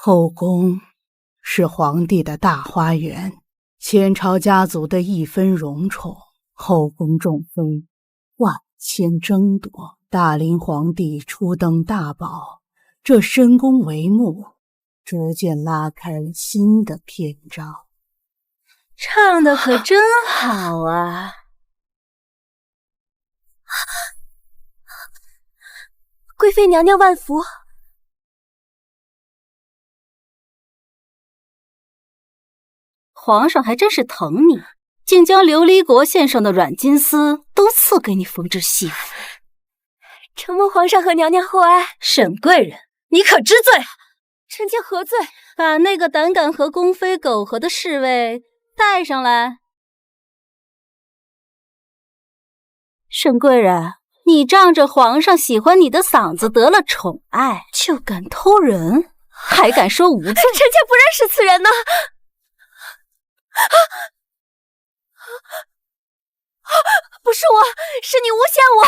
后宫是皇帝的大花园，前朝家族的一分荣宠，后宫重妃万千争夺。大龄皇帝初登大宝，这深宫帷幕逐渐拉开了新的篇章。唱得可真好啊！贵妃娘娘万福。皇上还真是疼你，竟将琉璃国献上的软金丝都赐给你缝制戏服。承蒙皇上和娘娘厚爱。沈贵人，你可知罪？臣妾何罪？把那个胆敢和宫妃苟合的侍卫带上来。沈贵人，你仗着皇上喜欢你的嗓子得了宠爱，就敢偷人，还敢说无罪？臣妾不认识此人呢。不是我，是你诬陷我。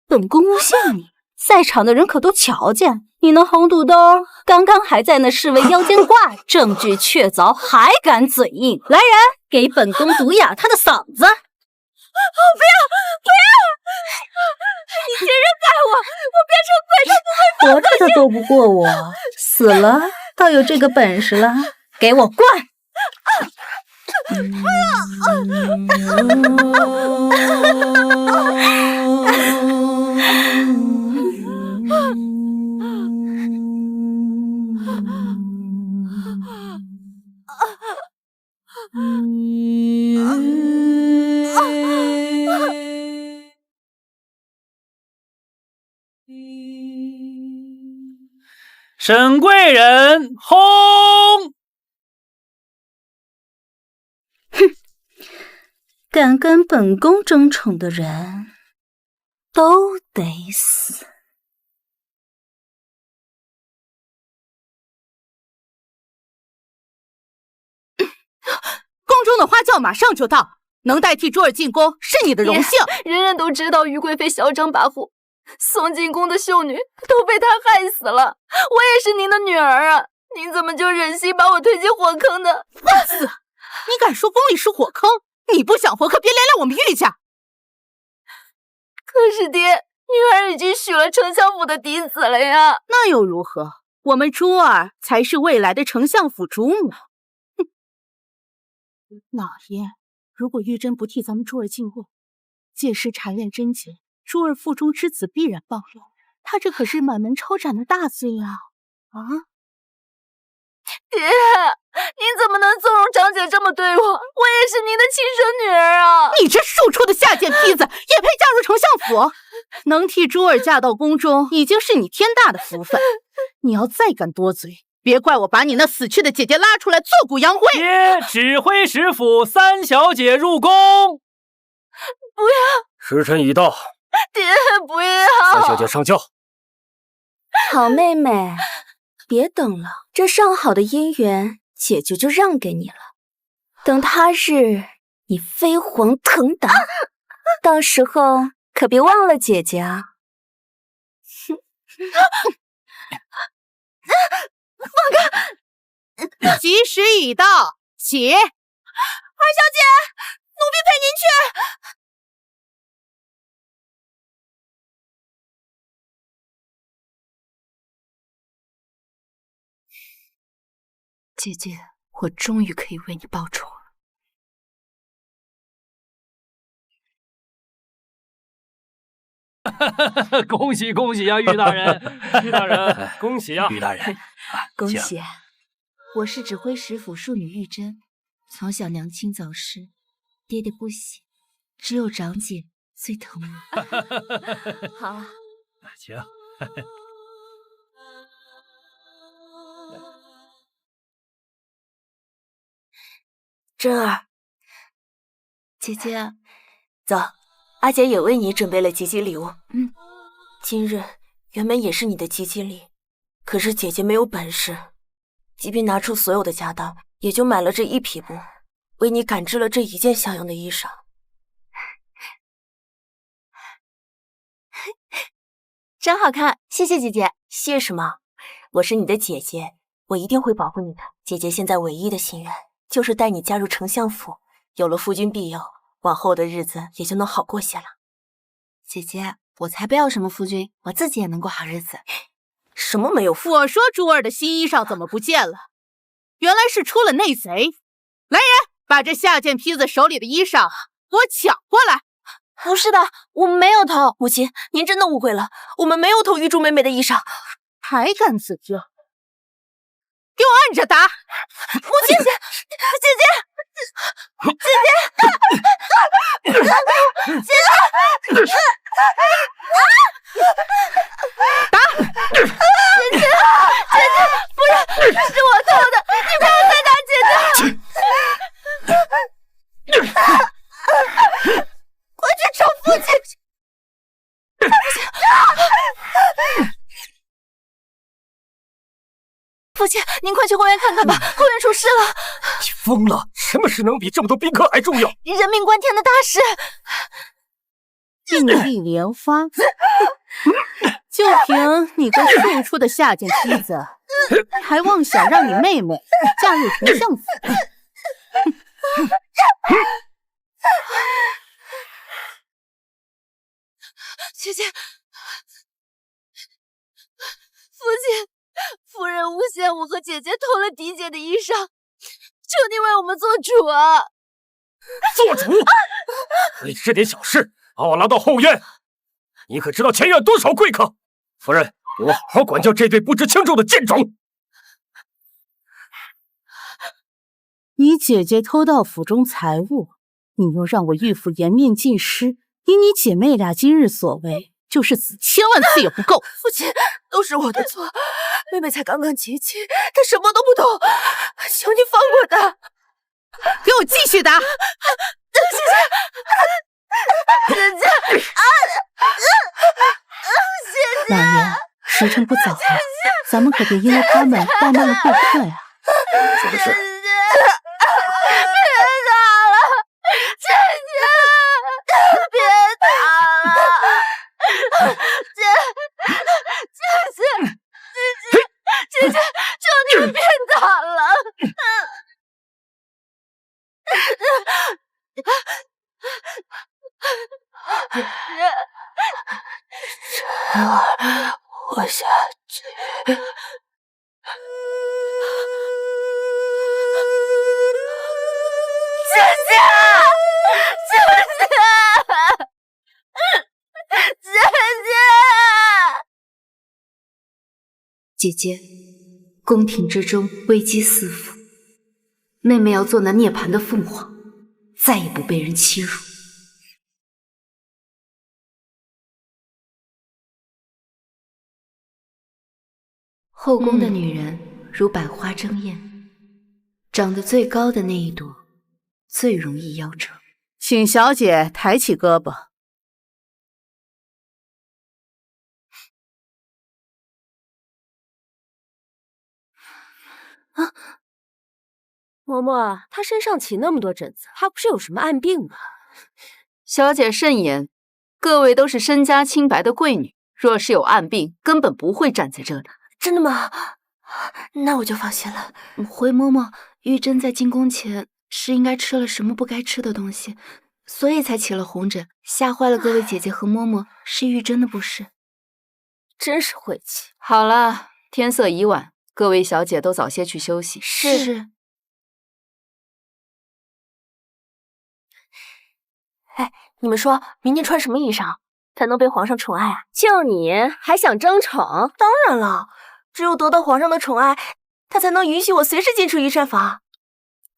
本宫诬陷你，在场的人可都瞧见，你那红肚兜刚刚还在那侍卫腰间挂着，证据确凿，还敢嘴硬！来人，给本宫毒哑他的嗓子！不要！你竟然害我！我变成鬼都不会活着他斗不过我，死了倒有这个本事了，给我灌！沈贵人，轰！哼，敢跟本宫争宠的人，都得死。宫中的花轿马上就到，能代替珠儿进宫是你的荣幸。人人都知道于贵妃嚣张跋扈，送进宫的秀女都被她害死了。我也是您的女儿啊，您怎么就忍心把我推进火坑呢？放肆！你敢说宫里是火坑？你不想活，可别连累我们玉家。可是爹，女儿已经许了丞相府的嫡子了呀。那又如何？我们珠儿才是未来的丞相府主母。老爷，如果玉珍不替咱们珠儿进宫，届时缠炼贞洁，珠儿腹中之子必然暴露，他这可是满门抄斩的大罪啊！爹，您怎么能纵容长姐这么对我？我也是您的亲生女儿啊！你这庶出的下贱坯子，也配嫁入丞相府？能替珠儿嫁到宫中，已经是你天大的福分。你要再敢多嘴，别怪我把你那死去的姐姐拉出来做骨扬灰！爹，指挥使府三小姐入宫。不要！时辰已到。爹，不要！三小姐上轿。好妹妹，别等了，这上好的姻缘，姐姐就让给你了。等他日你飞黄腾达，到时候可别忘了姐姐啊！放开！吉时已到，起！二小姐，奴婢陪您去。姐姐，我终于可以为你报仇了。恭喜恭喜呀，玉大人！玉大人，恭喜呀！玉大人，恭喜！我是指挥使府庶女玉珍，从小娘亲早逝，爹爹不喜，只有长姐最疼我。好啊，请。珍儿，姐姐，走，阿姐也为你准备了吉吉礼物。今日原本也是你的吉吉礼，可是姐姐没有本事，即便拿出所有的家当，也就买了这一匹布，为你赶制了这一件像样的衣裳。真好看，谢谢姐姐。谢什么？我是你的姐姐，我一定会保护你的。姐姐现在唯一的心愿就是带你加入丞相府，有了夫君庇佑，往后的日子也就能好过些了。姐姐，我才不要什么夫君，我自己也能过好日子。什么没有夫？我说珠儿的新衣裳怎么不见了？原来是出了内贼！来人，把这下贱坯子手里的衣裳给我抢过来！不是的，我们没有偷。母亲，您真的误会了，我们没有偷玉珠妹妹的衣裳。还敢自证？给我按着打！母亲，姐姐，打！姐姐，不是，是我偷的，你不要再打姐姐！快去找父亲！父亲，您快去后院看看吧，后院出事了！你疯了？什么事能比这么多宾客还重要？人命关天的大事！病例连发，就凭你个庶出的下贱坯子，还妄想让你妹妹嫁入丞相府？姐姐，父亲，夫人诬陷我和姐姐偷了嫡姐的衣裳，求你为我们做主啊！做主？为这点小事把我拉到后院，你可知道前院多少贵客？夫人，给我好好管教这对不知轻重的贱种！你姐姐偷盗府中财物，你又让我玉府颜面尽失，以你姐妹俩今日所为，就是死千万次也不够。父亲，都是我的错，妹妹才刚刚结亲，她什么都不懂，求你放过她！给我继续打！姐姐，老爷，时辰不早了，咱们可别因为他们怠慢了顾客呀。什么事？别打了，姐姐，别打了，姐姐，求你们别打了。姐姐，晨儿，我下去。姐姐，姐姐，宫廷之中危机四伏，妹妹要做那涅槃的凤凰，再也不被人欺辱。后宫的女人如百花争艳，长得最高的那一朵最容易夭折。请小姐抬起胳膊。嬷嬷，她身上起那么多疹子，她不是有什么暗病吗？小姐慎言，各位都是身家清白的贵女，若是有暗病，根本不会站在这里。真的吗？那我就放心了。回嬷嬷，玉珍在进宫前是应该吃了什么不该吃的东西，所以才起了红疹，吓坏了各位姐姐和嬷嬷，是玉珍的不是。真是晦气。好了，天色已晚，各位小姐都早些去休息。是。哎，你们说明天穿什么衣裳才能被皇上宠爱啊？就你还想争宠？当然了，只有得到皇上的宠爱，他才能允许我随时进出御膳房。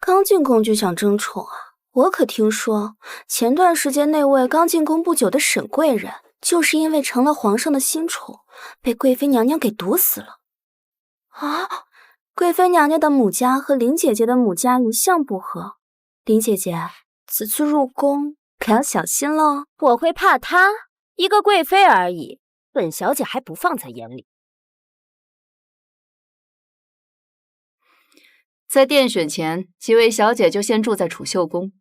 刚进宫就想争宠啊？我可听说前段时间那位刚进宫不久的沈贵人，就是因为成了皇上的新宠，被贵妃娘娘给毒死了。啊！贵妃娘娘的母家和林姐姐的母家一向不和，林姐姐此次入宫可要小心喽。我会怕她？一个贵妃而已，本小姐还不放在眼里。在殿选前，几位小姐就先住在储秀宫。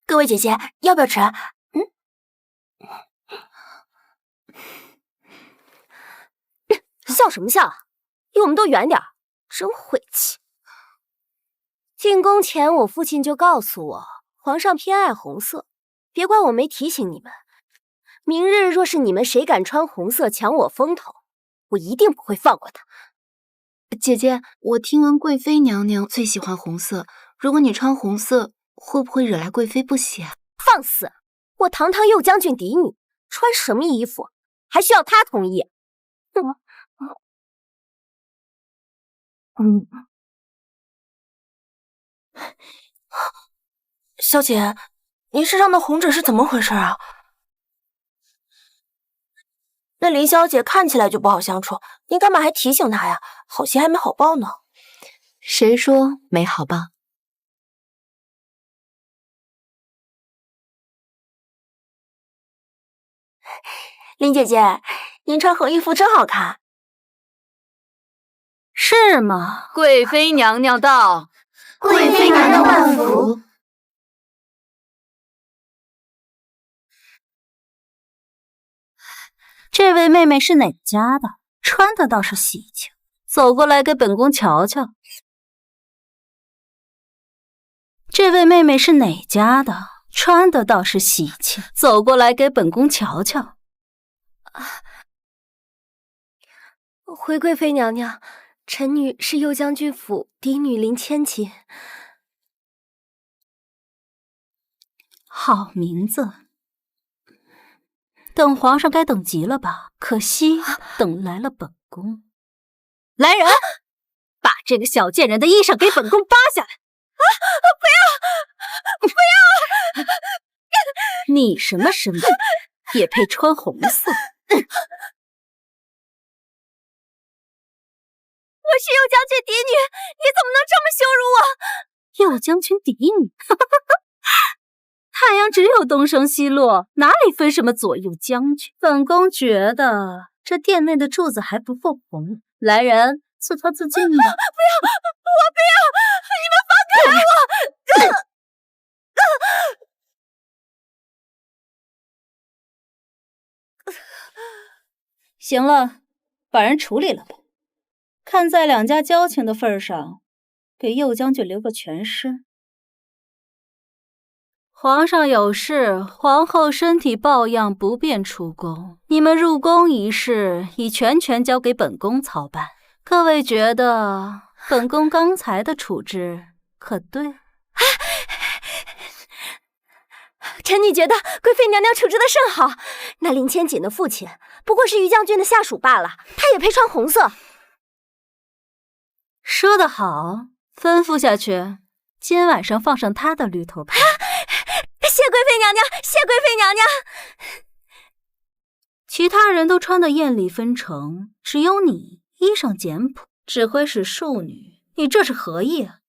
各位姐姐，要不要吃？笑什么笑？离我们都远点，真晦气！进宫前，我父亲就告诉我，皇上偏爱红色，别怪我没提醒你们。明日若是你们谁敢穿红色抢我风头，我一定不会放过他。姐姐，我听闻贵妃娘娘最喜欢红色，如果你穿红色，会不会惹来贵妃不喜啊？放肆！我堂堂右将军嫡女，穿什么衣服还需要他同意？小姐，您身上的红疹是怎么回事啊？那林小姐看起来就不好相处，您干嘛还提醒她呀？好心还没好报呢。谁说没好报？林姐姐，您穿红衣服真好看。是吗？贵妃娘娘到。贵妃娘娘万福。这位妹妹是哪家的？穿的倒是喜庆，走过来给本宫瞧瞧。这位妹妹是哪家的？穿的倒是喜庆，走过来给本宫瞧瞧。回贵妃娘娘，臣女是右将军府嫡女林千锦。好名字，等皇上该等急了吧？可惜等来了本宫。来人，把这个小贱人的衣裳给本宫扒下来！不要！你什么身份，也配穿红色？我是右将军嫡女，你怎么能这么羞辱我？右将军嫡女，太阳只有东升西落，哪里分什么左右将军？本宫觉得这殿内的柱子还不够红，来人，自投自尽吧！不要，我不要！你们放开我！行了，把人处理了吧。看在两家交情的份上，给右将军留个全尸。皇上有事，皇后身体抱恙，不便出宫。你们入宫一事已全权交给本宫操办。各位觉得本宫刚才的处置可对？臣女觉得贵妃娘娘处置的甚好。那林千锦的父亲不过是于将军的下属罢了，他也配穿红色。说得好，吩咐下去，今晚上放上他的驴头牌。谢贵妃娘娘，谢贵妃娘娘。其他人都穿得艳丽纷呈，只有你衣裳简朴，指挥使庶女，你这是何意啊？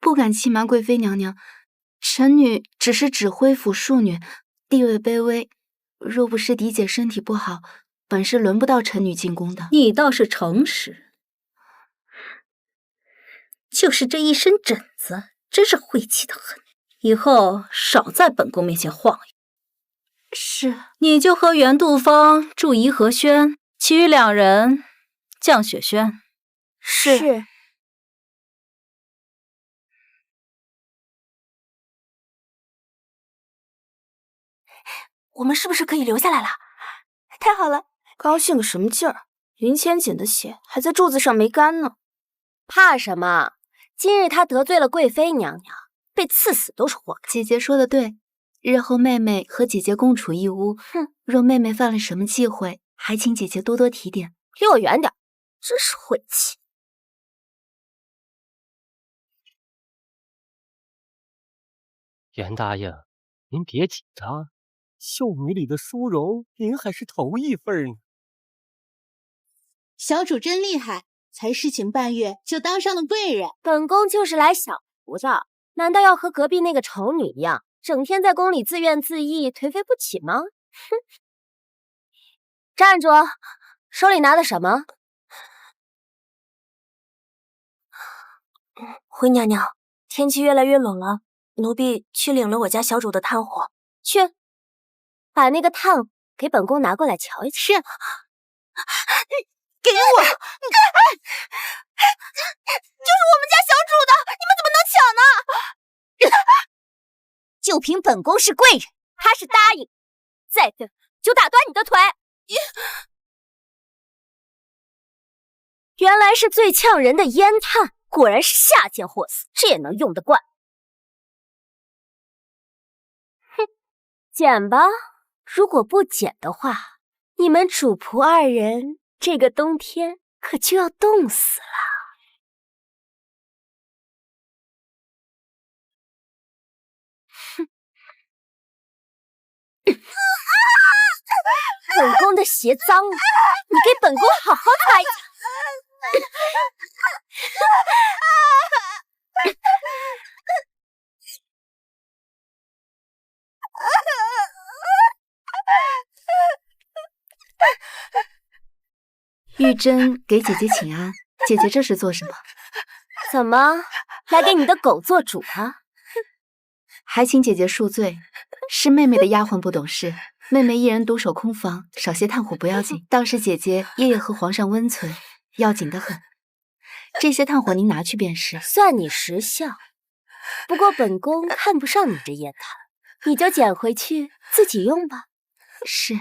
不敢欺瞒贵妃娘娘，臣女只是指挥府庶女，地位卑微，若不是嫡姐身体不好，本是轮不到臣女进宫的。你倒是诚实，就是这一身疹子，真是晦气的很。以后少在本宫面前晃悠。是，你就和袁杜芳住颐和轩，其余两人降雪轩。是。我们是不是可以留下来了？太好了！高兴个什么劲儿？林千锦的血还在柱子上没干呢。怕什么？今日他得罪了贵妃娘娘，被赐死都是活该。姐姐说的对，日后妹妹和姐姐共处一屋，若妹妹犯了什么忌讳，还请姐姐多多提点。离我远点，真是晦气。袁答应，您别紧张，秀女里的殊荣，您还是头一份呢。小主真厉害，才侍寝半月就当上了贵人。本宫就是来享福的，难道要和隔壁那个丑女一样，整天在宫里自怨自艾，颓废不起吗？哼！站住！手里拿的什么？回娘娘，天气越来越冷了，奴婢去领了我家小主的炭火。去，把那个炭给本宫拿过来瞧一瞧。是。给我！就是我们家小主的，你们怎么能抢呢？就凭本宫是贵人，他是答应，再不就打断你的腿。原来是最呛人的烟炭，果然是下贱货色，这也能用得惯。哼，捡吧。如果不捡的话，你们主仆二人这个冬天可就要冻死了。本宫的鞋脏了，你给本宫好好擦一擦。玉珍给姐姐请安，姐姐这是做什么？怎么来给你的狗做主啊？还请姐姐恕罪，是妹妹的丫鬟不懂事，妹妹一人独守空房，少些炭火不要紧，倒是姐姐夜夜和皇上温存，要紧得很。这些炭火您拿去便是。算你识相，不过本宫看不上你这烟炭，你就捡回去自己用吧。是。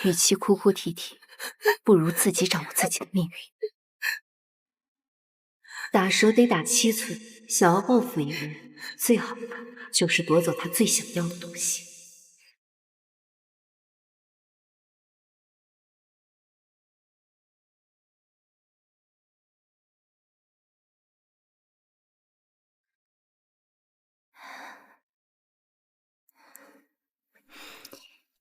与其哭哭啼啼，不如自己掌握自己的命运。打蛇得打7寸，想要报复一个人，最好的就是夺走他最想要的东西。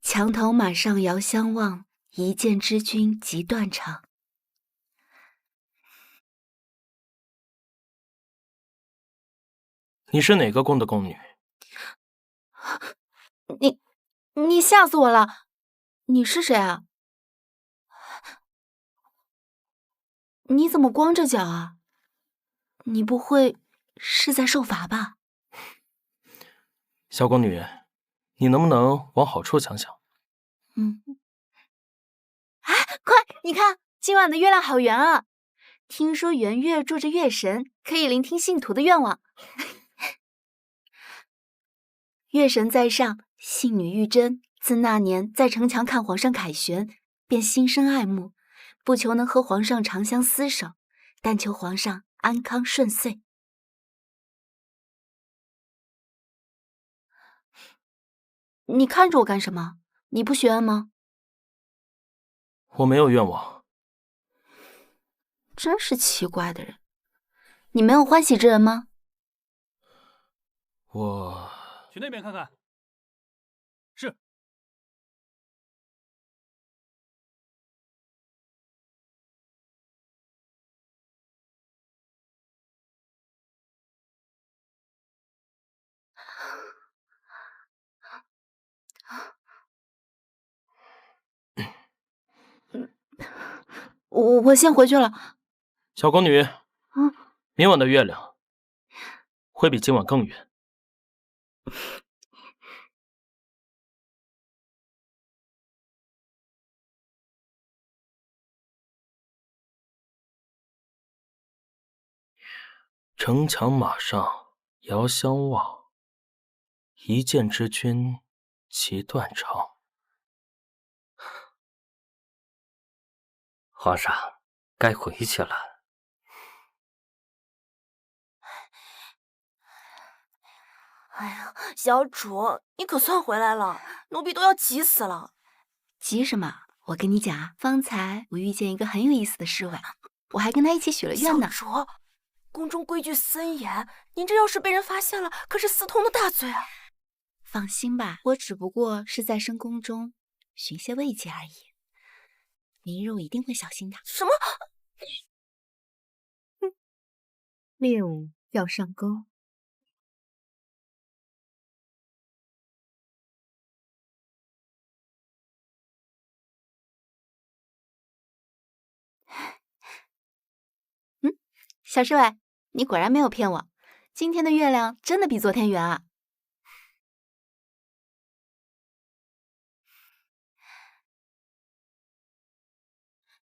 墙头马上遥相望，一见知君即断肠。你是哪个宫的宫女？你吓死我了！你是谁啊？你怎么光着脚啊？你不会是在受罚吧？小宫女，你能不能往好处想想？快，你看今晚的月亮好圆啊！听说圆月住着月神，可以聆听信徒的愿望。月神在上，信女玉珍，自那年在城墙看皇上凯旋，便心生爱慕，不求能和皇上长相厮守，但求皇上安康顺遂。你看着我干什么？你不许愿吗？我没有愿望。真是奇怪的人。你没有欢喜之人吗？我去那边看看。是。我先回去了。小宫女，明晚的月亮会比今晚更圆。城墙马上遥相望，一见知君即断肠。皇上，该回去了。哎呀，小主，你可算回来了，奴婢都要急死了。急什么？我跟你讲啊，方才我遇见一个很有意思的侍卫，我还跟他一起许了愿呢。小主，宫中规矩森严，您这要是被人发现了，可是死通的大罪啊！放心吧，我只不过是在深宫中寻些慰藉而已。明日我一定会小心的。什么？猎物要上钩。小侍卫，你果然没有骗我，今天的月亮真的比昨天圆啊！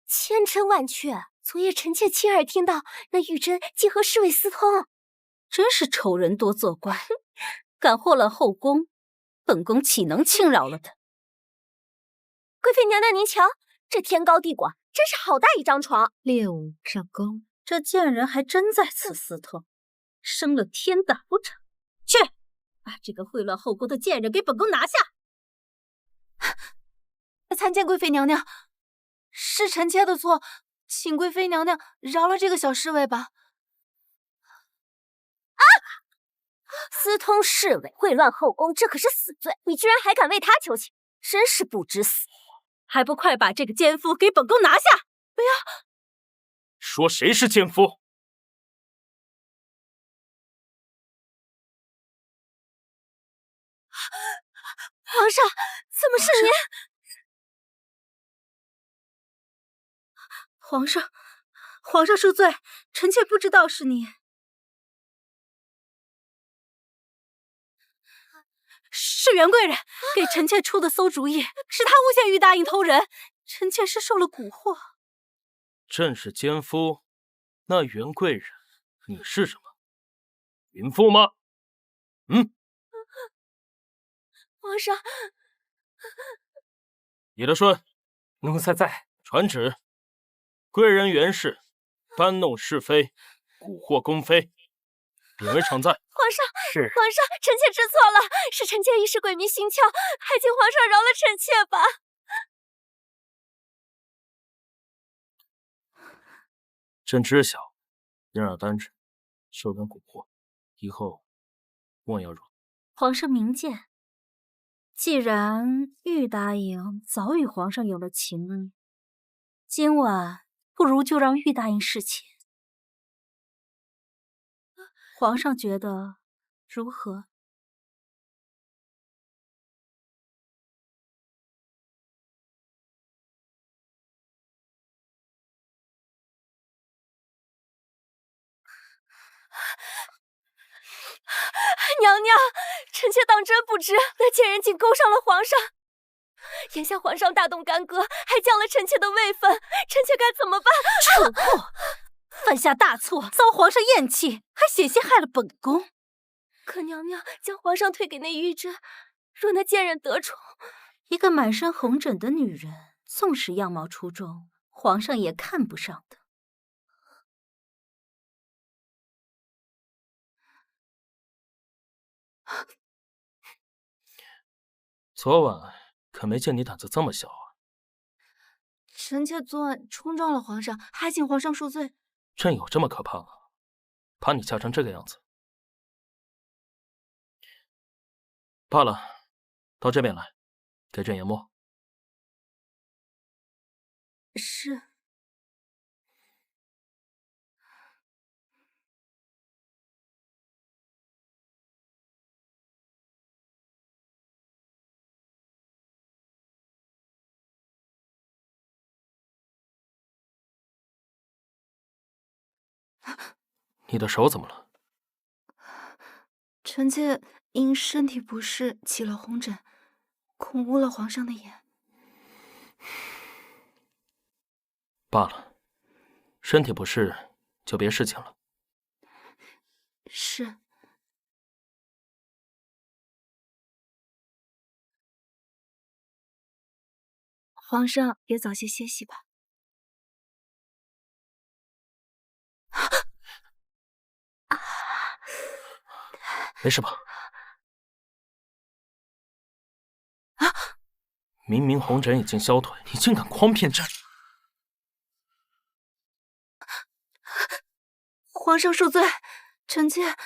千真万确，昨夜臣妾亲耳听到那玉珍竟和侍卫私通，真是丑人多作怪，敢祸乱后宫，本宫岂能轻饶了他？贵妃娘娘您瞧，这天高地广，真是好大一张床。猎物上钩。这贱人还真在此私通，生了天大不成？去，把这个秽乱后宫的贱人给本宫拿下！参见贵妃娘娘，是臣妾的错，请贵妃娘娘饶了这个小侍卫吧。啊！私通侍卫，秽乱后宫，这可是死罪！你居然还敢为他求情，真是不知死活！还不快把这个奸夫给本宫拿下！不要！说谁是奸夫？皇上，怎么是您？皇上恕罪，臣妾不知道是你。是袁贵人给臣妾出的馊主意，是他诬陷玉答应偷人，臣妾是受了蛊惑。朕是奸夫，那袁贵人，你是什么？淫妇吗？皇上，叶德顺，奴才在。传旨，贵人袁氏搬弄是非，蛊惑宫妃，贬为常在。皇上，是皇上，臣妾知错了，是臣妾一时鬼迷心窍，还请皇上饶了臣妾吧。朕知晓，掩耳单身，受人蛊惑，以后莫要惹。皇上明鉴。既然玉答应早与皇上有了情恩，今晚不如就让玉答应侍寝。皇上觉得如何？娘娘，臣妾当真不知那贱人竟勾上了皇上。眼下皇上大动干戈，还降了臣妾的位分，臣妾该怎么办？蠢货，犯下大错，遭皇上厌弃，还险些害了本宫。可娘娘将皇上推给那玉珍，若那贱人得宠，一个满身红疹的女人，纵使样貌出众，皇上也看不上的。昨晚可没见你胆子这么小啊！臣妾昨晚冲撞了皇上，还请皇上恕罪。朕有这么可怕吗？把你吓成这个样子。罢了，到这边来，给朕研墨。是。你的手怎么了？臣妾因身体不适起了红疹，恐污了皇上的眼。罢了，身体不适就别侍寝了。是。皇上也早些歇息吧。没事吧？明明红疹已经消退，你竟敢诓骗朕！皇上恕罪，臣妾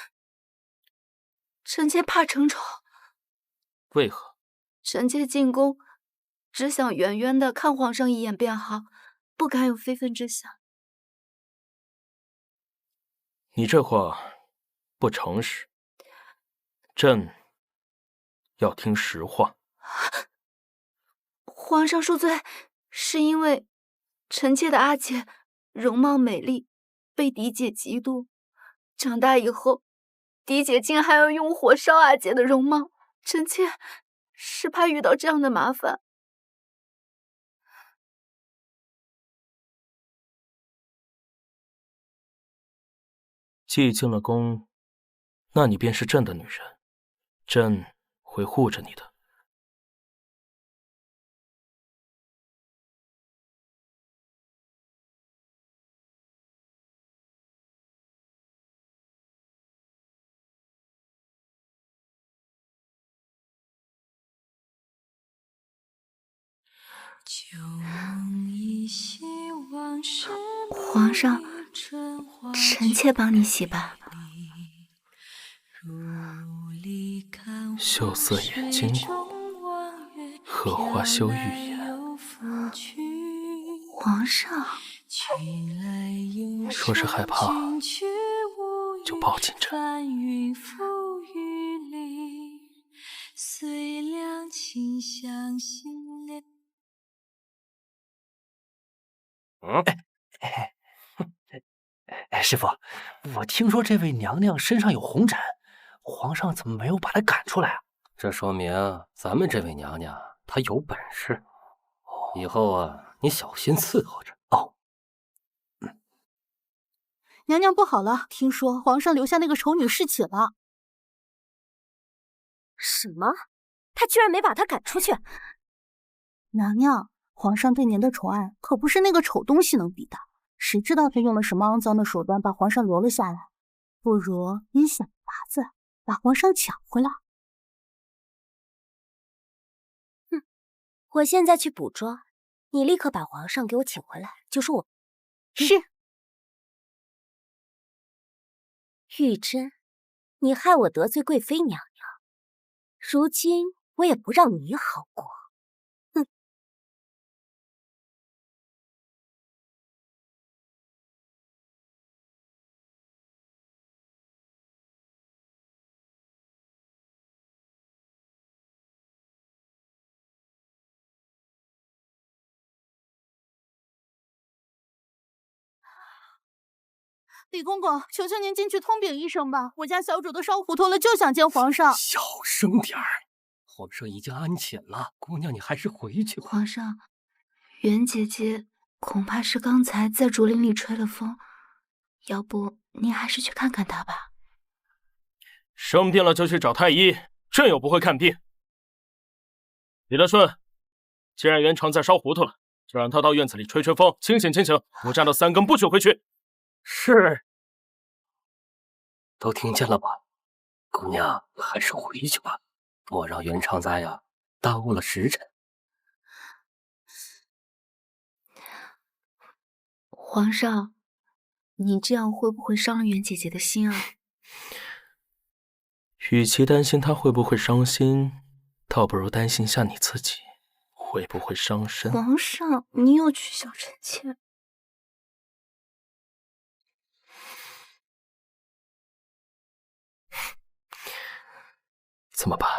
怕承宠。为何？臣妾进宫，只想远远的看皇上一眼便好，不敢有非分之想。你这话不诚实，朕要听实话。皇上恕罪，是因为臣妾的阿姐容貌美丽，被嫡姐嫉妒。长大以后，嫡姐竟还要用火烧阿姐的容貌，臣妾是怕遇到这样的麻烦。既进了宫，那你便是朕的女人，朕会护着你的。皇上，臣妾帮你洗吧。秀色掩金骨，荷花羞玉颜。皇上，说是害怕，就抱紧朕。师傅，我听说这位娘娘身上有红疹，皇上怎么没有把她赶出来啊？这说明咱们这位娘娘她有本事。以后啊，你小心伺候着。哦。娘娘不好了，听说皇上留下那个丑女侍寝了。什么？他居然没把她赶出去？娘娘，皇上对您的宠爱可不是那个丑东西能比的。谁知道他用了什么肮脏的手段把皇上罗了下来？不如您想法子把皇上抢回来。哼，我现在去补妆，你立刻把皇上给我请回来，就说我是。玉珍，你害我得罪贵妃娘娘，如今我也不让你好过。哼！李公公，求求您进去通禀一声吧，我家小主都烧糊涂了，就想见皇上。小声点儿，皇上已经安寝了，姑娘你还是回去吧。皇上，袁姐姐恐怕是刚才在竹林里吹了风，要不您还是去看看她吧。生病了就去找太医，朕又不会看病。李德顺，既然袁长在烧糊涂了，就让他到院子里吹吹风，清醒清醒，不站到3更不许回去。是。都听见了吧？姑娘还是回去吧，莫让袁常在呀耽误了时辰。皇上，你这样会不会伤了袁姐姐的心啊？与其担心她会不会伤心，倒不如担心下你自己会不会伤身。皇上，你又取笑臣妾。怎么办？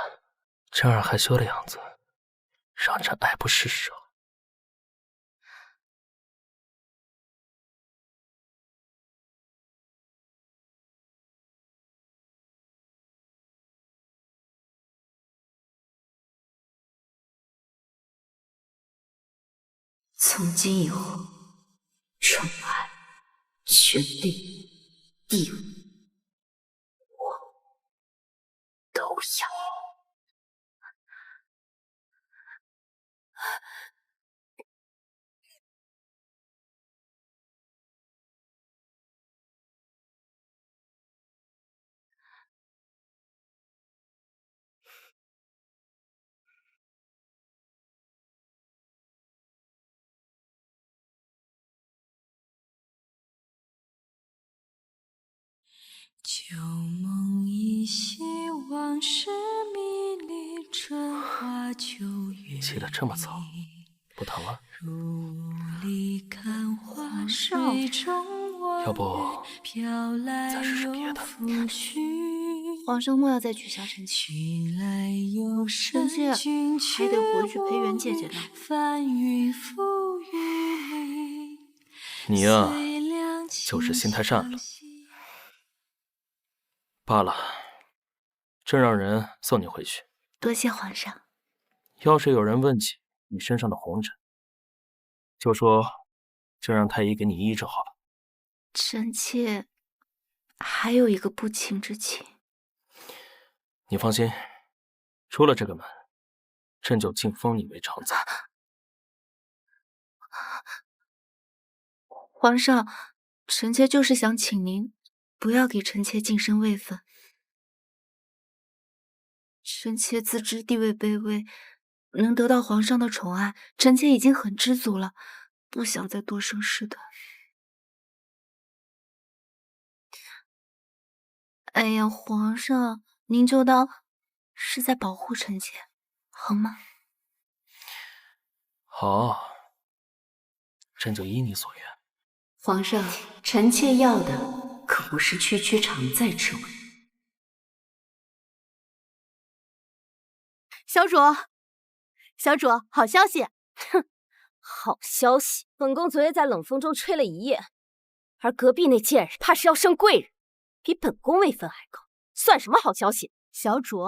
这样害羞的样子，让朕爱不释手。从今以后，宠爱、权力、地位，我都要。旧梦依稀，往事迷离，春花秋月。起得这么早，不疼了？如雾里看花，水中望要不再试试别的。皇上莫要再取消臣妾，臣妾还得回去陪元姐姐呢。你呀，就是心太善了。罢了，朕让人送你回去。多谢皇上。要是有人问起你身上的红疹，就说朕让太医给你医治好了。臣妾还有一个不情之请。你放心，出了这个门，朕就晋封你为长子。皇上，臣妾就是想请您不要给臣妾晋升位分。臣妾自知地位卑微，能得到皇上的宠爱，臣妾已经很知足了，不想再多生事端。哎呀，皇上，您就当是在保护臣妾，好吗？好，朕就依你所愿。皇上，臣妾要的可不是区区常在之位。小主，小主，好消息！哼，好消息！本宫昨夜在冷风中吹了一夜，而隔壁那贱人怕是要升贵人，比本宫位分还高，算什么好消息？小主，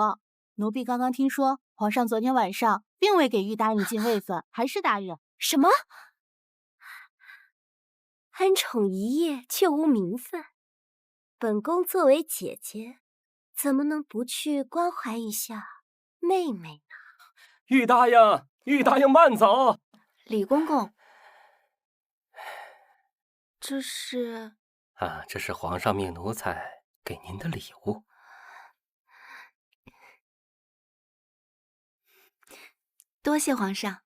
奴婢刚刚听说，皇上昨天晚上并未给玉大人进位分，还是大人。什么？恩宠一夜却无名分，本宫作为姐姐，怎么能不去关怀一下妹妹呢？玉答应，玉答应慢走。李公公，这是……这是皇上命奴才给您的礼物。多谢皇上。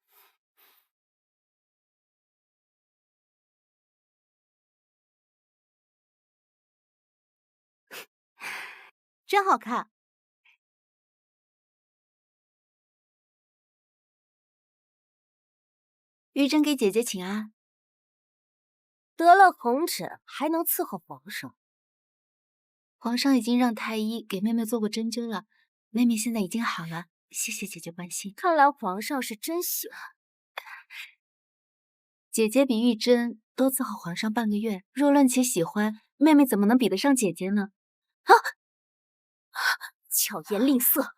真好看。玉珍给姐姐请安。得了红疹还能伺候皇上？皇上已经让太医给妹妹做过针灸了，妹妹现在已经好了，谢谢姐姐关心。看来皇上是真喜欢。姐姐比玉珍多伺候皇上半个月，若论起喜欢，妹妹怎么能比得上姐姐呢？巧言令色！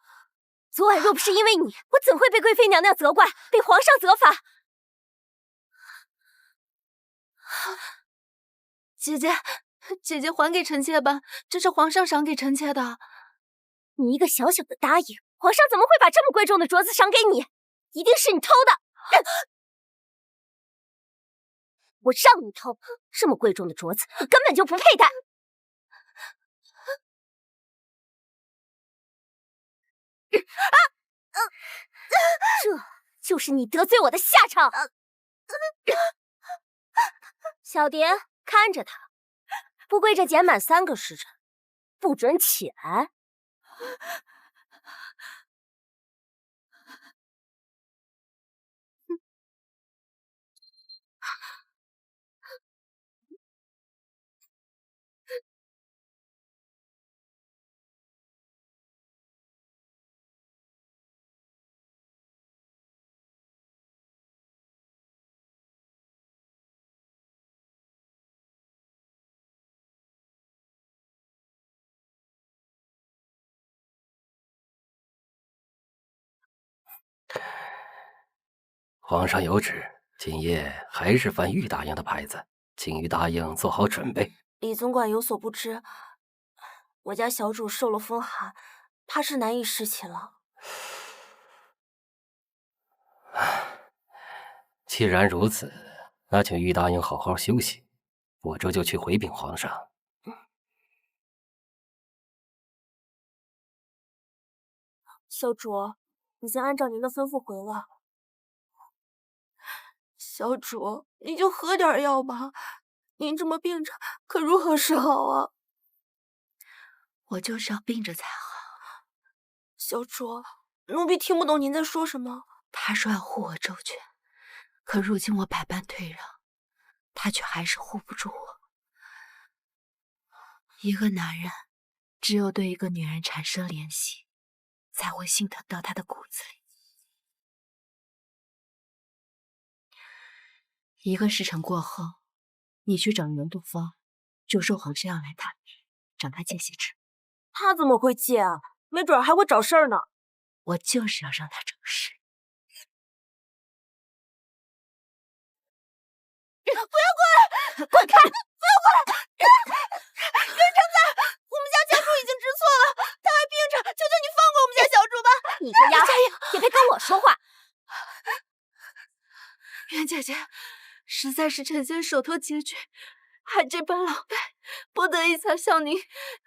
昨晚若不是因为你，我怎会被贵妃娘娘责怪，被皇上责罚？姐姐还给臣妾吧，这是皇上赏给臣妾的。你一个小小的答应，皇上怎么会把这么贵重的镯子赏给你？一定是你偷的！我让你偷，这么贵重的镯子，你根本就不佩戴。这就是你得罪我的下场。小蝶，看着他，不跪着减满3个时辰，不准起来。皇上有旨，今夜还是翻玉答应的牌子，请玉答应做好准备。李总管有所不知，我家小主受了风寒，怕是难以侍寝了。既然如此，那请玉答应好好休息，我这就去回禀皇上。小主，已经按照您的吩咐回了。小主，你就喝点药吧，您这么病着，可如何是好啊？我就是要病着才好。小主，奴婢听不懂您在说什么。他说要护我周全，可如今我百般退让，他却还是护不住我。一个男人只有对一个女人产生怜惜，才会心疼到他的骨子里。1个时辰过后，你去找袁杜芳，就说皇上要来探你，找他借血吃。他怎么会借啊？没准还会找事儿呢。我就是要让他找事。不要过来！滚开！不要过来！袁承载，我们家小主已经知错了，他还病着，求求你放过我们家小主吧！你个丫头，也配跟我说话！袁姐姐，实在是臣妾手头拮据，还这般狼狈，不得已才向您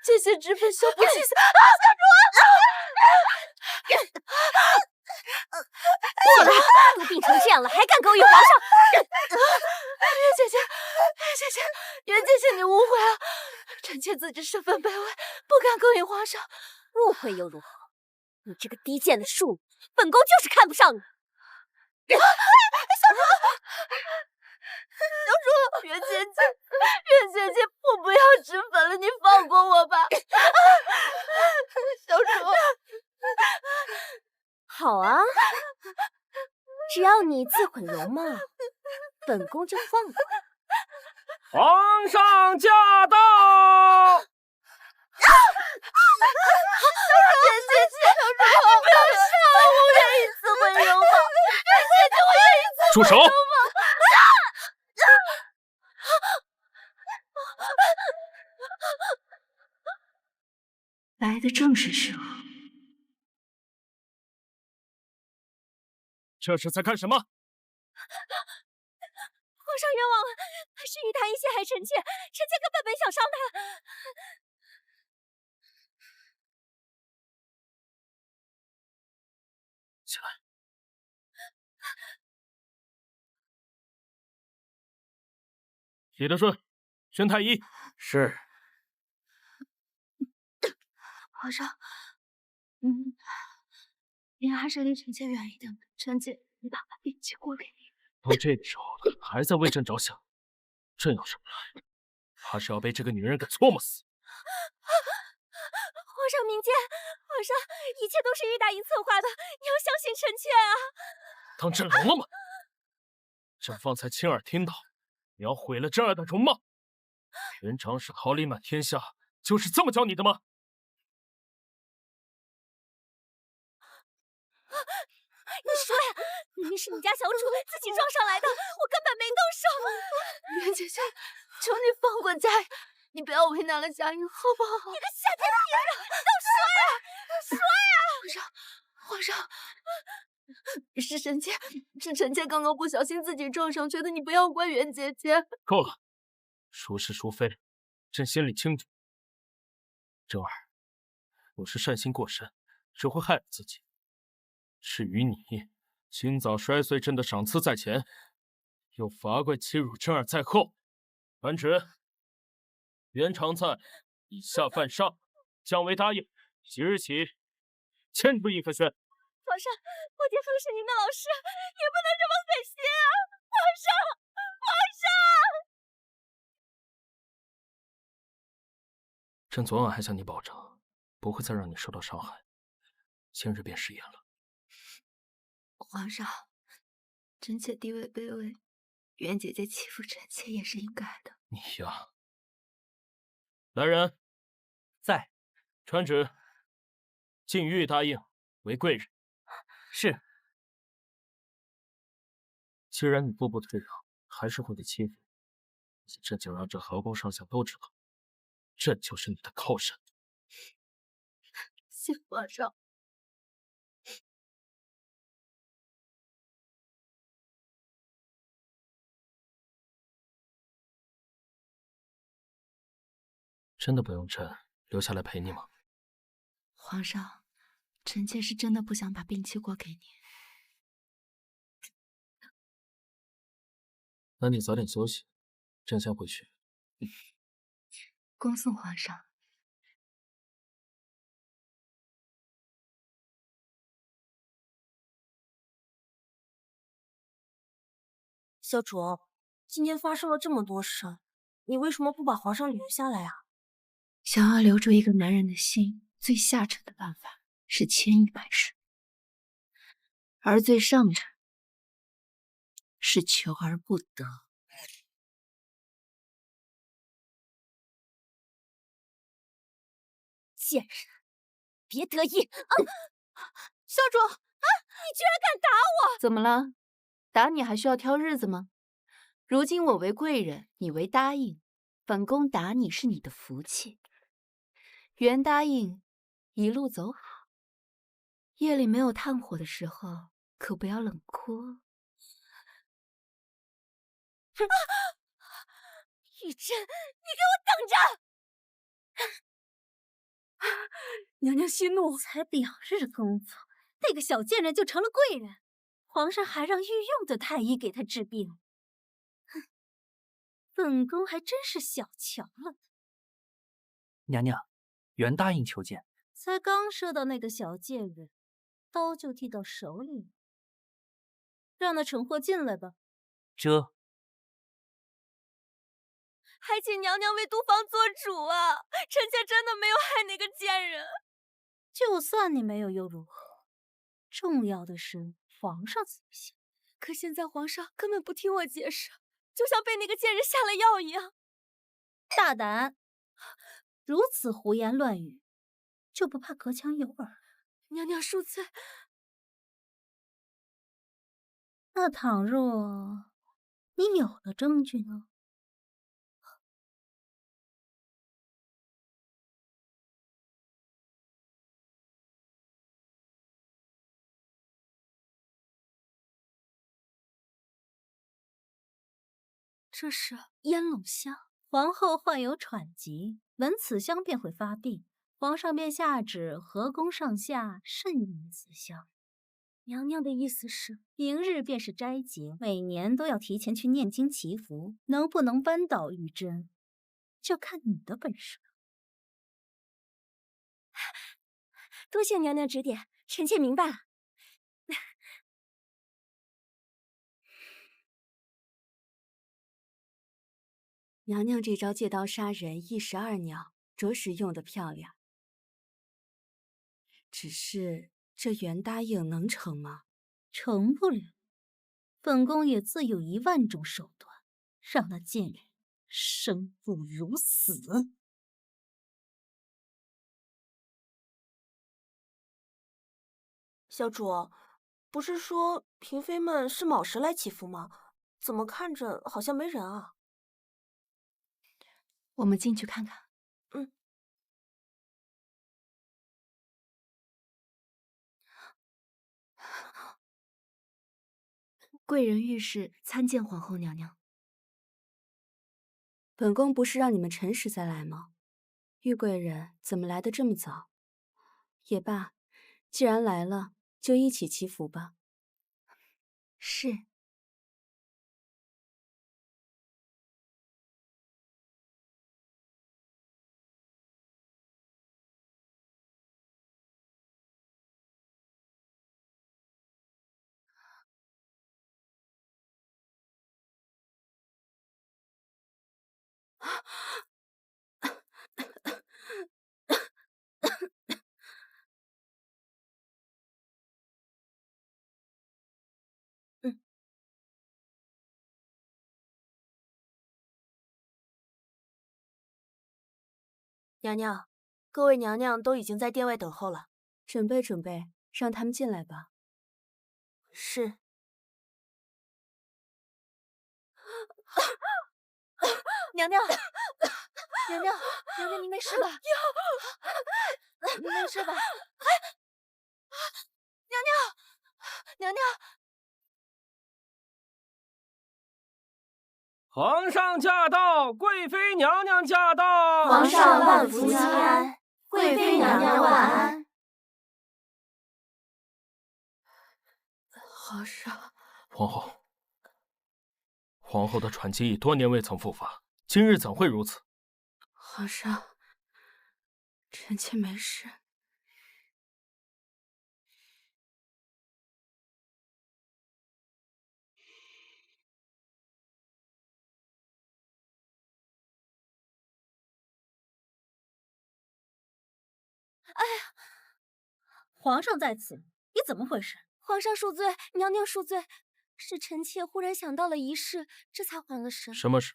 借些脂粉修补气色。小主！过来！都病成这样了，还敢勾引皇上！袁姐姐，袁姐姐，你误会了，臣妾自知身份卑微，不敢勾引皇上。误会又如何？你这个低贱的庶女，本宫就是看不上你！小主，袁姐姐，我不要脂粉了，你放过我吧。小主，好啊，只要你自毁容貌，本宫就放过你。皇上驾到！姐姐，小主，你不要杀我！我愿意自毁容貌，姐姐，我愿意自毁住手！容貌。来的正是时候。这是在干什么？皇上冤枉了，是于大医陷害臣妾，臣妾根本没想伤他。起来。李德顺，宣太医。是。皇上，您还是离臣妾远一点吧，臣妾把病气过给您。都这个时候了，还在为朕着想，朕要是不来，怕是要被这个女人给搓磨死。皇上明鉴，皇上，一切都是于大医策划的，你要相信臣妾啊！当朕聋了吗？朕方才亲耳听到，你要毁了朕儿的容貌。元长是桃李满天下，就是这么教你的吗？你说呀，明明是你家小主自己撞上来的，我根本没动手。袁姐姐，求你放过佳音，你不要为难了佳音，好不好？你个下贱婊子，都说呀！皇上，是臣妾刚刚不小心自己撞上，觉得你不要怪袁姐姐。够了，孰是孰非，朕心里清楚。正儿，若是善心过深，只会害了自己。至于你，今早摔碎朕的赏赐在前，又罚跪欺辱朕儿在后，传旨，袁常在以下犯上，降为答应，即日起千不一分轩。皇上，我爹曾是您的老师，也不能这么狠心啊！皇上！朕昨晚还向你保证，不会再让你受到伤害，今日便食言了。皇上，臣妾地位卑微，袁姐姐欺负臣妾也是应该的。你呀，来人，在，传旨，晋玉答应为贵人。是。既然你步步退让，还是会被欺负，朕就让这河宫上下都知道，朕就是你的靠山。谢皇上。真的不用朕留下来陪你吗？皇上，臣妾是真的不想把病气过给你。那你早点休息，朕先回去。恭送皇上。小主，今天发生了这么多事，你为什么不把皇上留下来啊？想要留住一个男人的心，最下乘的办法是千依百顺，而最上乘是求而不得。贱人，别得意！小主啊，你居然敢打我！怎么了？打你还需要挑日子吗？如今我为贵人，你为答应，本宫打你是你的福气。原答应一路走好，夜里没有炭火的时候，可不要冷哭哦。玉珍，你给我等着！娘娘息怒，才2日功夫，那个小贱人就成了贵人，皇上还让御用的太医给她治病。哼，本宫还真是小瞧了。娘娘，原答应求见。才刚射到那个小贱人，刀就递到手里了。让那蠢货进来吧。这还请娘娘为毒房做主啊！臣妾真的没有害那个贱人。就算你没有又如何？重要的是皇上怎么想。可现在皇上根本不听我解释，就像被那个贱人下了药一样。大胆！如此胡言乱语，就不怕隔墙有耳？娘娘恕罪。那倘若你有了证据呢？这是烟笼香，皇后患有喘疾，闻此香便会发病，皇上便下旨河宫上下慎饮此香。娘娘的意思是，明日便是斋节，每年都要提前去念经祈福，能不能扳倒玉珍，就看你的本事了。多谢娘娘指点，臣妾明白了。娘娘这招借刀杀人一石二鸟，着实用得漂亮。只是这原答应能成吗？成不了。本宫也自有10000种手段，让那贱人生不如死。小主，不是说嫔妃们是卯时来祈福吗？怎么看着好像没人啊？我们进去看看。嗯。贵人御史参见皇后娘娘。本宫不是让你们辰时再来吗？玉贵人怎么来得这么早？也罢，既然来了，就一起祈福吧。是。娘娘，各位娘娘都已经在殿外等候了。准备准备，让他们进来吧。是。娘娘，娘娘，娘娘，您没事吧？您没事吧？娘娘，娘娘。皇上驾到，贵妃娘娘驾到。皇上万福金安，贵妃娘娘万安。皇上，皇后的喘疾已多年未曾复发，今日怎会如此？皇上，臣妾没事。哎呀，皇上在此，你怎么回事？皇上恕罪，娘娘恕罪，是臣妾忽然想到了一事，这才缓了神。什么事？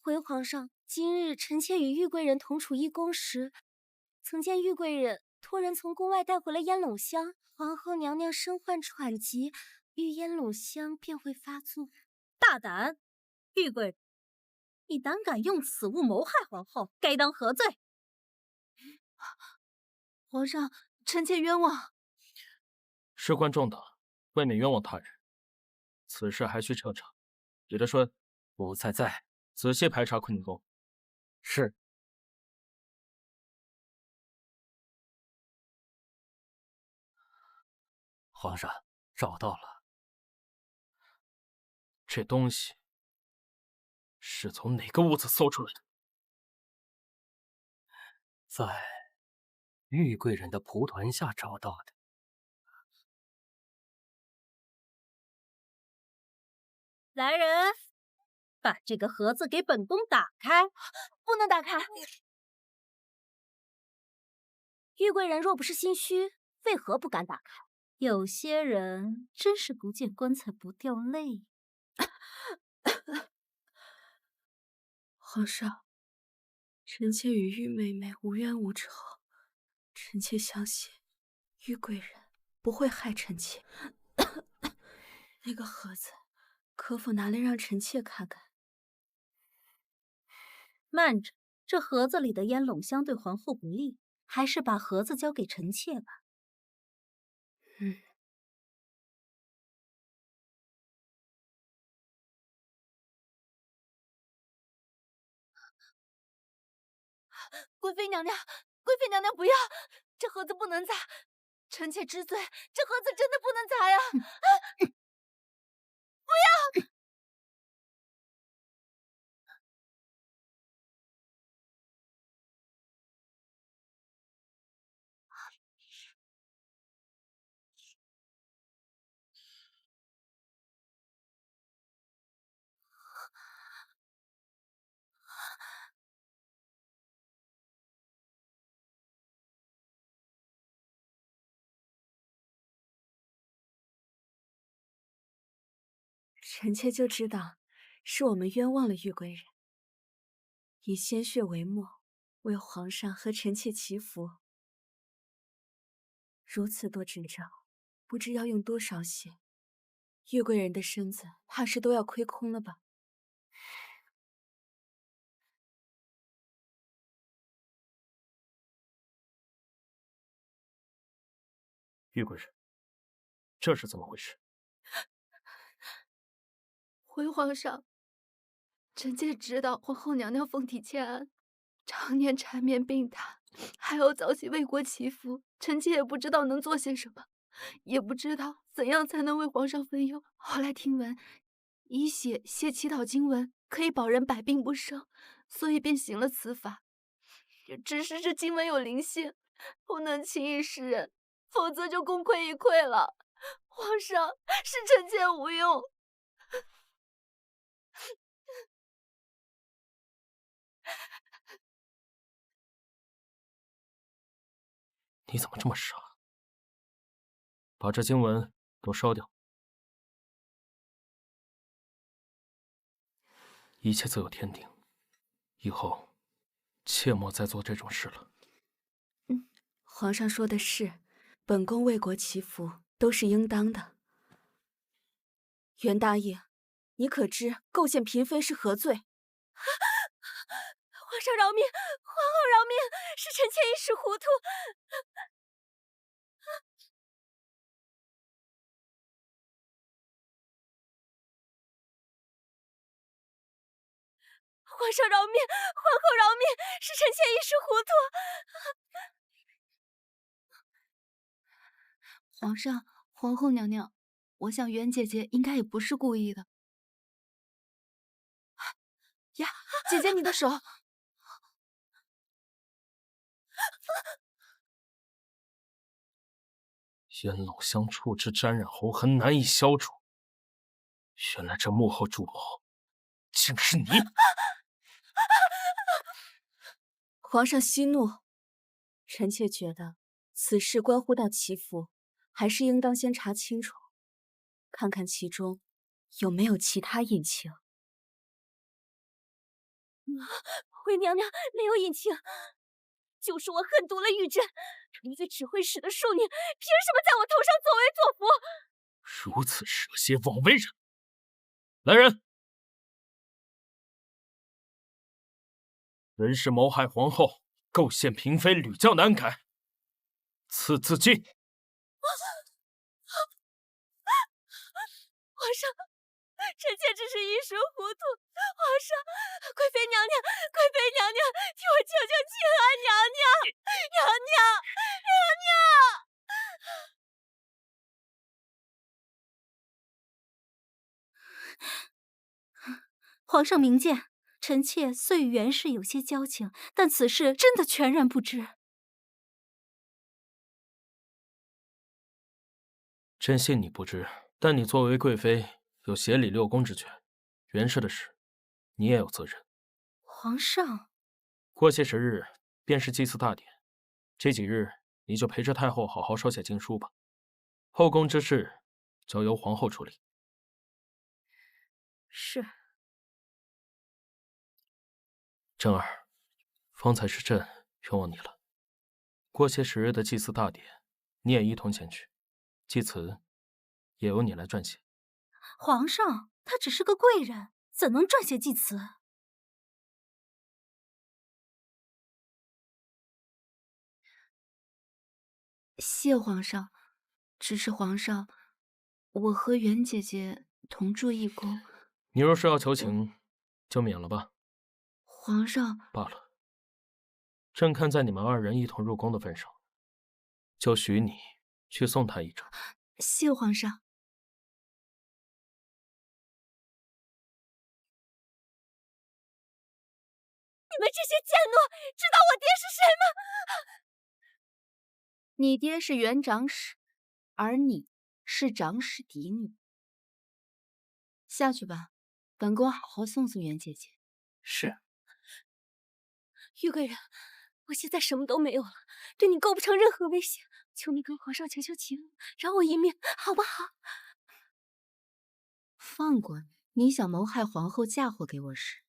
回皇上，今日臣妾与玉贵人同处一宫时，曾见玉贵人托人从宫外带回了烟笼香，皇后娘娘身患喘疾，遇烟笼香便会发作。大胆！玉贵人，你胆敢用此物谋害皇后，该当何罪？皇上，臣妾冤枉。事关重大，未免冤枉他人，此事还需彻查。李德顺，奴才在，仔细排查坤宁宫。是。皇上，找到了。这东西是从哪个屋子搜出来的？在玉贵人的蒲团下找到的。来人，把这个盒子给本宫打开！不能打开。玉贵人若不是心虚，为何不敢打开？有些人真是不见棺材不掉泪。皇上，臣妾与玉妹妹无冤无仇，臣妾相信玉贵人不会害臣妾。那个盒子可否拿来让臣妾看看？慢着，这盒子里的烟笼香对皇后不利，还是把盒子交给臣妾吧。贵妃娘娘，贵妃娘娘不要，这盒子不能砸，臣妾知罪，这盒子真的不能砸呀！不要！臣妾就知道是我们冤枉了玉贵人，以鲜血为墨，为皇上和臣妾祈福。如此多征兆，不知要用多少血，玉贵人的身子怕是都要亏空了吧？玉贵人，这是怎么回事？回皇上，臣妾知道皇后娘娘风体欠安，常年缠绵病榻，还要早起为国祈福，臣妾也不知道能做些什么，也不知道怎样才能为皇上分忧。后来听闻以血写祈祷经文可以保人百病不生，所以便行了此法。只是这经文有灵性，不能轻易示人，否则就功亏一篑了。皇上，是臣妾无用。你怎么这么傻？把这经文都烧掉，一切自有天定，以后切莫再做这种事了。皇上说的是，本宫为国祈福都是应当的。袁大爷，你可知构陷嫔妃是何罪？皇上饶命，皇后饶命，是臣妾一时糊涂。皇上饶命，皇后饶命，是臣妾一时糊涂。皇上，皇后娘娘，我想袁姐姐应该也不是故意的。呀，姐姐你的手！烟笼香触之沾染喉痕难以消除，原来这幕后主谋竟是你！皇上息怒，臣妾觉得此事关乎到祈福，还是应当先查清楚，看看其中有没有其他隐情。回娘娘没有隐情，就是我恨毒了玉珍，一个只会使的庶女，凭什么在我头上作威作福？如此蛇蝎枉为人！来人，人是谋害皇后、构陷嫔妃，屡教难改，赐自尽。皇上，臣妾只是一时糊涂。皇上，贵妃娘娘，贵妃娘娘，替我求求庆安娘娘，娘娘，娘娘！皇上明鉴，臣妾虽与袁氏有些交情，但此事真的全然不知。真信你不知，但你作为贵妃，有协理六宫之权，袁氏的事，你也有责任。皇上，过些时日便是祭祀大典，这几日你就陪着太后好好烧写经书吧。后宫之事，交由皇后处理。是。珍儿，方才是朕冤枉你了。过些时日的祭祀大典，你也一同前去。祭词也由你来撰写。皇上，他只是个贵人，怎能撰写祭词？谢皇上，只是皇上，我和袁姐姐同住一宫。你若是要求情，就免了吧。皇上，罢了。朕看在你们二人一同入宫的份上，就许你去送他一程。谢皇上。你们这些贱奴，知道我爹是谁吗？你爹是袁长史，而你是长史嫡女。下去吧，本宫好好送送袁姐姐。是。玉贵人，我现在什么都没有了，对你构不成任何威胁，求你跟皇上求求情，饶我一命，好不好？放过你！你想谋害皇后嫁祸给我时，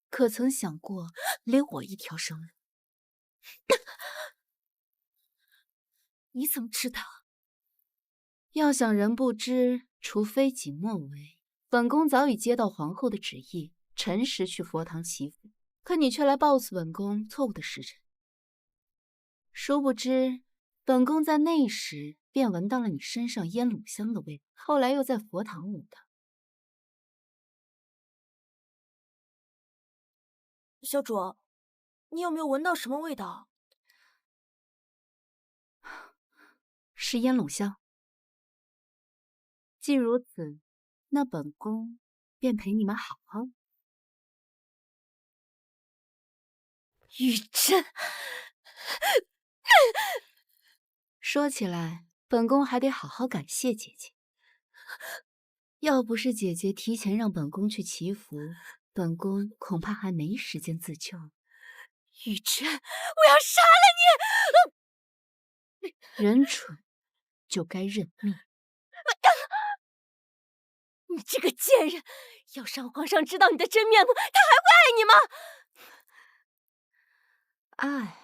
可曾想过留我一条生路？你怎么知道？要想人不知，除非己莫为。本宫早已接到皇后的旨意，辰时去佛堂祈福，可你却来告诉本宫错误的时辰。殊不知，本宫在那时便闻到了你身上烟卤香的味道，后来又在佛堂闻到。小主，你有没有闻到什么味道？是烟卤香。既如此，那本宫便陪你们好好。玉珍，说起来，本宫还得好好感谢姐姐。要不是姐姐提前让本宫去祈福，本宫恐怕还没时间自救。玉珍，我要杀了你！人蠢就该认命。你这个贱人，要是让皇上知道你的真面目，他还会爱你吗？爱，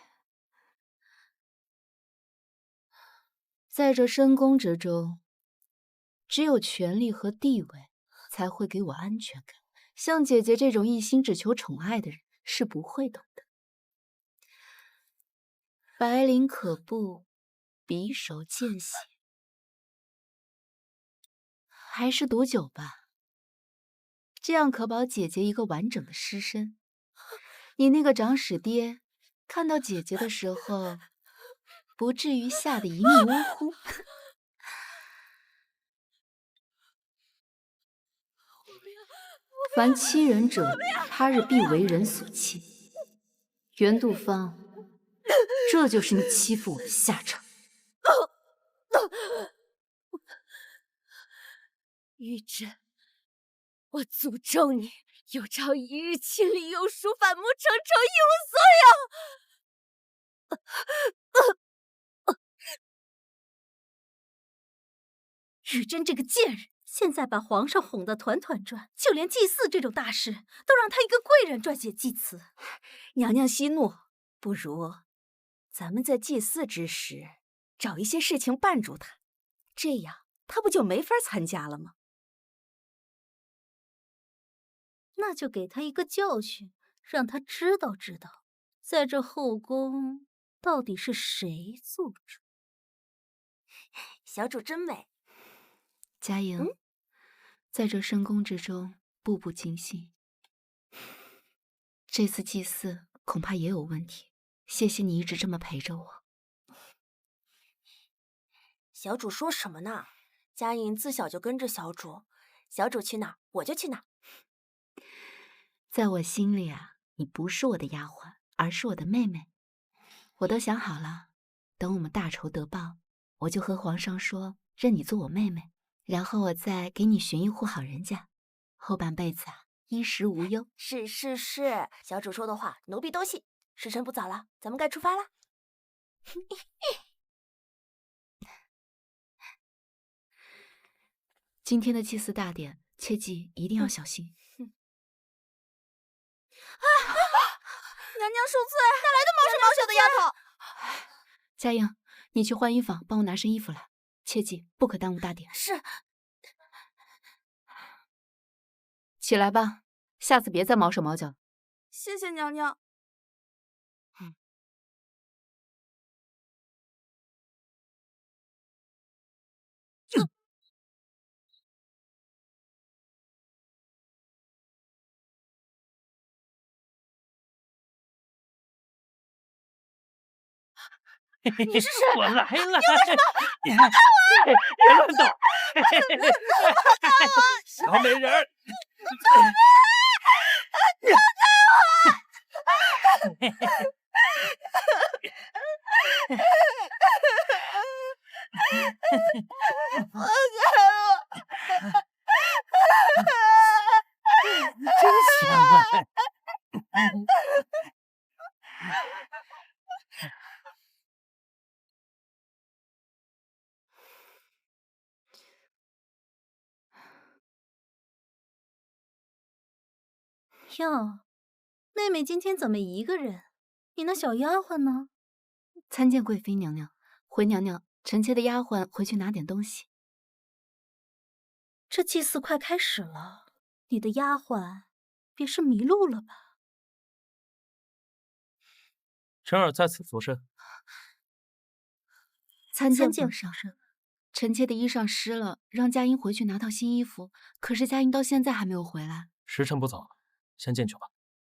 在这深宫之中，只有权力和地位才会给我安全感。像姐姐这种一心只求宠爱的人，是不会懂的。白绫可怖，匕首见血。还是毒酒吧，这样可保姐姐一个完整的尸身。你那个长史爹看到姐姐的时候，不至于吓得一命呜呼。凡欺人者，他日必为人所欺。袁杜芳，这就是你欺负我的下场。玉珍，我诅咒你有朝一日亲历幼叔反目成仇，一无所有。玉珍这个贱人，现在把皇上哄得团团转，就连祭祀这种大事都让她一个贵人撰写祭词。娘娘息怒，不如咱们在祭祀之时找一些事情绊住她，这样她不就没法参加了吗？那就给她一个教训，让她知道知道，在这后宫到底是谁做主。小主真美。佳莹，在这深宫之中，步步惊心。这次祭祀恐怕也有问题，谢谢你一直这么陪着我。小主说什么呢？佳莹自小就跟着小主，小主去哪我就去哪。在我心里啊，你不是我的丫鬟，而是我的妹妹。我都想好了，等我们大仇得报，我就和皇上说认你做我妹妹，然后我再给你寻一户好人家，后半辈子啊衣食无忧。是，小主说的话奴婢都信。时辰不早了，咱们该出发了。今天的祭祀大典，切记一定要小心。娘娘恕罪，哪来的毛手毛脚的丫头？佳莹，你去换衣房，帮我拿身衣服来，切记不可耽误大典。是。起来吧，下次别再毛手毛脚。谢谢娘娘。你是谁？我来了！你干什么？别乱动！小美人儿，放开我！真香啊！哟，妹妹今天怎么一个人？你那小丫鬟呢？参见贵妃娘娘。回娘娘，臣妾的丫鬟回去拿点东西。这祭祀快开始了，你的丫鬟别是迷路了吧？臣儿在此作甚。参见皇上。臣妾的衣裳湿了，让佳音回去拿套新衣服，可是佳音到现在还没有回来。时辰不早了，先进去吧。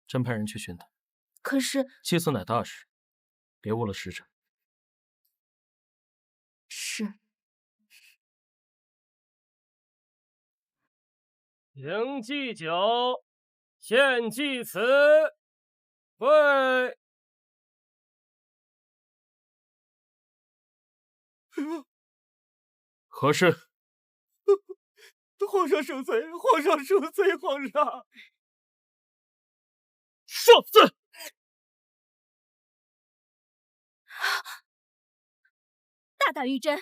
朕派人去寻他。可是祭祀乃大事，别误了时辰。是。迎祭酒，献祭词，对。何事？皇上恕罪，皇上恕罪，皇上。受罪！大胆玉珍，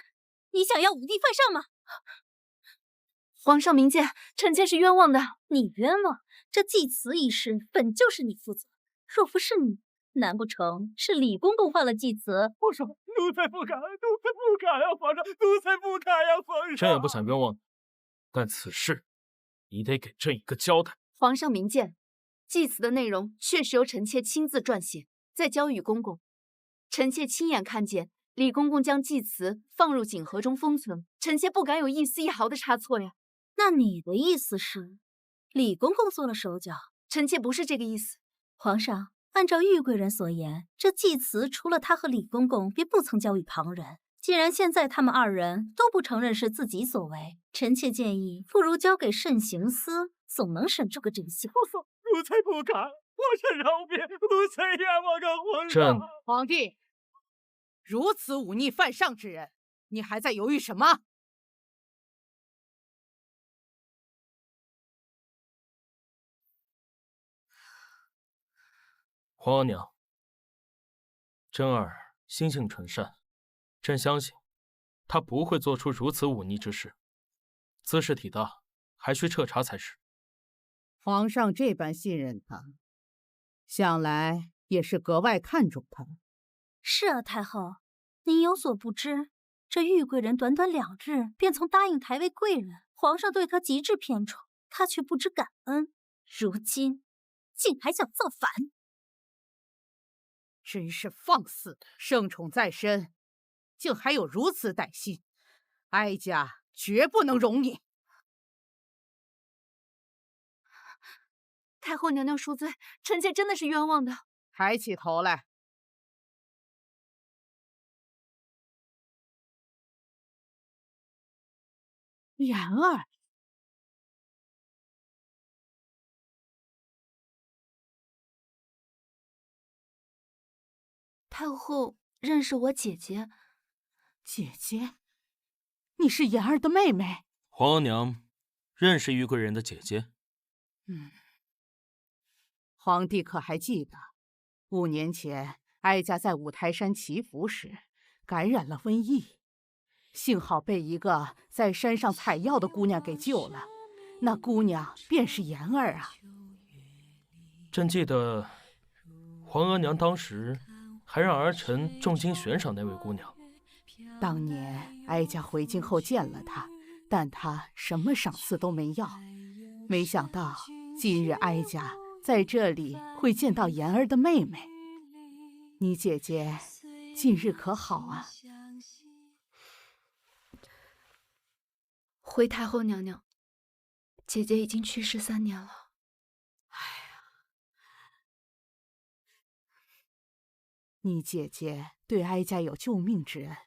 你想要五帝犯上吗？皇上明鉴，臣妾是冤枉的。你冤枉？这祭词一事本就是你负责，若不是你，难不成是李公公犯了祭词？皇上，奴才不敢，奴才不敢呀！皇上，奴才不敢呀！皇上，朕也不想冤枉你，但此事你得给朕一个交代。皇上明鉴，祭词的内容确实由臣妾亲自撰写，再交与公公。臣妾亲眼看见李公公将祭词放入锦盒中封存，臣妾不敢有一丝一毫的差错呀。那你的意思是，李公公做了手脚？臣妾不是这个意思。皇上，按照玉贵人所言，这祭词除了他和李公公，便不曾交与旁人。既然现在他们二人都不承认是自己所为，臣妾建议不如交给慎刑司，总能审出个真相。奴才不敢，皇上饶别，奴才冤枉啊！皇上。皇帝，如此忤逆犯上之人，你还在犹豫什么？皇额娘，真儿心性纯善，朕相信她不会做出如此忤逆之事。兹事体大，还需彻查才是。皇上这般信任他，想来也是格外看重他。是啊，太后，您有所不知，这玉贵人短短2日便曾答应抬为贵人，皇上对他极致偏宠，他却不知感恩，如今竟还想造反，真是放肆！圣宠在身，竟还有如此歹心，哀家绝不能容你。太后娘娘恕罪，臣妾真的是冤枉的。抬起头来。妍儿，太后认识我姐姐？姐姐，你是妍儿的妹妹？皇额娘认识玉贵人的姐姐。皇帝可还记得5年前哀家在五台山祈福时感染了瘟疫？幸好被一个在山上采药的姑娘给救了，那姑娘便是妍儿啊。朕记得，皇额娘当时还让儿臣重金悬赏那位姑娘。当年哀家回京后见了她，但她什么赏赐都没要。没想到今日哀家在这里会见到妍儿的妹妹。你姐姐近日可好啊？回太后娘娘，姐姐已经去世3年了。你姐姐对哀家有救命之恩，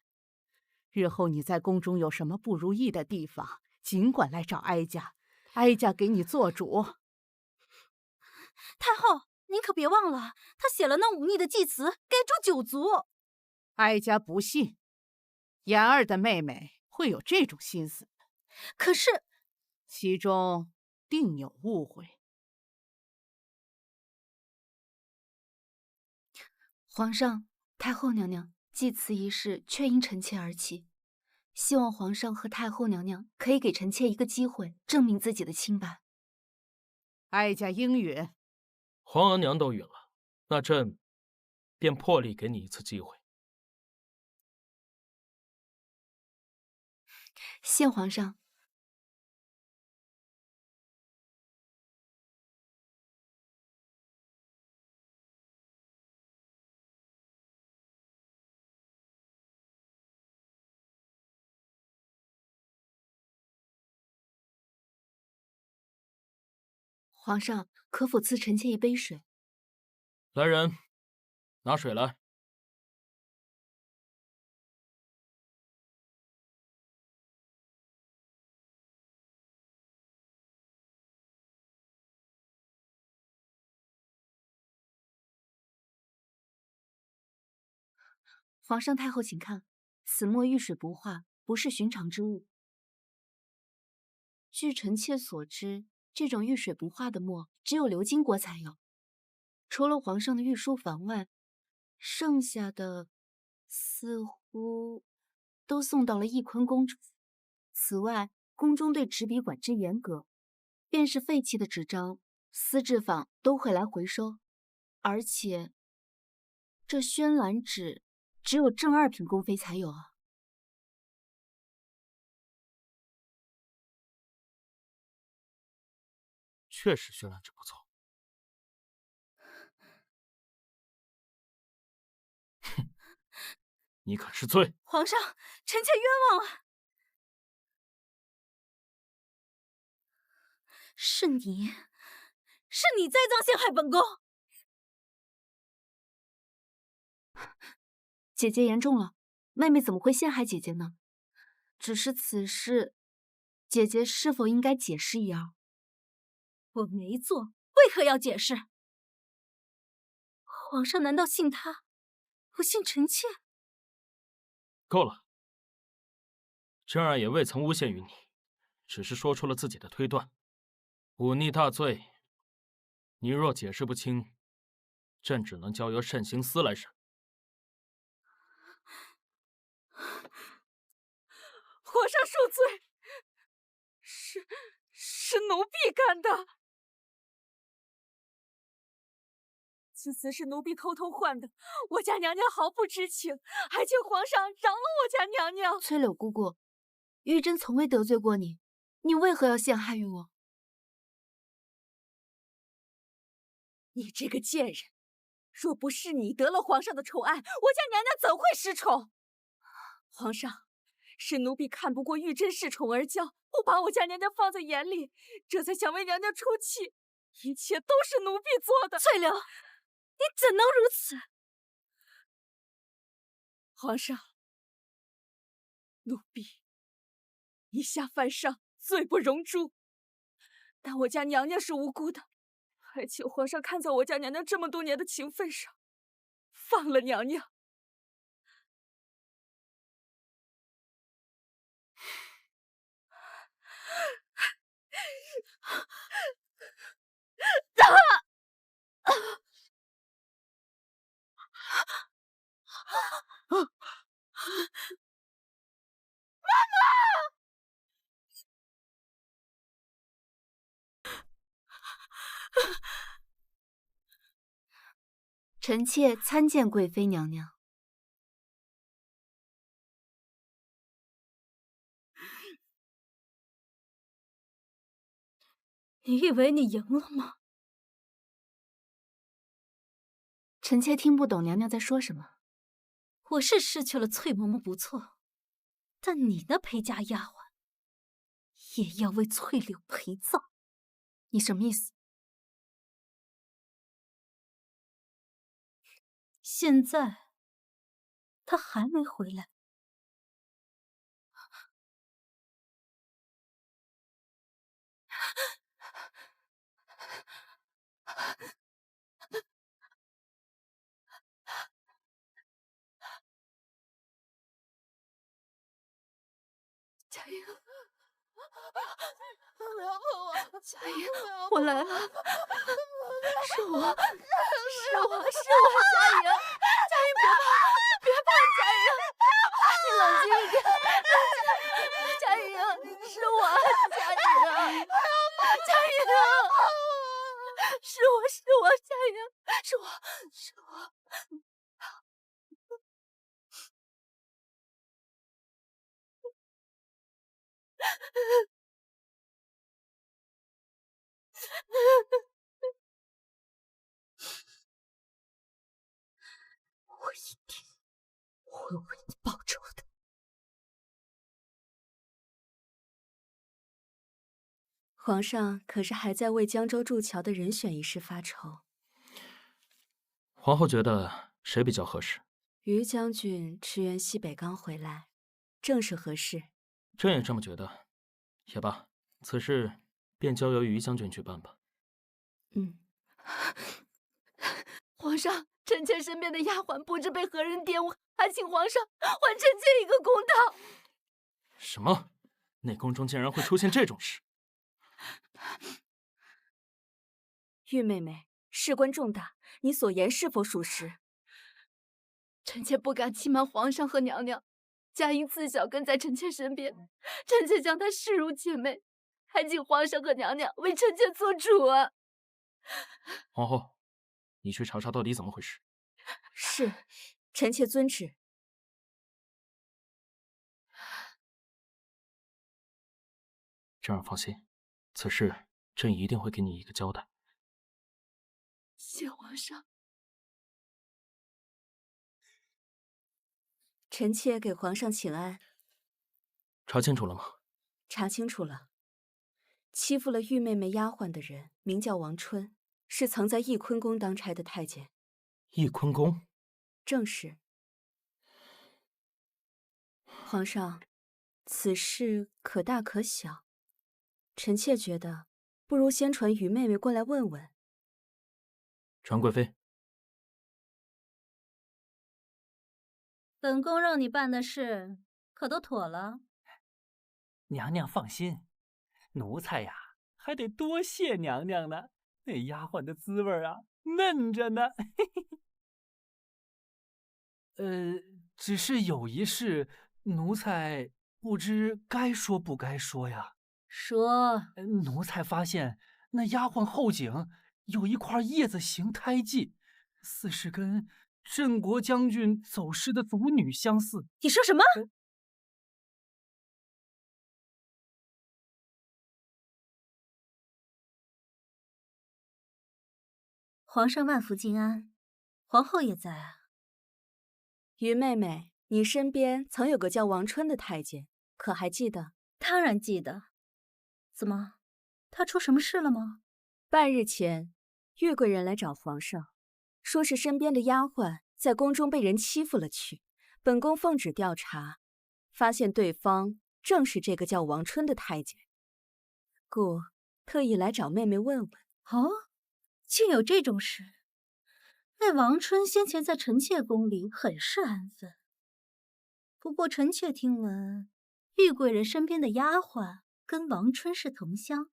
日后你在宫中有什么不如意的地方，尽管来找哀家，哀家给你做主。太后，您可别忘了，他写了那忤逆的祭词，该诛9族。哀家不信，妍儿的妹妹会有这种心思。可是，其中定有误会。皇上、太后娘娘，祭词仪式确因臣妾而起，希望皇上和太后娘娘可以给臣妾一个机会，证明自己的清白。哀家应允。皇额娘都允了，那朕便破例给你一次机会。谢皇上。皇上，可否赐臣妾一杯水？来人，拿水来。皇上太后，请看，此墨遇水不化，不是寻常之物。据臣妾所知，这种遇水不化的墨，只有鎏金国才有。除了皇上的御书房外，剩下的似乎都送到了翊坤宫中。此外，宫中对纸笔管制严格，便是废弃的纸张，丝制坊都会来回收。而且，这宣兰纸只有正2品宫妃才有啊。确实宣兰纸不错。哼，你可知罪？皇上，臣妾冤枉啊！是你栽赃陷害本宫！姐姐言重了，妹妹怎么会陷害姐姐呢？只是此事，姐姐是否应该解释一二？我没做，为何要解释？皇上难道信他，不信臣妾？够了，朕儿也未曾诬陷于你，只是说出了自己的推断。忤逆大罪，你若解释不清，朕只能交由慎刑司来审。皇上恕罪，是奴婢干的。此词是奴婢偷偷换的，我家娘娘毫不知情，还请皇上饶了我家娘娘。翠柳姑姑，玉珍从未得罪过你，你为何要陷害于我？你这个贱人，若不是你得了皇上的宠爱，我家娘娘怎会失宠？皇上，是奴婢看不过玉珍恃宠而骄，不把我家娘娘放在眼里，这才想为娘娘出气，一切都是奴婢做的。翠柳，你怎能如此？皇上，奴婢以下犯上，罪不容诛。但我家娘娘是无辜的，还请皇上看在我家娘娘这么多年的情分上，放了娘娘。臣妾参见贵妃娘娘。你以为你赢了吗？臣妾听不懂娘娘在说什么。我是失去了翠嬷嬷不错，但你那陪嫁丫鬟也要为翠柳陪葬。你什么意思？现在她还没回来。佳莹，不要碰我！佳莹，我来了，是我，佳莹，佳莹别怕，佳莹，你冷静一点，佳莹，是我，佳莹，佳莹，是我，佳莹，是我。我一定会为你报仇的。皇上可是还在为江州筑桥的人选一事发愁。皇后觉得谁比较合适？于将军驰援西北刚回来，正是合适。朕也这么觉得。也罢，此事便交由于将军去办吧。皇上，臣妾身边的丫鬟不知被何人玷污，还请皇上还臣妾一个公道。什么？内宫中竟然会出现这种事？玉妹妹，事关重大，你所言是否属实？臣妾不敢欺瞒皇上和娘娘。佳莹自小跟在臣妾身边，臣妾将她视如姐妹，还请皇上和娘娘为臣妾做主啊！皇后，你去查查到底怎么回事。是，臣妾遵旨。朕儿放心，此事朕一定会给你一个交代。谢皇上。臣妾给皇上请安。查清楚了吗？查清楚了，欺负了玉妹妹丫鬟的人名叫王春，是曾在翊坤宫当差的太监。翊坤宫？正是。皇上，此事可大可小，臣妾觉得不如先传于妹妹过来问问。传贵妃。本宫让你办的事可都妥了？娘娘放心，奴才呀还得多谢娘娘呢。那丫鬟的滋味啊，嫩着呢。只是有一事，奴才不知该说不该说呀。说。奴才发现那丫鬟后颈有一块叶子形胎记，似是跟镇国将军走失的族女相似。你说什么？皇上万福金安，皇后也在啊。于妹妹，你身边曾有个叫王春的太监，可还记得？当然记得。怎么，他出什么事了吗？半日前，玉贵人来找皇上，说是身边的丫鬟在宫中被人欺负了去。本宫奉旨调查，发现对方正是这个叫王春的太监，故特意来找妹妹问问。哦，竟有这种事！那王春先前在臣妾宫里很是安分，不过臣妾听闻，玉贵人身边的丫鬟跟王春是同乡，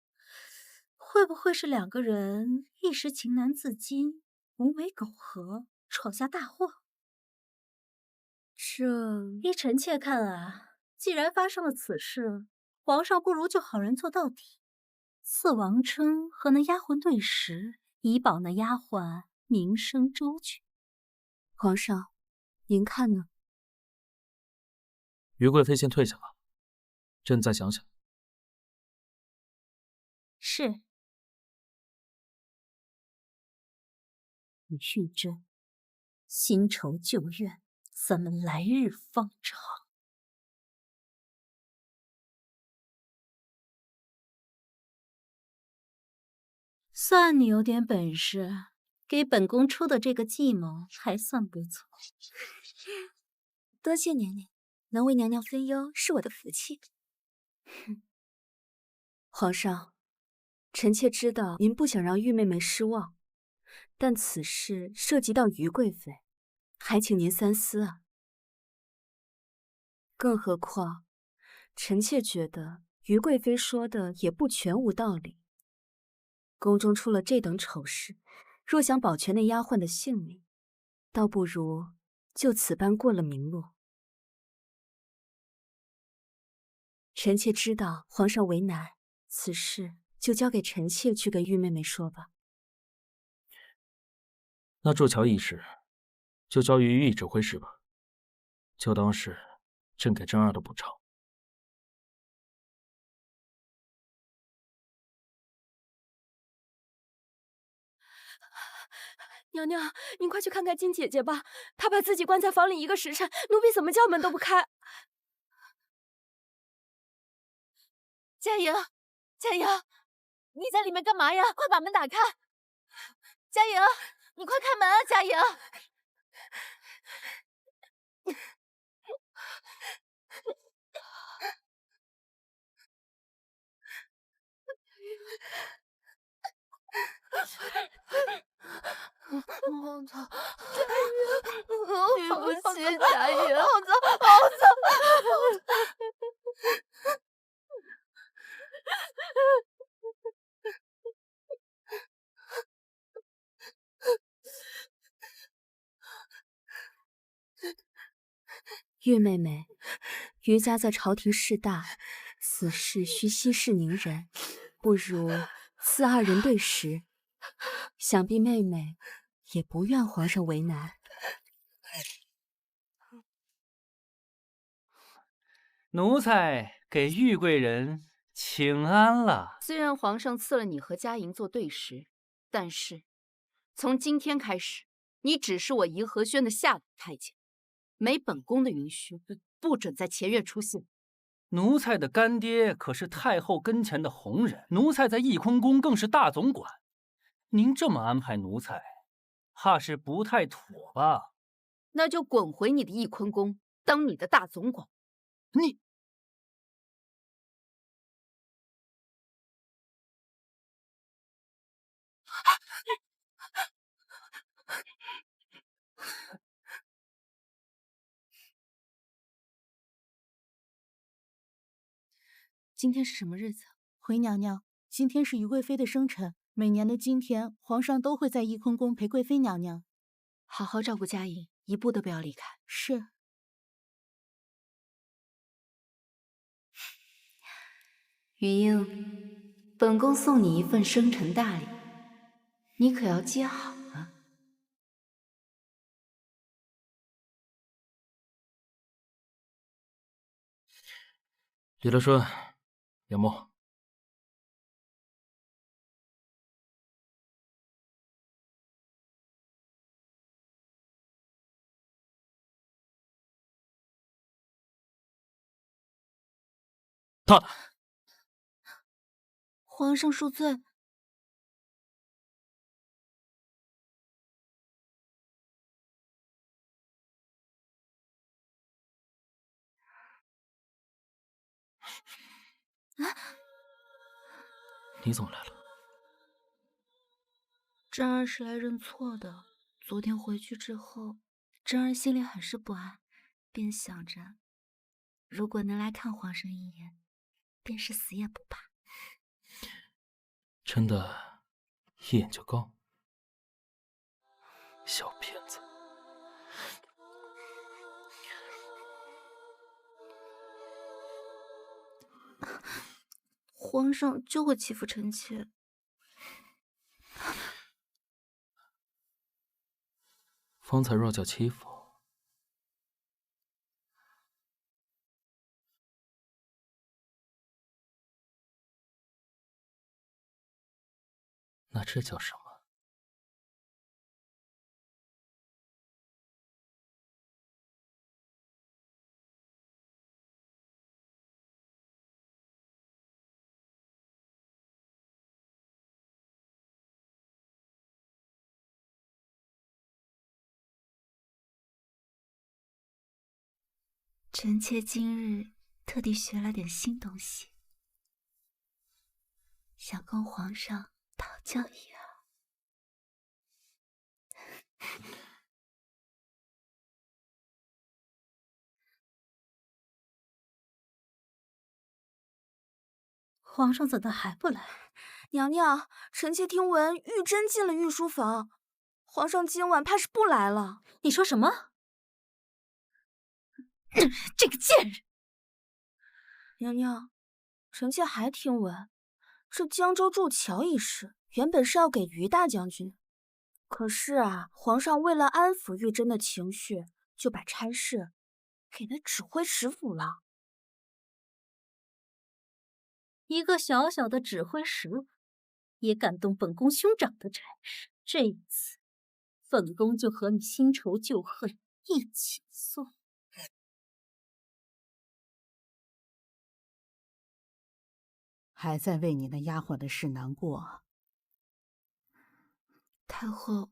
会不会是两个人一时情难自禁，无为苟合，闯下大祸？依臣妾看啊，既然发生了此事，皇上不如就好人做到底，赐王春和那丫鬟对食，以保那丫鬟名声周全。皇上，您看呢？于贵妃先退下吧，朕再想想。是。玉珍，新仇旧怨，咱们来日方长。算你有点本事，给本宫出的这个计谋还算不错。多谢娘娘，能为娘娘分忧是我的福气。皇上，臣妾知道您不想让玉妹妹失望，但此事涉及到于贵妃，还请您三思啊。更何况，臣妾觉得于贵妃说的也不全无道理。宫中出了这等丑事，若想保全那丫鬟的性命，倒不如就此般过了明路。臣妾知道皇上为难，此事就交给臣妾去跟玉妹妹说吧。那筑桥一事，就交于御指挥使吧，就当是朕给珍儿的补偿。娘娘，您快去看看金姐姐吧，她把自己关在房里1个时辰，奴婢怎么叫门都不开。佳莹，佳莹，你在里面干嘛呀？快把门打开！佳莹，你快开门啊！佳莹，好脏，对不起，佳莹，好脏，好脏。玉妹妹，于家在朝廷势大，此事需息事宁人，不如赐2人对食。想必妹妹也不愿皇上为难。奴才给玉贵人请安了。虽然皇上赐了你和佳莹做对食，但是从今天开始，你只是我颐和轩的下等太监，没本宫的允许，不准在前院出现。奴才的干爹可是太后跟前的红人，奴才在翊坤宫更是大总管。您这么安排奴才，怕是不太妥吧？那就滚回你的翊坤宫，当你的大总管。你。今天是什么日子？回娘娘，今天是于贵妃的生辰，每年的今天，皇上都会在翊坤宫陪贵妃娘娘。好好照顾佳莹，一步都不要离开。是。余英，本宫送你一份生辰大礼，你可要接好了。李德顺，严墨。他，皇上恕罪。你怎么来了？珍儿是来认错的。昨天回去之后，珍儿心里很是不安，便想着，如果能来看皇上一眼，便是死也不怕。真的，一眼就够？小骗子！皇上就会欺负臣妾。方才若叫欺负，那这叫什么？臣妾今日特地学了点新东西，想跟皇上讨教一二。皇上怎的还不来？娘娘，臣妾听闻玉珍进了御书房，皇上今晚怕是不来了。你说什么？这个贱人！娘娘，臣妾还听闻，这江州筑桥一事原本是要给于大将军，可是啊，皇上为了安抚玉珍的情绪，就把差事给那指挥使府了。一个小小的指挥使府，也敢动本宫兄长的差事，这一次，本宫就和你新仇旧恨一起算。还在为你那丫鬟的事难过？太后，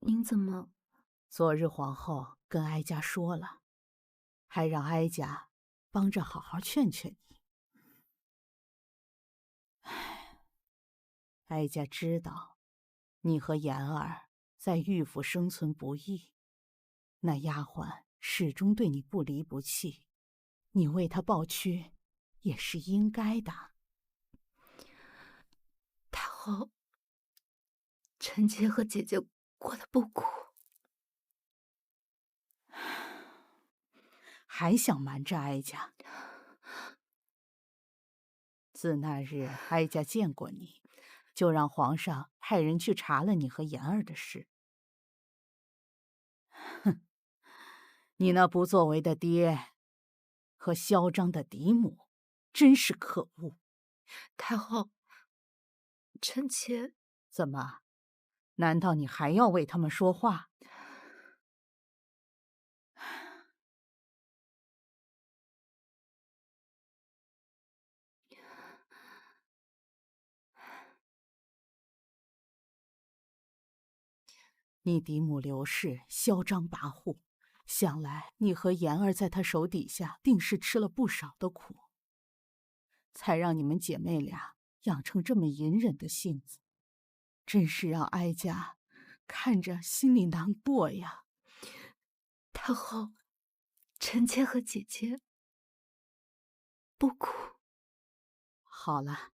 您怎么？昨日皇后跟哀家说了，还让哀家帮着好好劝劝你。哀家知道，你和妍儿在玉府生存不易，那丫鬟始终对你不离不弃，你为她抱屈也是应该的。太后，臣妾和姐姐过得不苦，还想瞒着哀家？自那日哀家见过你，就让皇上派人去查了你和妍儿的事。哼，你那不作为的爹和嚣张的嫡母，真是可恶。太后，臣妾怎么？难道你还要为他们说话？你嫡母刘氏嚣张跋扈，想来你和妍儿在她手底下定是吃了不少的苦，才让你们姐妹俩养成这么隐忍的性子，真是让哀家看着心里难过呀。太后，臣妾和姐姐不苦。好了，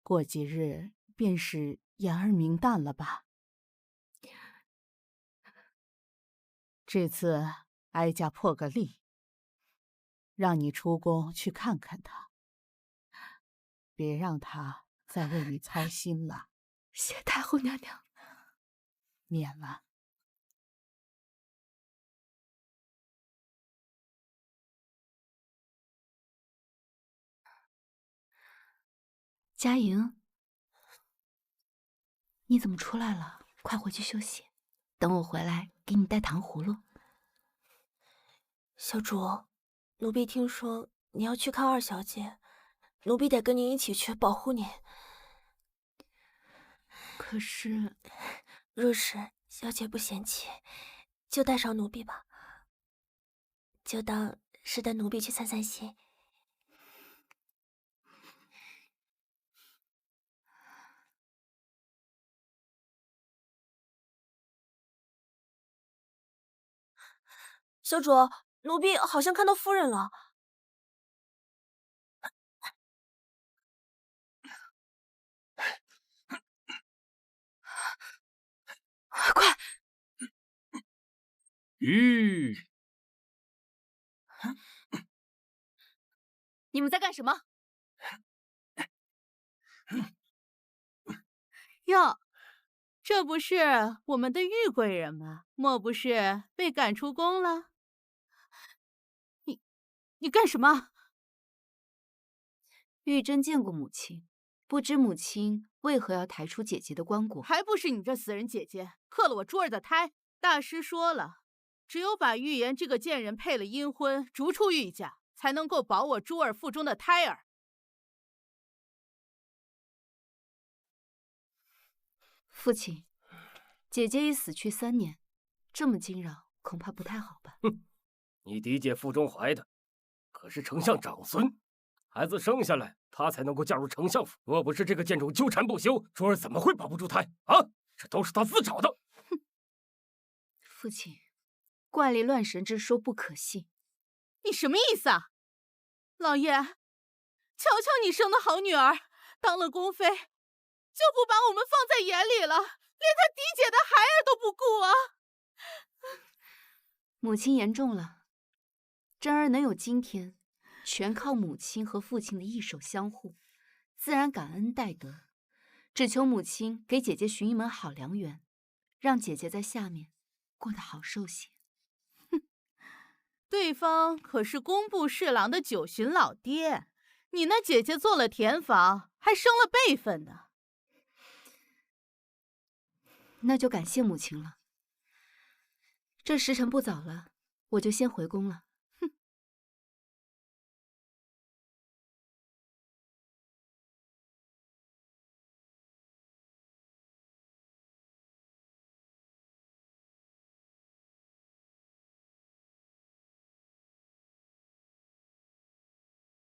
过几日便是妍儿明诞了吧？这次哀家破个例，让你出宫去看看他。别让他再为你操心了。谢太后娘娘。免了。佳莹，你怎么出来了？快回去休息，等我回来给你带糖葫芦。小主，奴婢听说你要去看二小姐，奴婢得跟您一起去保护您。可是，若是小姐不嫌弃，就带上奴婢吧，就当是带奴婢去散散心。小主，奴婢好像看到夫人了。快！你们在干什么？哟，这不是我们的玉贵人吗？莫不是被赶出宫了？你干什么？玉珍见过母亲，不知母亲为何要抬出姐姐的棺椁？还不是你这死人姐姐克了我珠儿的胎！大师说了，只有把玉言这个贱人配了阴婚，逐出玉家，才能够保我珠儿腹中的胎儿。父亲，姐姐已死去3年，这么惊扰，恐怕不太好吧？哼，你嫡姐腹中怀的可是丞相长孙，孩子生下来，她才能够嫁入丞相府。若不是这个贱种纠缠不休，珠儿怎么会保不住胎啊？这都是她自找的。哼，父亲，怪力乱神之说不可信。你什么意思啊？老爷，瞧瞧你生的好女儿，当了宫妃，就不把我们放在眼里了，连她嫡姐的孩儿都不顾啊！母亲言重了。珍儿能有今天，全靠母亲和父亲的一手相护，自然感恩戴德。只求母亲给姐姐寻一门好良缘，让姐姐在下面过得好受些。哼，对方可是工部侍郎的9旬老爹，你那姐姐做了田房，还升了辈分呢。那就感谢母亲了。这时辰不早了，我就先回宫了。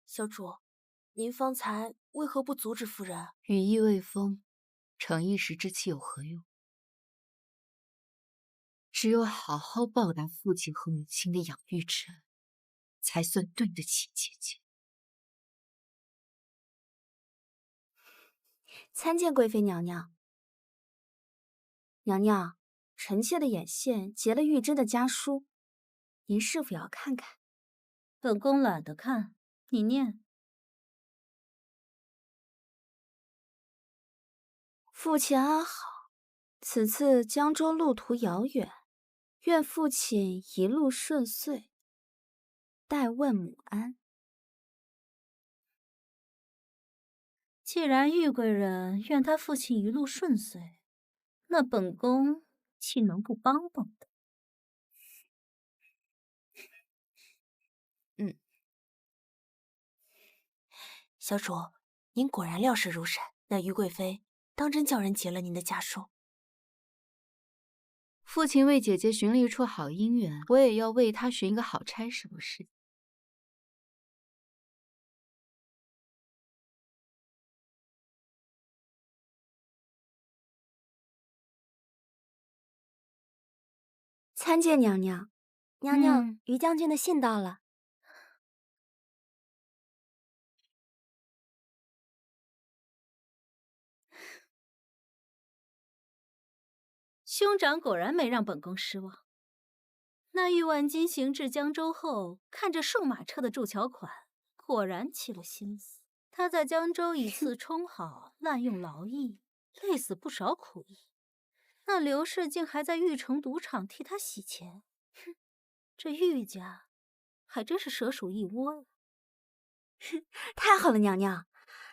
小主，您方才为何不阻止夫人？羽翼未丰，逞一时之气有何用？只有好好报答父亲和母亲的养育之恩，才算对得起姐姐。参见贵妃娘娘。娘娘，臣妾的眼线结了玉珍的家书，您是否要看看？本宫懒得看，你念。父亲安好，此次江州路途遥远，愿父亲一路顺遂。代问母安。既然玉贵人愿他父亲一路顺遂，那本宫岂能不帮帮的？小主，您果然料事如神。那于贵妃当真叫人结了您的家书。父亲为姐姐寻了一处好姻缘，我也要为她寻一个好差事，不是？参见娘娘。娘娘，于将军的信到了。兄长果然没让本宫失望。那玉万金行至江州后，看着数马车的铸桥款，果然起了心思。他在江州以次充好，滥用劳役，累死不少苦役。那刘氏竟还在玉城赌场替他洗钱，哼，这玉家还真是蛇鼠一窝呀！太好了，娘娘，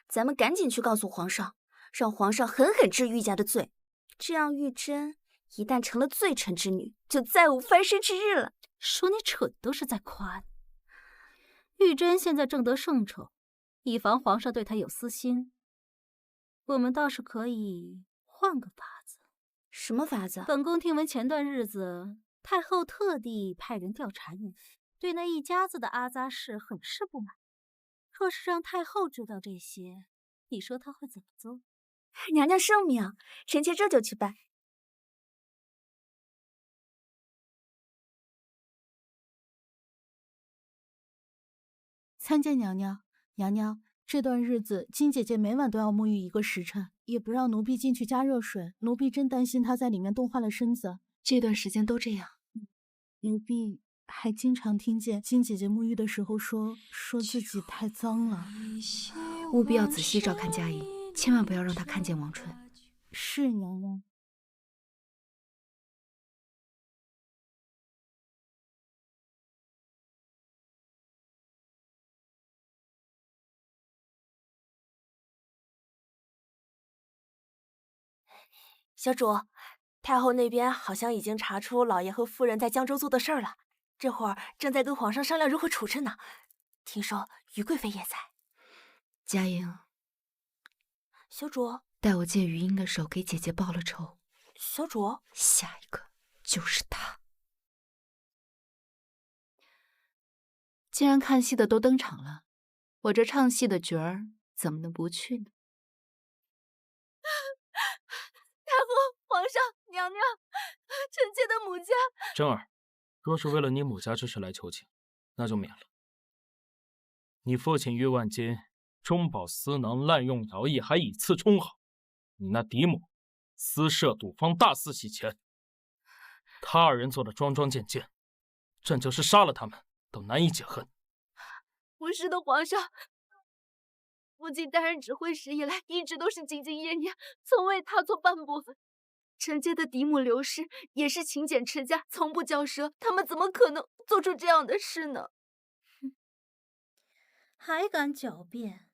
咱们赶紧去告诉皇上，让皇上狠狠治玉家的罪。这样玉珍一旦成了罪臣之女，就再无翻身之日了。说你蠢都是在夸你。玉珍现在正得圣宠，以防皇上对她有私心，我们倒是可以换个法子。什么法子？本宫听闻前段日子太后特地派人调查岳府，对那一家子的阿扎氏很是不满。若是让太后知道这些，你说她会怎么做？娘娘圣明，臣妾这就去办。参见娘娘。娘娘，这段日子金姐姐每晚都要沐浴1个时辰，也不让奴婢进去加热水，奴婢真担心她在里面冻坏了身子。这段时间都这样。奴婢还经常听见金姐姐沐浴的时候说自己太脏了。务必要仔细照看佳怡，千万不要让她看见王纯。是娘娘。小主，太后那边好像已经查出老爷和夫人在江州做的事儿了，这会儿正在跟皇上商量如何处置呢。听说于贵妃也在。佳莹，小主，代我借余英的手给姐姐报了仇。小主，下一个就是他。既然看戏的都登场了，我这唱戏的角儿怎么能不去呢？太后、皇上、娘娘，臣妾的母家。珍儿，若是为了你母家之事来求情，那就免了。你父亲岳万金中饱私囊，滥用徭役，还以次充好。你那嫡母私设赌坊，大肆洗钱，他二人做的桩桩件件，朕就是杀了他们都难以解恨。不是的，皇上。父亲担任指挥使以来，一直都是兢兢业业，从未踏错半步。臣妾的嫡母刘氏也是勤俭持家，从不骄奢，他们怎么可能做出这样的事呢？还敢狡辩？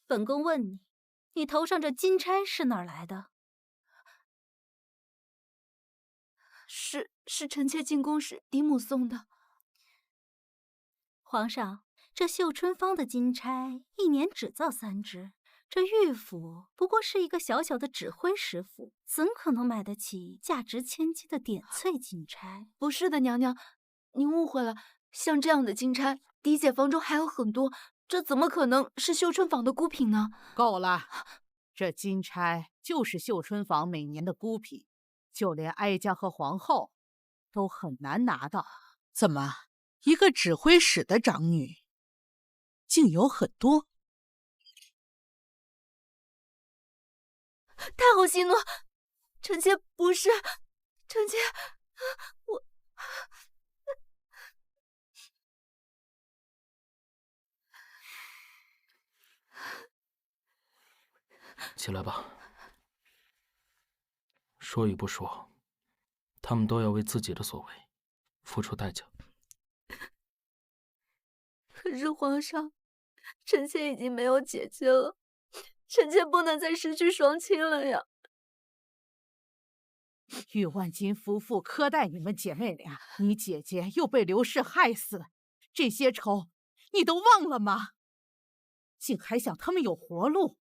本宫问你，你头上这金钗是哪儿来的？是臣妾进宫时嫡母送的。皇上，这绣春坊的金钗一年只造3只，这御府不过是一个小小的指挥使府，怎可能买得起价值千金的点翠金钗？不是的，娘娘，您误会了。像这样的金钗，嫡姐房中还有很多，这怎么可能是绣春坊的孤品呢？够了，这金钗就是绣春坊每年的孤品，就连哀家和皇后都很难拿到。怎么，一个指挥使的长女，竟有很多？太后息怒，臣妾不是，臣妾，我。起来吧。说与不说，他们都要为自己的所为付出代价。可是皇上，臣妾已经没有姐姐了，臣妾不能再失去双亲了呀。玉万金夫妇苛待你们姐妹俩，你姐姐又被刘氏害死，这些仇你都忘了吗？竟还想他们有活路？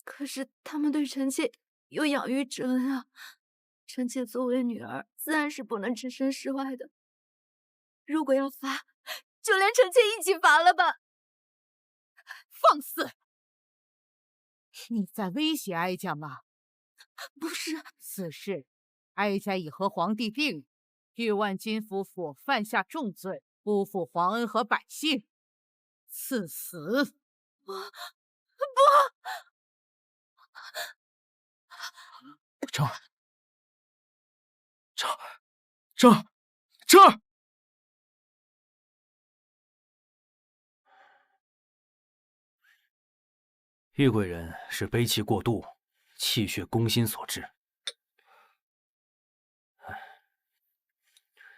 可是他们对臣妾有养育之恩啊，臣妾作为女儿，自然是不能置身事外的。如果要罚，就连臣妾一起罚了吧。放肆！你在威胁哀家吗？不是，此事哀家已和皇帝定，玉万金夫妇犯下重罪，辜负皇恩和百姓，赐死。不！珍儿，珍儿，玉贵人是悲气过度，气血攻心所致。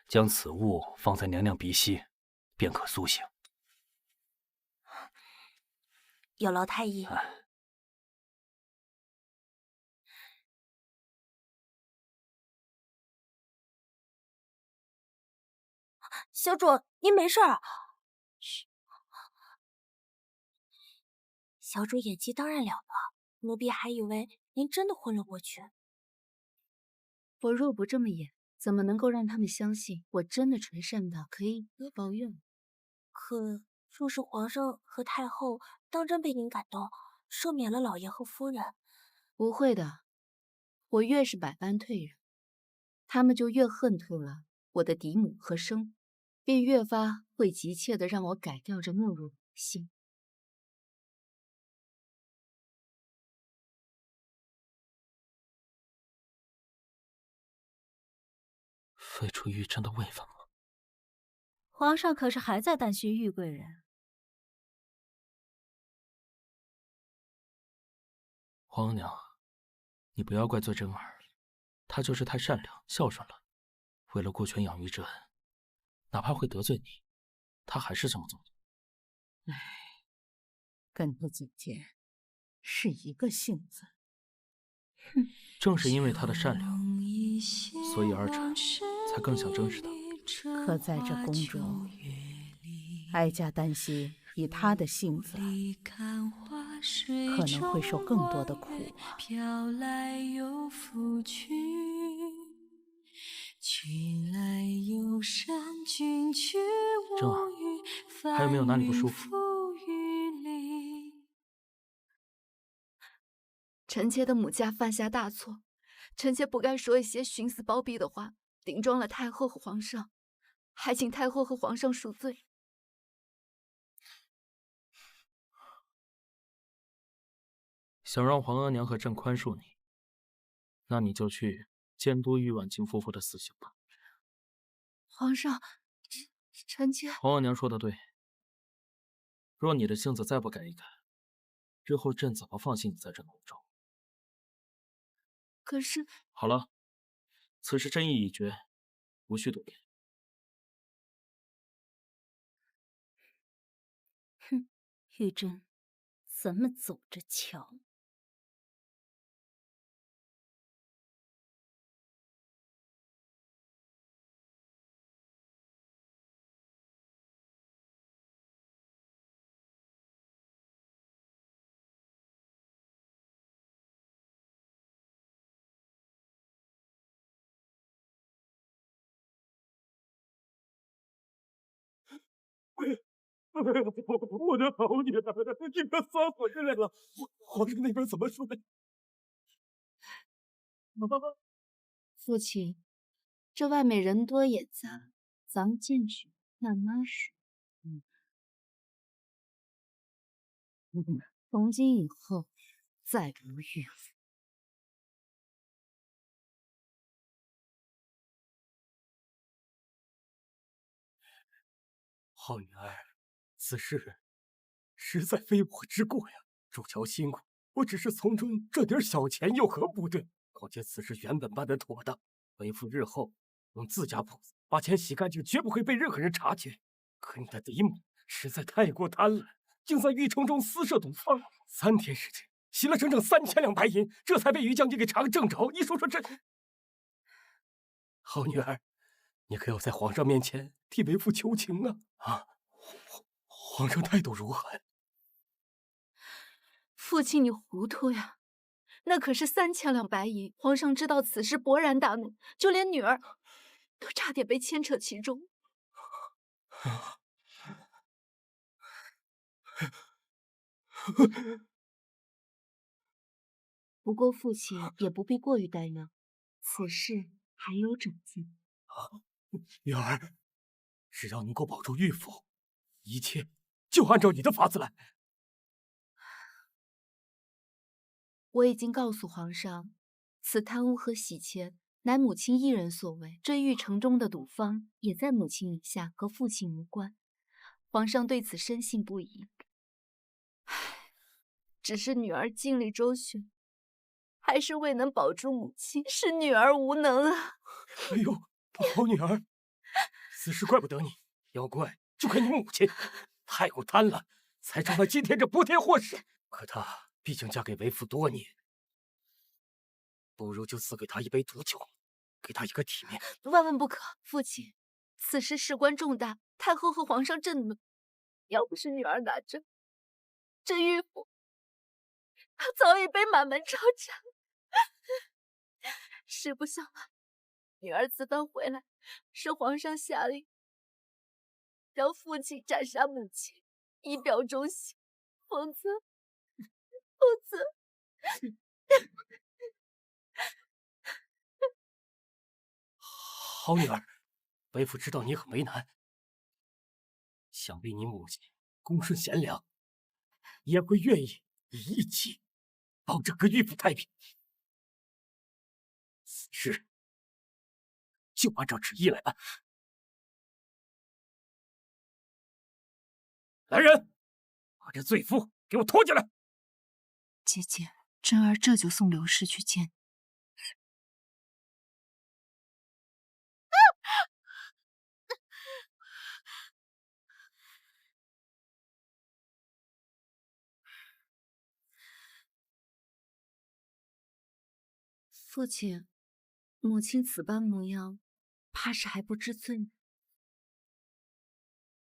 将此物放在娘娘鼻息，便可苏醒。有劳太医。小主，您没事儿？嘘，小主演技当然了得，奴婢还以为您真的昏了过去。我若不这么演，怎么能够让他们相信我真的纯善到可以抱怨？可若是皇上和太后当真被您感动，赦免了老爷和夫人，不会的。我越是百般退让，他们就越恨透了我的嫡母和生，便越发会急切的让我改掉这懦弱的心。废除玉珍的位分吗？皇上可是还在担心玉贵人。皇额娘，你不要怪罪珍儿，她就是太善良孝顺了，为了顾全养育之恩，哪怕会得罪你，她还是这么做的。唉，跟着姐姐是一个性子。哼，正是因为她的善良，所以儿臣才更想珍视她。可在这宫中，哀家担心以她的性子，可能会受更多的苦啊。珍儿，还有没有哪里不舒服？臣妾的母家犯下大错，臣妾不该说一些徇私包庇的话，顶撞了太后和皇上，还请太后和皇上恕罪。想让皇额娘和朕宽恕你，那你就去监督玉婉清夫妇的死刑吧。皇上，臣妾……皇额娘说的对，若你的性子再不改一改，日后朕怎么放心你在这宫中？可是……好了，此事朕意已决，无需多言。哼，玉珍，怎么走着瞧？我的好女儿，你可算回来了！皇上那边怎么说的？父亲，这外面人多眼杂，咱们进去慢慢说。从今以后，再无玉府。好女儿，此事实在非我之过呀。主乔辛苦，我只是从中赚点小钱，有何不对？况且此事原本办得妥当，为父日后用自家铺子把钱洗干净，绝不会被任何人察觉。可你的嫡母实在太过贪婪，竟在御城中私设赌坊，3天时间洗了整整3000两白银，这才被于将军给查个正着。你说说这……好女儿，你可要在皇上面前替为父求情啊！啊，皇上态度如何呀？父亲，你糊涂呀！那可是3000两白银，皇上知道此事勃然大怒，就连女儿都差点被牵扯其中。不过父亲也不必过于担忧，此事还有转机。女儿，只要能够保住玉府，一切就按照你的法子来。我已经告诉皇上，此贪污和洗钱乃母亲一人所为，这玉城中的赌坊也在母亲名下，和父亲无关。皇上对此深信不疑。只是女儿尽力周旋，还是未能保住母亲，是女儿无能啊！哎呦，好女儿，此事怪不得你，要怪就怪你母亲，太过贪婪，才成了今天这泼天祸事。可她毕竟嫁给为父多年，不如就赐给她一杯毒酒，给她一个体面。万万不可，父亲，此事事关重大，太后和皇上震怒，要不是女儿拿着，这玉符他早已被满门抄斩。实不相瞒，女儿此番回来，是皇上下令让父亲斩杀母亲，以表忠心，否则，好女儿，为父知道你很为难，想必你母亲恭顺贤良，也会愿意一起保整个玉府太平。此事就按照旨意来办。来人，把这罪妇给我拖进来！姐姐，真儿这就送刘氏去见。父亲，母亲此般模样，怕是还不知罪呢。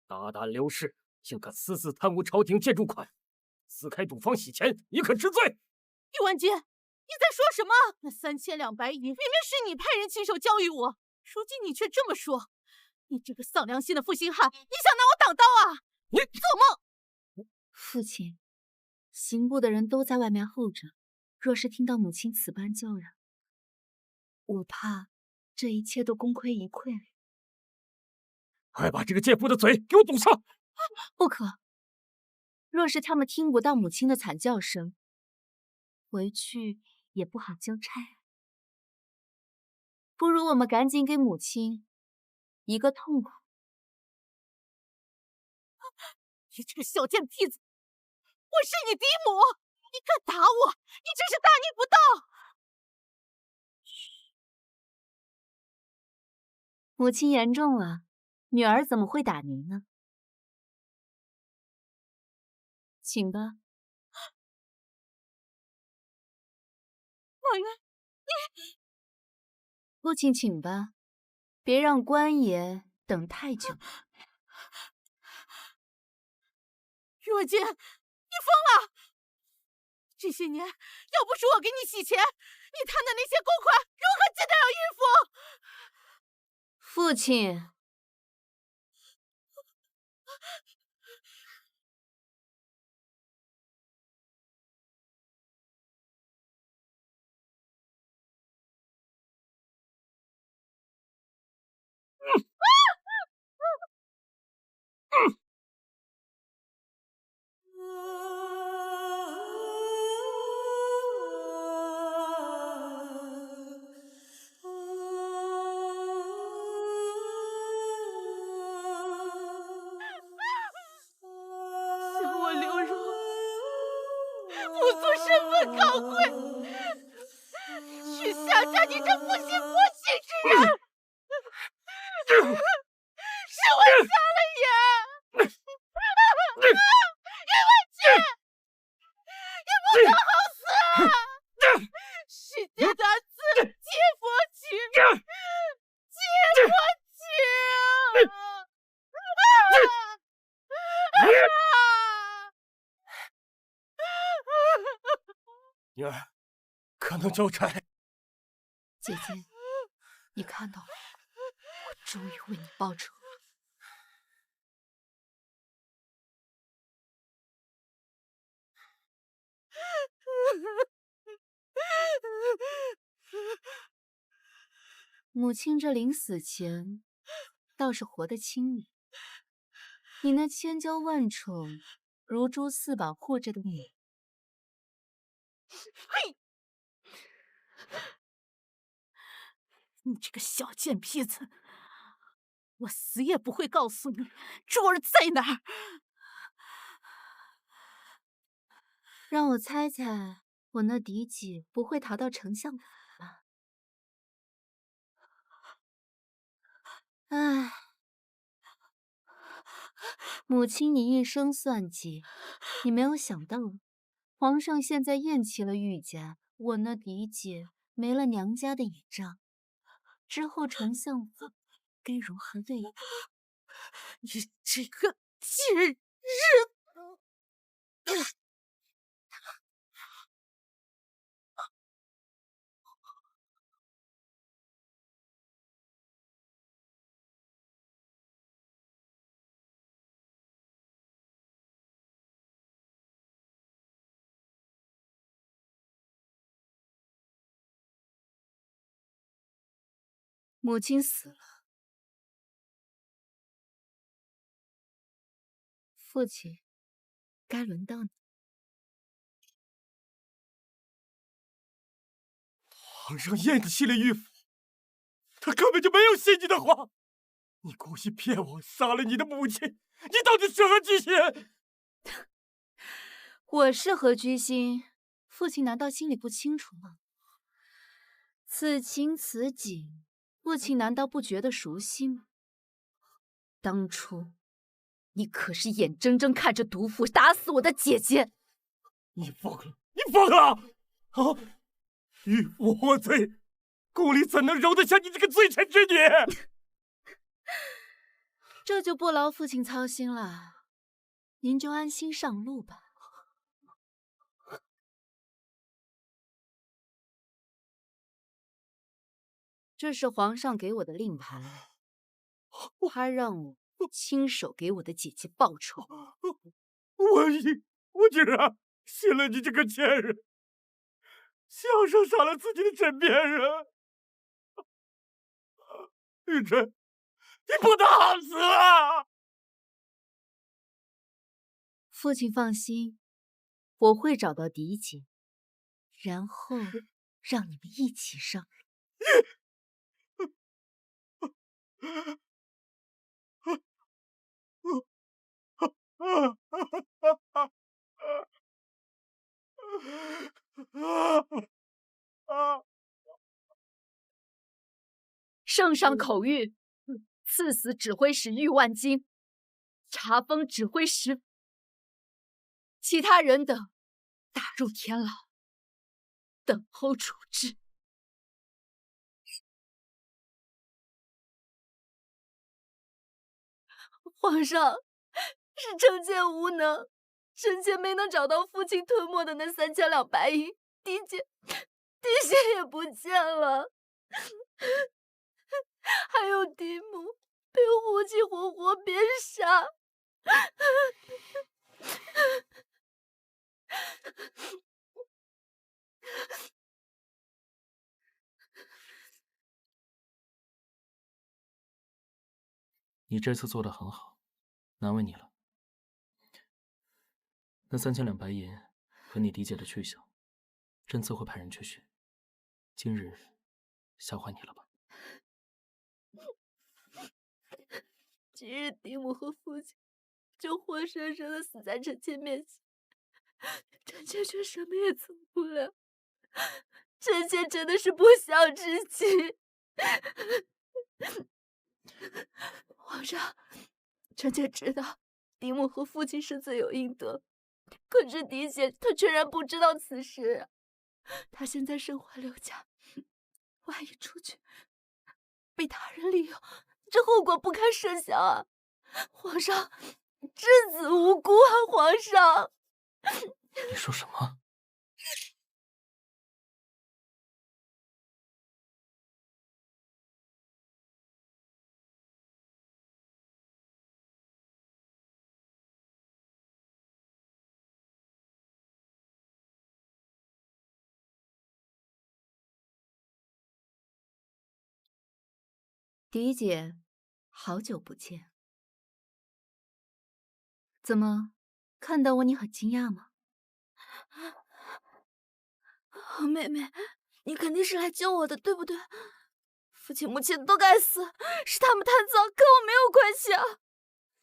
大胆刘氏，竟敢私自贪污朝廷建筑款，私开赌坊洗钱，你可知罪？玉婉洁，你在说什么？那3000两白银明明是你派人亲手交予我，如今你却这么说，你这个丧良心的负心汉，你想拿我挡刀啊？你做梦！父亲，刑部的人都在外面候着，若是听到母亲此般叫嚷，我怕这一切都功亏一篑了。快把这个贱妇的嘴给我堵上！不可，若是他们听不到母亲的惨叫声，回去也不好交差。不如我们赶紧给母亲一个痛苦。你这个小贱坯子，我是你嫡母，你敢打我，你真是大逆不道！母亲言重了，女儿怎么会打您呢？请吧。老爷，你父亲请吧，别让官爷等太久。玉婉洁，你疯了！这些年要不是我给你洗钱，你贪的那些公款如何进得了玉府？父亲，想我刘荣不足身份高贵，去下嫁你这不信不信之人，是我瞎了眼！玉婉洁，你不能好死啊！是爹的儿子接佛情，接佛情！女儿，可能交差。姐姐，你看到了，我终于为你报仇了。母亲这临死前倒是活得轻盈，你那千娇万宠、如珠似宝护着的你，嘿！你这个小贱坯子，我死也不会告诉你珠儿在哪儿。让我猜猜，我那嫡姐不会逃到丞相府吧？唉，母亲，你一生算计，你没有想到，皇上现在厌弃了玉家，我那嫡姐没了娘家的倚仗，之后丞相府该如何对待？你这个贱人！母亲死了，父亲，该轮到你。皇上厌弃了玉府，他根本就没有信你的话。你故意骗我，杀了你的母亲，你到底是何居心？我是何居心，父亲难道心里不清楚吗？此情此景，父亲难道不觉得熟悉吗？当初，你可是眼睁睁看着毒妇打死我的姐姐。你疯了！你疯了！啊！玉府获罪，宫里怎能容得下你这个罪臣之女？这就不劳父亲操心了，您就安心上路吧。这是皇上给我的令牌，他让我亲手给我的姐姐报仇。我竟然信了你这个贱人，小生杀了自己的枕边人。玉琛，你不得好死啊！父亲放心，我会找到嫡姐，然后让你们一起上路。圣上口谕：赐死指挥使玉万金，查封指挥使，其他人等打入天牢，等候处置。皇上，是臣妾无能，臣妾没能找到父亲吞没的那3200银，嫡姐也不见了，还有嫡母被胡姬活活鞭杀。你这次做得很好，难为你了。那3200银和你嫡姐的去向，朕自会派人去寻。今日吓坏你了吧？今日嫡母和父亲就活生生的死在臣妾面前，臣妾却什么也做不了。臣妾真的是不孝之妻。皇上，臣妾知道嫡母和父亲是罪有应得，可是嫡姐她全然不知道此事。她现在身怀6甲，万一出去被他人利用，这后果不堪设想啊！皇上，稚子无辜啊！皇上，你说什么？嫡姐，好久不见。怎么，看到我你很惊讶吗？妹妹，你肯定是来救我的，对不对？父亲母亲都该死，是他们贪赃，跟我没有关系啊！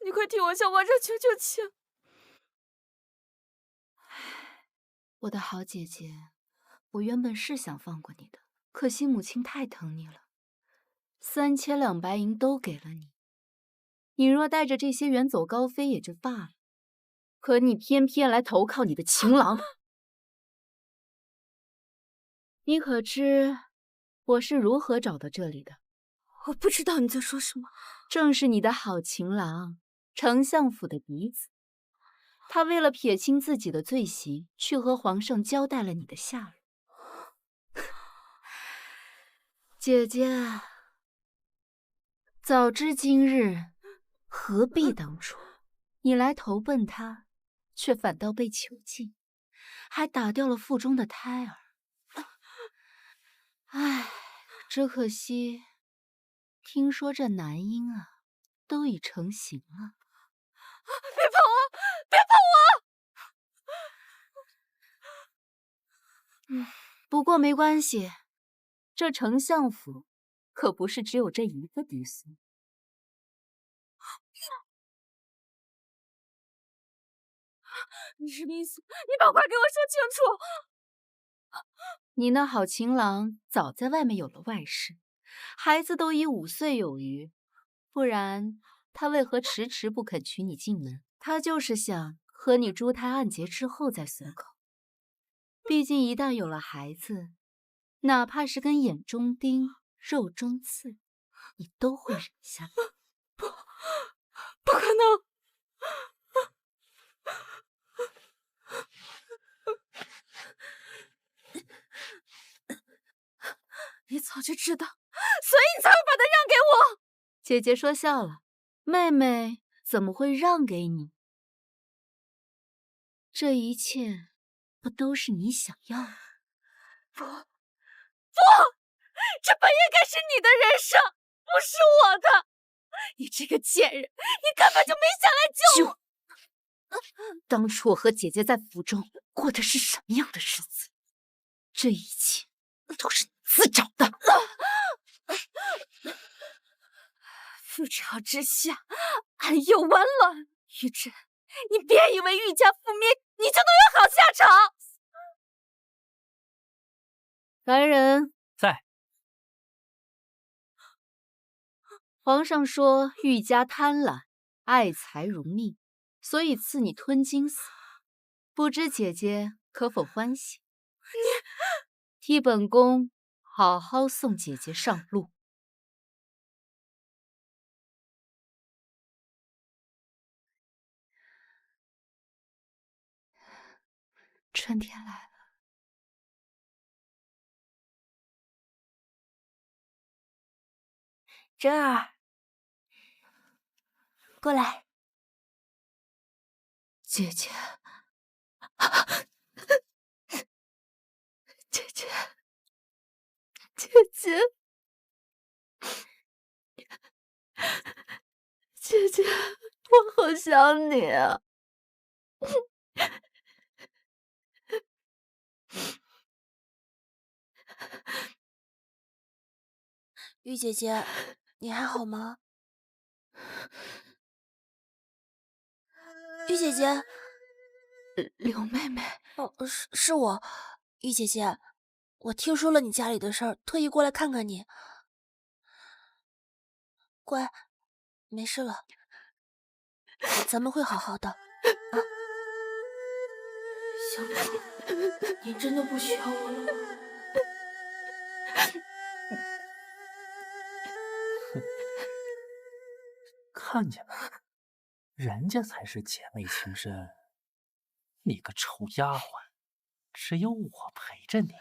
你快替我向皇上求求情。我的好姐姐，我原本是想放过你的，可惜母亲太疼你了，3千两白银都给了你。你若带着这些远走高飞也就罢了，可你偏偏来投靠你的情郎。你可知我是如何找到这里的？我不知道你在说什么。正是你的好情郎，丞相府的嫡子。他为了撇清自己的罪行，去和皇上交代了你的下落。姐姐，早知今日，何必当初？你来投奔他，却反倒被囚禁，还打掉了腹中的胎儿。唉，只可惜，听说这男婴啊，都已成型了。别碰我！别碰我！不过没关系，这丞相府可不是只有这一个嫡孙。你什么意思？你把话给我说清楚！你那好情郎早在外面有了外室，孩子都已5岁有余，不然他为何迟迟不肯娶你进门？他就是想和你珠胎暗结之后再松口。毕竟一旦有了孩子，哪怕是跟眼中钉、肉中刺，你都会忍下。不可能！你早就知道，所以你才会把他让给我。姐姐说笑了，妹妹怎么会让给你？这一切不都是你想要的？不，这本应该是你的人生，不是我的。你这个贱人，你根本就没想来救我。当初我和姐姐在府中过的是什么样的日子？这一切都是你自找的。覆巢之下，安有完卵。玉珍，你别以为玉家覆灭，你就能有好下场。来人，在。皇上说玉家贪婪，爱财如命，所以赐你吞金死。不知姐姐可否欢喜？替本宫好好送姐姐上路。春天来了。珍儿，过来。姐姐，姐姐，姐姐，姐姐，我好想你啊！玉姐姐，你还好吗？玉姐姐，柳妹妹，哦，是我，玉姐姐，我听说了你家里的事儿，特意过来看看你。乖，没事了，咱们会好好的。啊，小宝，你真的不需要我了吗？看见没？人家才是姐妹情深，你个臭丫鬟，只有我陪着你。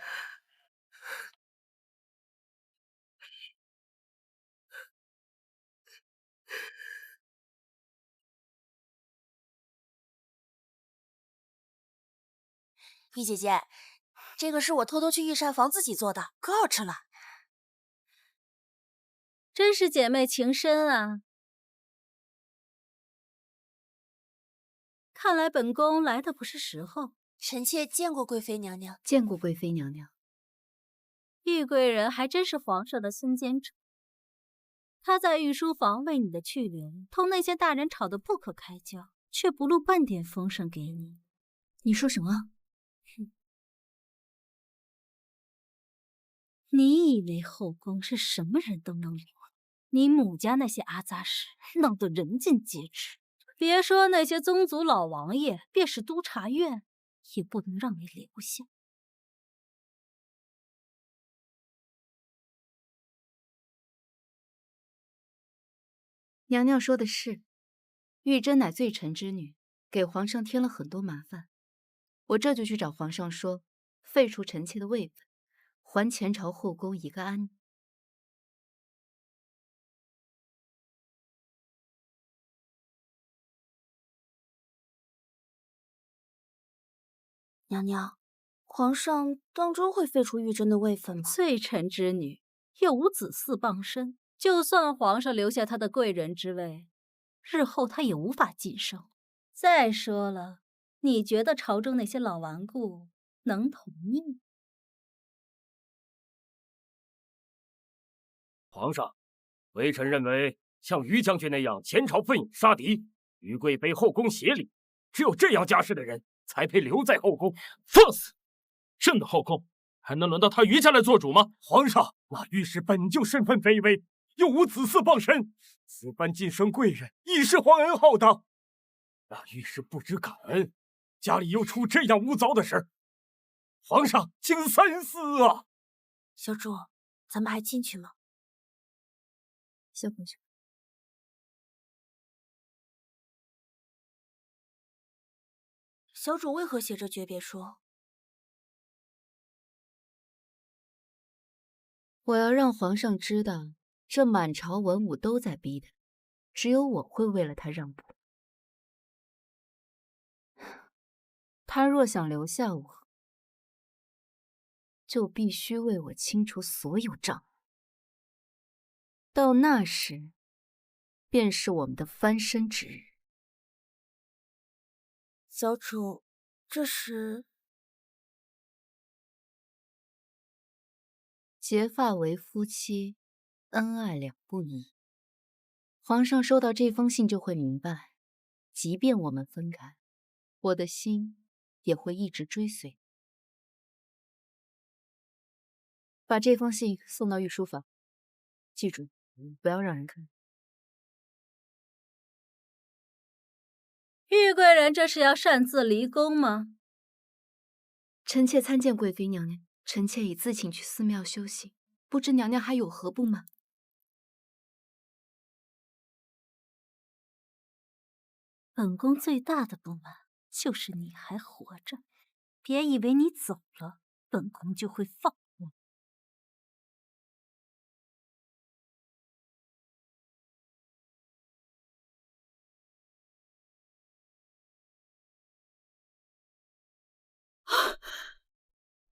玉姐姐，这个是我偷偷去御膳房自己做的，可好吃了。真是姐妹情深啊！看来本宫来的不是时候。臣妾见过贵妃娘娘，见过贵妃娘娘。玉贵人还真是皇上的孙监者，他在御书房为你的去留，同那些大人吵得不可开交，却不露半点风声给你。你说什么？你以为后宫是什么人都能留？你母家那些阿杂事弄得人尽皆知，别说那些宗族老王爷，便是督察院也不能让你留下。娘娘说的是，玉珍乃罪臣之女，给皇上添了很多麻烦。我这就去找皇上说，废除臣妾的位分，还前朝后宫一个安宁。娘娘，皇上当真会废除玉珍的位分吗？罪臣之女又无子嗣傍身，就算皇上留下她的贵人之位，日后她也无法晋升。再说了，你觉得朝中那些老顽固能同意吗？皇上，微臣认为像于将军那样前朝奋勇杀敌，于贵妃后宫协理，只有这样家世的人才配留在后宫。放肆！朕的后宫还能轮到他于家来做主吗？皇上，那御史本就身份卑微，又无子嗣傍身，此般晋升贵人，已是皇恩浩荡。那御史不知感恩，家里又出这样污糟的事，皇上请三思啊！小主，咱们还进去吗？先回去。小主为何写着诀别书？我要让皇上知道，这满朝文武都在逼他，只有我会为了他让步。他若想留下我，就必须为我清除所有障碍。到那时，便是我们的翻身之日。小主，这是结发为夫妻，恩爱两不疑。皇上收到这封信就会明白，即便我们分开，我的心也会一直追随。把这封信送到御书房，记住，不要让人看。玉贵人这是要擅自离宫吗？臣妾参见贵妃娘娘，臣妾已自请去寺庙修行，不知娘娘还有何不满？本宫最大的不满就是你还活着，别以为你走了，本宫就会放过你。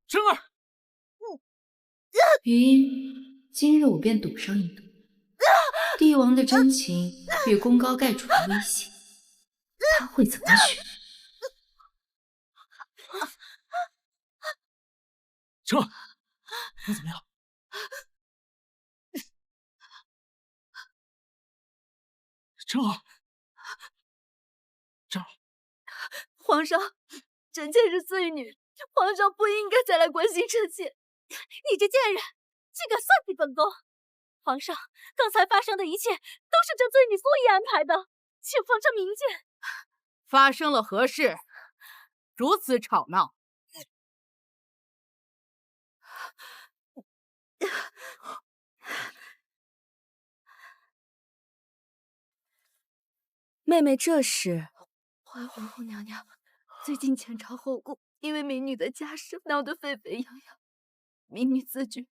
真儿，余音，今日我便赌上一赌，帝王的真情与功高盖主的威胁，他会怎么选？真儿，你怎么样？真儿，真儿，皇上，臣妾是罪女，皇上不应该再来关心臣妾。你这贱人，竟敢算计本宫！皇上，刚才发生的一切都是这罪女所以安排的，请皇上明鉴。发生了何事？如此吵闹。妹妹这是？怀皇后娘娘，最近前朝后宫因为民女的家事闹得沸沸扬扬，民女自觉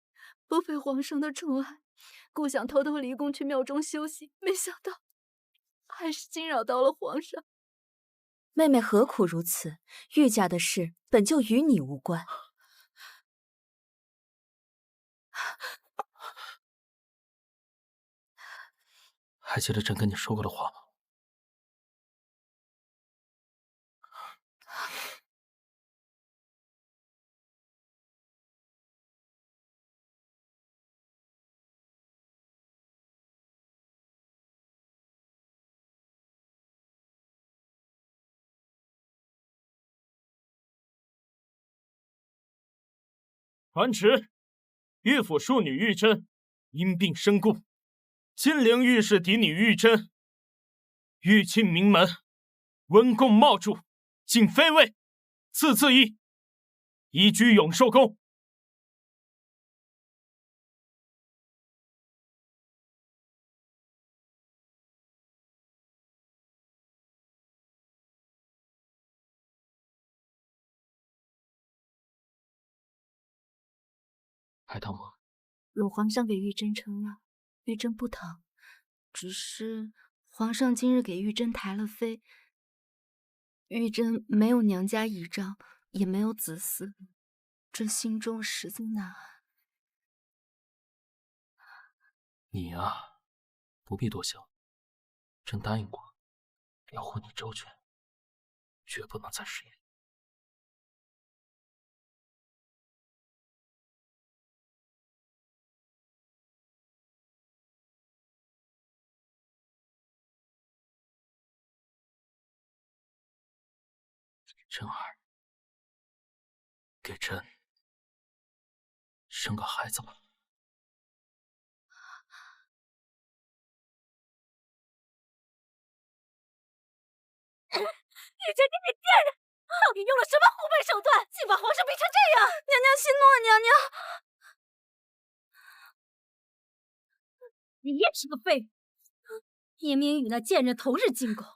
不配皇上的宠爱，故想偷偷离宫去庙中修行，没想到还是惊扰到了皇上。妹妹何苦如此？玉家的事本就与你无关。还记得朕跟你说过的话吗？传旨，御府庶女玉珍因病身故，金陵御史嫡女玉珍欲进名门，温贡冒著，进妃位，赐字义，移居永寿宫。还疼吗？鲁皇上给玉珍称了，玉珍不疼，只是皇上今日给玉珍抬了妃，玉珍没有娘家倚仗，也没有子嗣，这心中实在难安。你啊，不必多想。朕答应过，要护你周全，绝不能再失言。珍儿，给朕生个孩子吧。玉珍，你个贱人，到底用了什么狐媚手段，竟把皇上逼成这样？娘娘息怒，娘娘。你也是个废物！明明与那贱人同日进宫，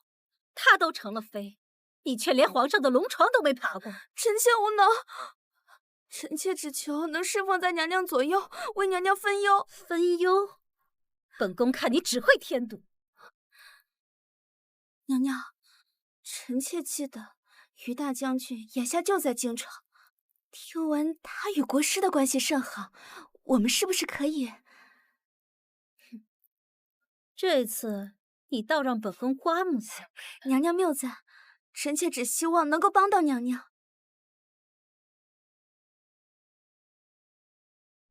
她都成了妃，你却连皇上的龙床都没爬过。臣妾无能，臣妾只求能侍奉在娘娘左右，为娘娘分忧。分忧？本宫看你只会添堵。娘娘，臣妾记得于大将军眼下就在京城，听闻他与国师的关系甚好，我们是不是可以？这次你倒让本宫刮目相看。娘娘谬赞，臣妾只希望能够帮到娘娘。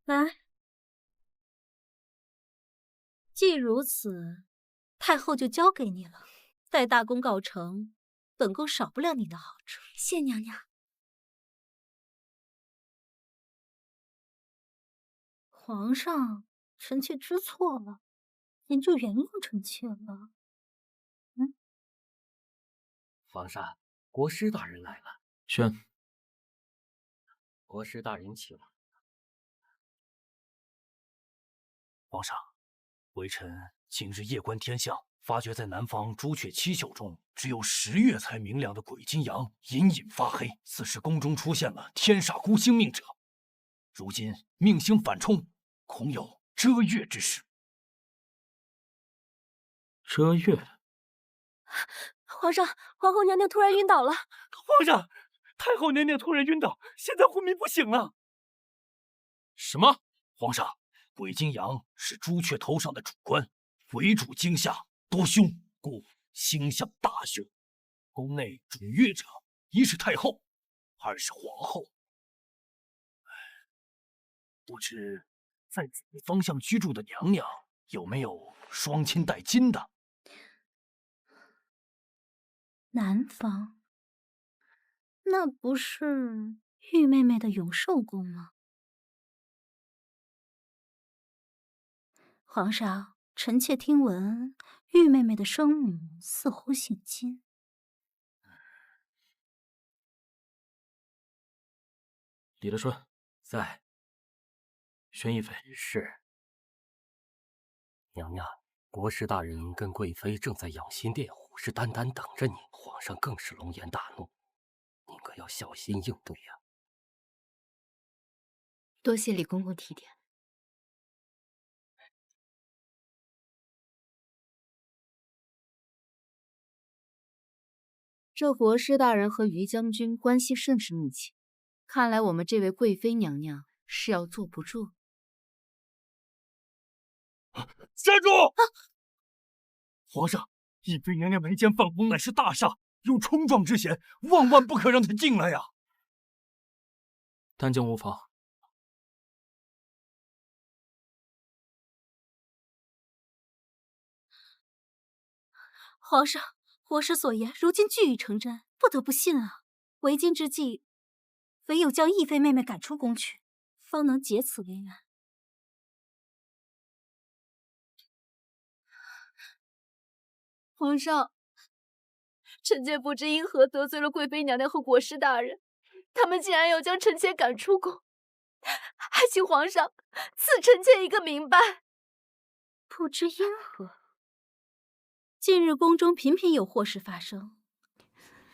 来，既如此，太后就交给你了。待大功告成，本宫少不了你的好处。谢娘娘。皇上，臣妾知错了，您就原谅臣妾了。皇上，国师大人来了。宣。国师大人请。皇上，微臣今日夜观天象，发觉在南方朱雀七宿中，只有10月才明亮的鬼金阳隐隐发黑，似是宫中出现了天煞孤星命者。如今命星反冲，恐有遮月之事。遮月？皇上，皇后娘娘突然晕倒了。皇上，太后娘娘突然晕倒，现在昏迷不醒了。什么？皇上，鬼金阳是朱雀头上的主官，为主惊吓，多凶，故星象大凶。宫内主月者，一是太后，二是皇后。不知在此方向居住的娘娘有没有双亲带金的？南方，那不是玉妹妹的永寿宫吗？皇上，臣妾听闻玉妹妹的生母似乎姓金。李德顺在。宣义妃是。娘娘，国师大人跟贵妃正在养心殿虎视眈眈等着你，皇上更是龙颜大怒，您可要小心应对呀。多谢李公公提点。这国师大人和于将军关系甚是密切，看来我们这位贵妃娘娘是要坐不住。站住！皇上，义妃娘娘眉间放红乃是大煞，有冲撞之嫌，万万不可让她进来呀！但竟无妨。皇上，国师所言，如今俱已成真，不得不信啊！为今之计，唯有将义妃妹妹赶出宫去，方能解此为难。皇上，臣妾不知因何得罪了贵妃娘娘和国师大人，他们竟然要将臣妾赶出宫，还请皇上赐臣妾一个明白。不知因何，近日宫中频频有祸事发生，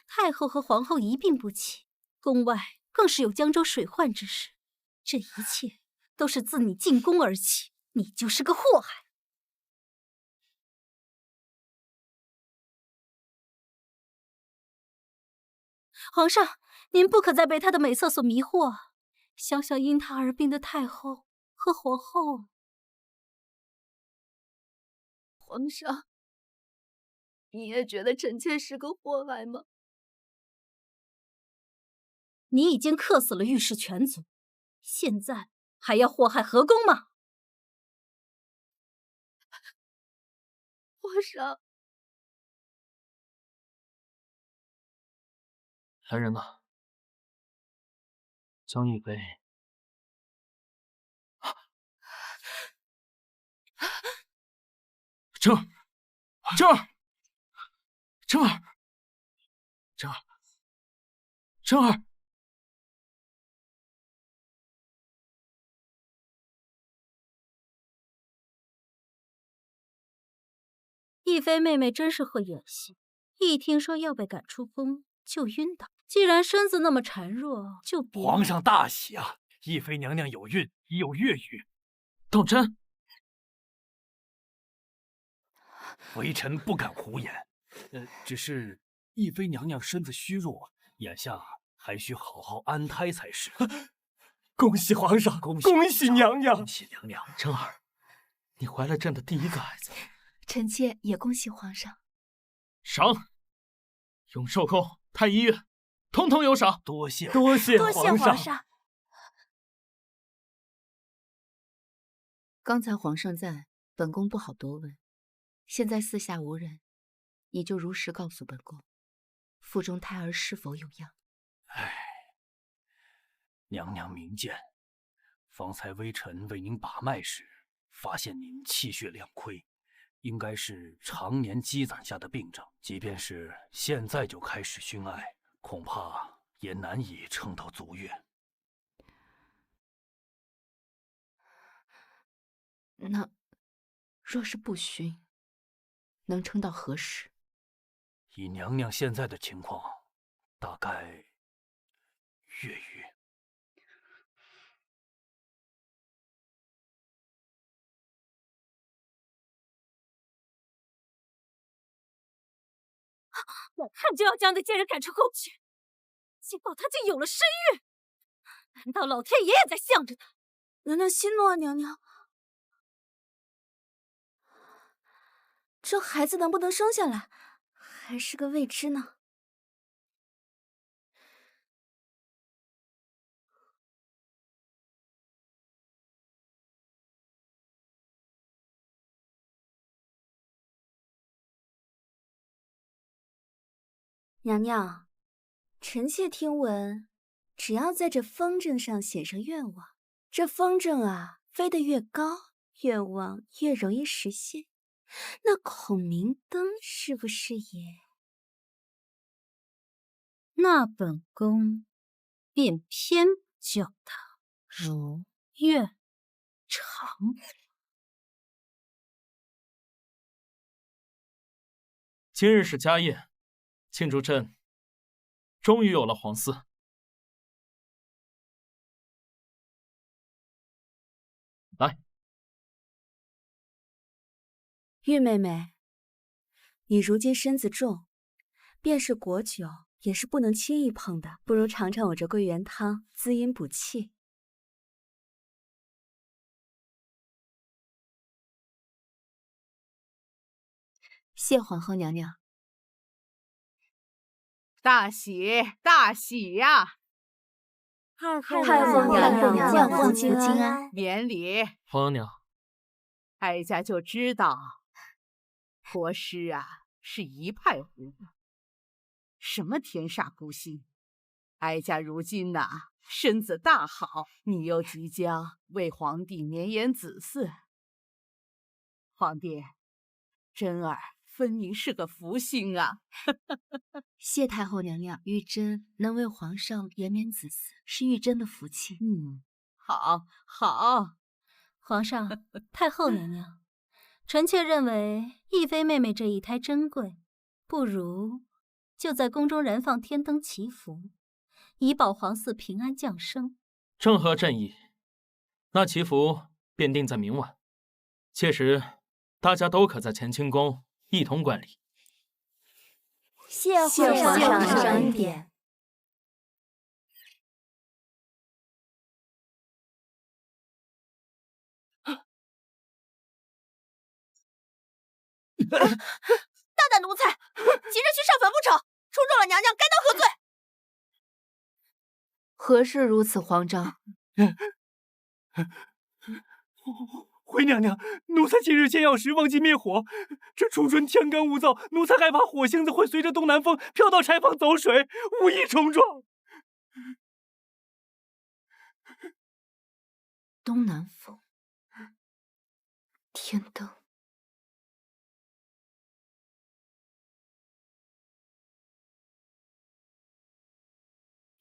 太后和皇后一病不起，宫外更是有江州水患之事，这一切都是自你进宫而起，你就是个祸害。皇上，您不可再被他的美色所迷惑。想想因他而病的太后和皇后。皇上，你也觉得臣妾是个祸害吗？你已经克死了御史全族，现在还要祸害和宫吗？皇上，来人呐！将一杯。正儿，正儿，正儿，正儿，正儿。亦妃妹妹真是会演戏，一听说要被赶出宫就晕倒。既然身子那么孱弱，就别……皇上大喜啊！亦妃娘娘有孕，已有月余。当真？微臣不敢胡言。只是亦妃娘娘身子虚弱，眼下还需好好安胎才是。恭喜皇上，恭喜娘娘，恭喜娘娘。真儿，你怀了朕的第一个孩子。臣妾也恭喜皇上。赏，永寿宫、太医院，统统有赏。多谢皇上。刚才皇上在，本宫不好多问。现在四下无人，你就如实告诉本宫，腹中胎儿是否有恙？娘娘明鉴，方才微臣为您把脉时，发现您气血两亏。应该是常年积攒下的病症，即便是现在就开始熏艾，恐怕也难以撑到足月。那若是不熏，能撑到何时？以娘娘现在的情况，大概月余。眼看就要将那贱人赶出宫去，结果她竟有了身孕，难道老天爷也在向着她？娘娘息怒啊，娘娘。这孩子能不能生下来，还是个未知呢。娘娘，臣妾听闻，只要在这风筝上写上愿望，这风筝啊飞得越高，愿望越容易实现。那孔明灯是不是也？那本宫便偏叫它如愿偿。今日是家宴，庆祝朕终于有了皇嗣。来，玉妹妹，你如今身子重，便是果酒也是不能轻易碰的，不如尝尝我这桂圆汤，滋阴补气。谢皇后娘娘。大喜大喜呀！太后娘娘万福金安，免礼。皇额娘，哀家就知道，国师啊是一派胡言，什么天煞孤星。哀家如今呐，身子大好，你又即将为皇帝绵延子嗣。皇帝，真儿分明是个福星啊！谢太后娘娘，玉珍能为皇上延绵子嗣，是玉珍的福气。好，好。皇上，太后娘娘，臣妾认为懿妃妹妹这一胎珍贵，不如就在宫中燃放天灯祈福，以保皇嗣平安降生。正合朕意。那祈福便定在明晚，届时大家都可在乾清宫一同观礼。谢皇上恩典。大胆奴才，急着去上坟不成？冲撞了娘娘，该当何罪？何事如此慌张？回娘娘，奴才今日煎药时忘记灭火，这初春天干物燥，奴才害怕火星子会随着东南风飘到柴房走水，无意冲撞。东南风，天灯。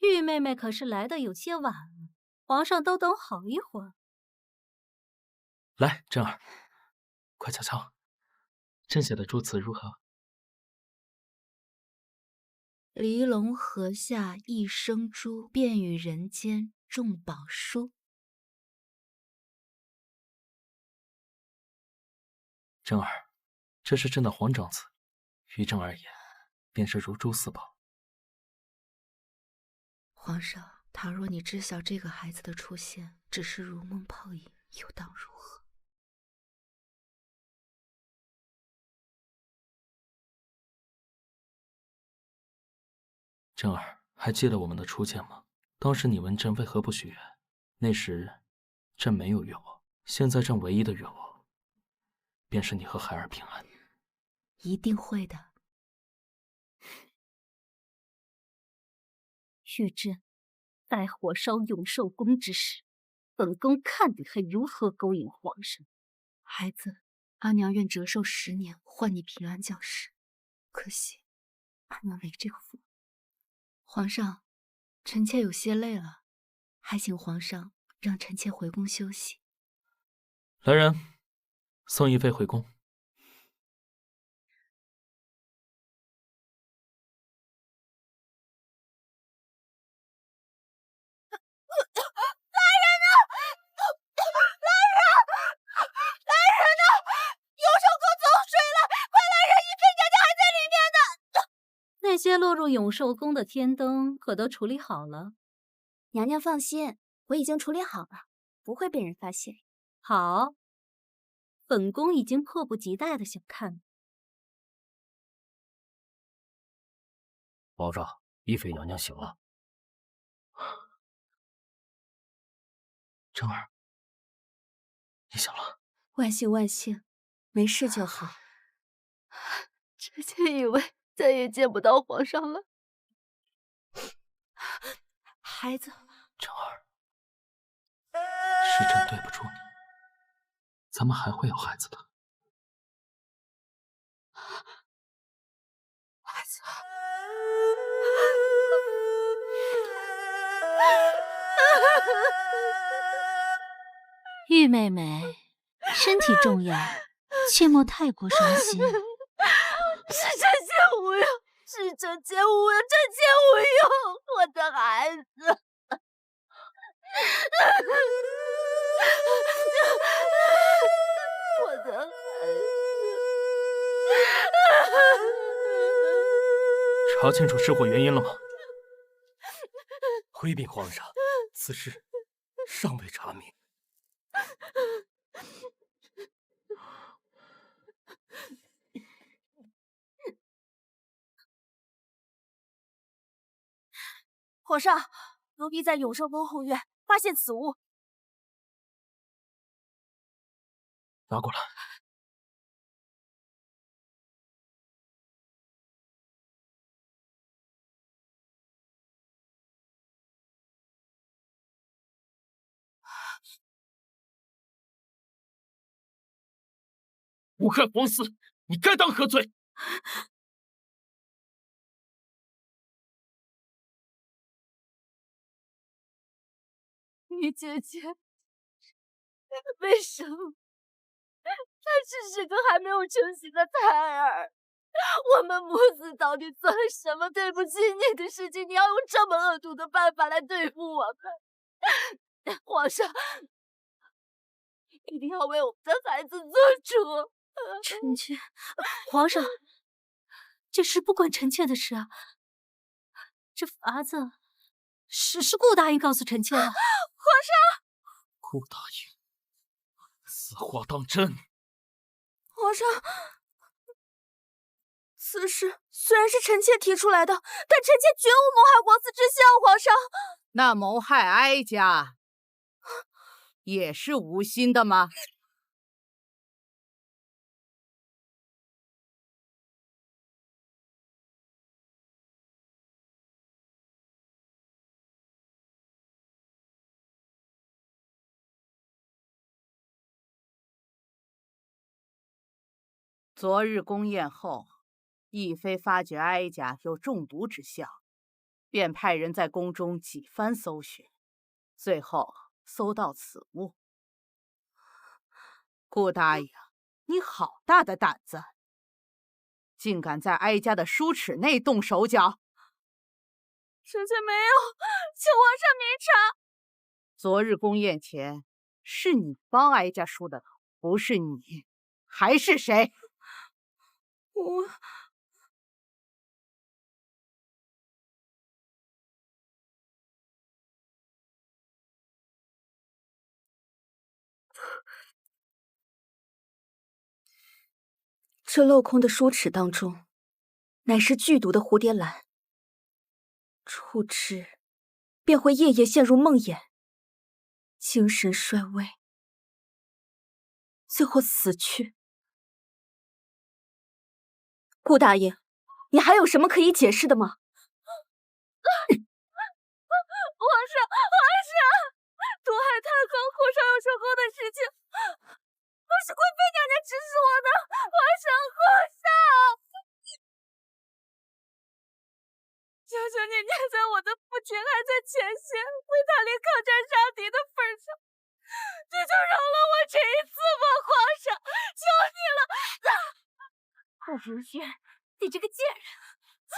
玉妹妹可是来的有些晚了，皇上都等好一会儿。来，珍儿，快瞧瞧，朕写的祝词如何？离龙河下一生珠，便与人间众宝书。珍儿，这是朕的皇长词，于朕而言，便是如珠似宝。皇上，倘若你知晓这个孩子的出现只是如梦泡影，又当如何？珍儿，还记得我们的初见吗？当时你问朕为何不许愿，那时朕没有愿望，现在朕唯一的愿望，便是你和孩儿平安。一定会的。玉珍，待火烧永寿宫之时，本宫看你还如何勾引皇上。孩子，阿娘愿折寿10年，换你平安降世。可惜，阿娘没这个福。皇上，臣妾有些累了，还请皇上让臣妾回宫休息。来人，送懿妃回宫。那些落入永寿宫的天灯可都处理好了。娘娘放心，我已经处理好了，不会被人发现。好，本宫已经迫不及待的想看。皇上，懿妃娘娘醒了。珍儿，你醒了。万幸万幸，没事就好。臣妾以为再也见不到皇上了。孩子，珍儿，是朕对不住你，咱们还会有孩子的。孩子，玉妹妹，身体重要，切莫太过伤心。是臣妾无用，是臣妾无用，臣妾无用，我的孩子。我的孩子。查清楚失火原因了吗？回禀皇上，此事尚未查明。皇上，奴婢在永寿宫后院发现此物，拿过来。诬害皇嗣，你该当何罪？玉姐姐，为什么她只是个还没有成型的胎儿？我们母子到底做了什么对不起你的事情？你要用这么恶毒的办法来对付我们？皇上，一定要为我们的孩子做主。臣妾，皇上，这是不关臣妾的事啊。这法子是顾大爷告诉臣妾的。皇上，顾大爷，此话当真？皇上，此事虽然是臣妾提出来的，但臣妾绝无谋害皇嗣之心啊！皇上，那谋害哀家也是无心的吗？昨日宫宴后，懿妃发觉哀家有中毒之象，便派人在宫中几番搜寻，最后搜到此物。顾大爷，你好大的胆子，竟敢在哀家的梳齿内动手脚！臣妾没有，请皇上明察。昨日宫宴前，是你帮哀家梳的头，不是你，还是谁？我这镂空的梳齿当中，乃是剧毒的蝴蝶兰，触之便会夜夜陷入梦魇，精神衰微，最后死去。顾大爷，你还有什么可以解释的吗？皇上，毒害太后，皇上有说过的事情，都是贵妃娘娘指使我的。皇上，求求你念在我的父亲还在前线，为他立抗战杀敌的份上，你就饶了我这一次吧，皇上，求你了。顾如雪，你这个贱人，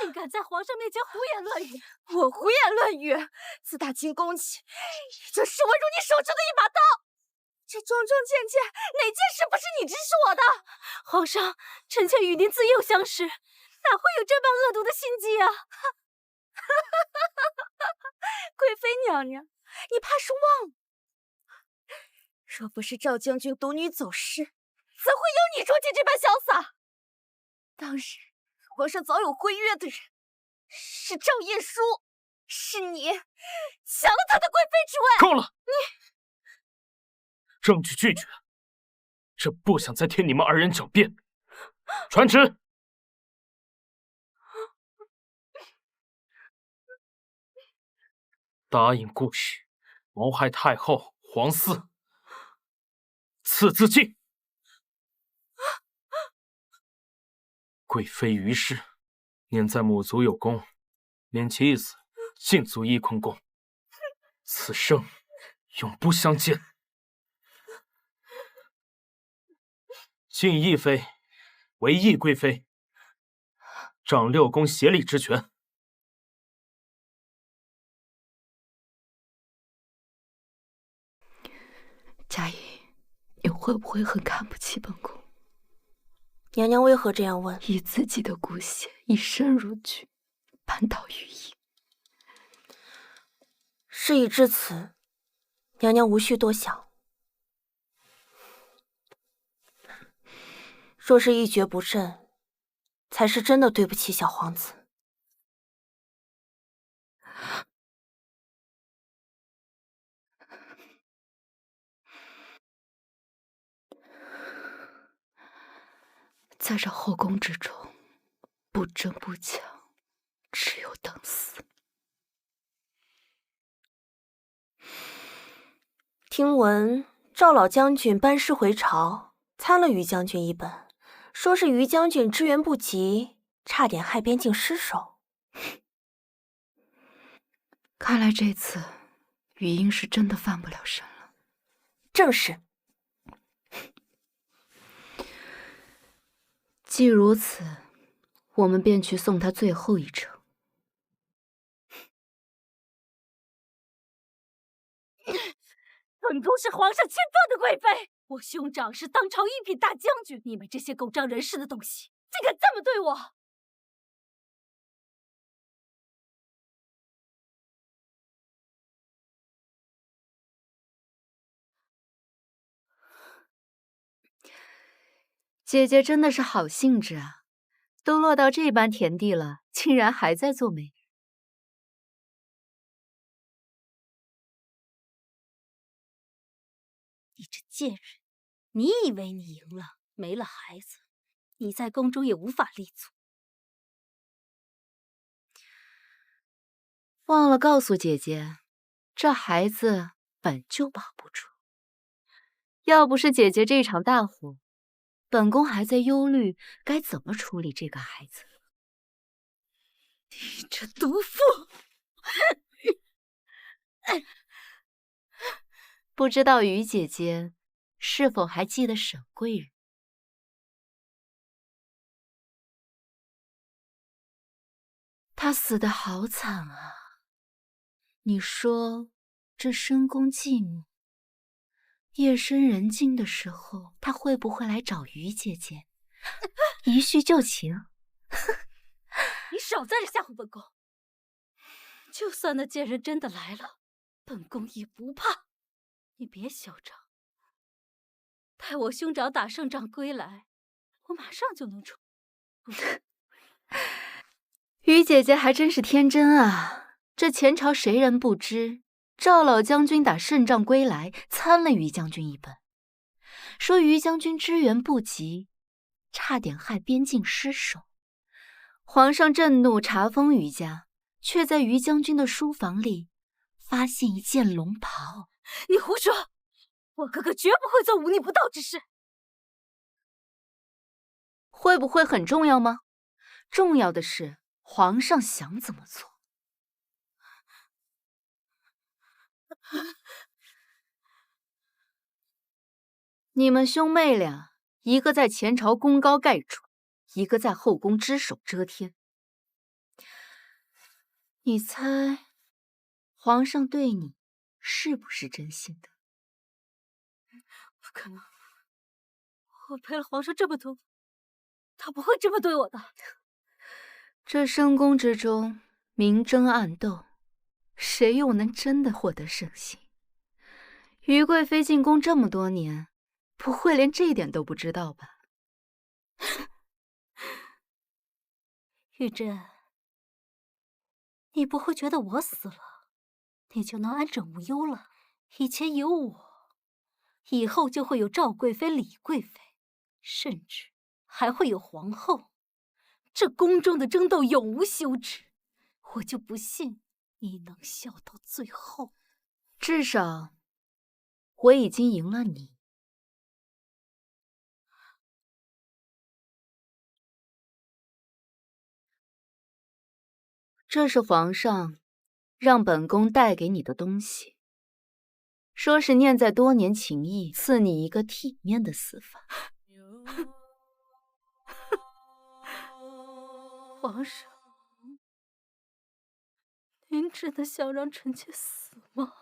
竟敢在皇上面前胡言乱语！我胡言乱语？自打进宫起，就视我如你手中的一把刀。这桩桩件件，哪件事不是你指使我的？皇上，臣妾与您自幼相识，哪会有这般恶毒的心机啊？贵妃娘娘，你怕是忘了，若不是赵将军独女走失，怎会有你如今这般潇洒？当日皇上早有婚约的人是赵晏殊，是你抢了他的贵妃之位。够了！证据拒绝，这不想再听你们二人狡辩。传旨。答应顾氏谋害太后、皇嗣，赐自尽。贵妃于氏，念在母族有功，免其一死，尽足翊坤宫，此生永不相见。晋懿妃为懿贵妃，掌6宫协理之权。佳怡，你会不会很看不起本宫？娘娘为何这样问？以自己的骨血以身如躯，扳倒于一。事已至此，娘娘无需多想。若是一蹶不振，才是真的对不起小皇子。在这后宫之中，不争不抢，只有等死。听闻赵老将军班师回朝，参了于将军一本，说是于将军支援不及，差点害边境失守。看来这次雨英是真的翻不了身了。正是。既如此，我们便去送他最后一程。本宫是皇上亲封的贵妃，我兄长是当朝一品大将军，你们这些狗仗人势的东西，竟敢这么对我！姐姐真的是好兴致啊，都落到这般田地了，竟然还在做美人。你这贱人，你以为你赢了，没了孩子，你在宫中也无法立足。忘了告诉姐姐，这孩子本就保不住。要不是姐姐这场大火，本宫还在忧虑该怎么处理这个孩子。你这毒妇！不知道于姐姐是否还记得沈贵人？她死得好惨啊！你说这深宫寂寞，夜深人静的时候，她会不会来找于姐姐一叙旧情？你少在这吓唬本宫！就算那贱人真的来了，本宫也不怕。你别嚣张，待我兄长打胜仗归来，我马上就能出。于姐姐还真是天真啊！这前朝谁人不知，赵老将军打胜仗归来，参了于将军一本，说于将军支援不及，差点害边境失守。皇上震怒，查封于家，却在于将军的书房里发现一件龙袍。你胡说！我哥哥绝不会做忤逆不道之事。会不会很重要吗？重要的是皇上想怎么做。你们兄妹俩，一个在前朝功高盖主，一个在后宫只手遮天。你猜，皇上对你是不是真心的？不可能！我陪了皇上这么多，他不会这么对我的。这深宫之中，明争暗斗，谁又能真的获得圣心？于贵妃进宫这么多年，不会连这点都不知道吧？玉珍，你不会觉得我死了，你就能安枕无忧了？以前有我，以后就会有赵贵妃、李贵妃，甚至还会有皇后。这宫中的争斗永无休止，我就不信你能笑到最后。至少，我已经赢了你。这是皇上让本宫带给你的东西，说是念在多年情谊，赐你一个体面的死法。皇上，您真的想让臣妾死吗？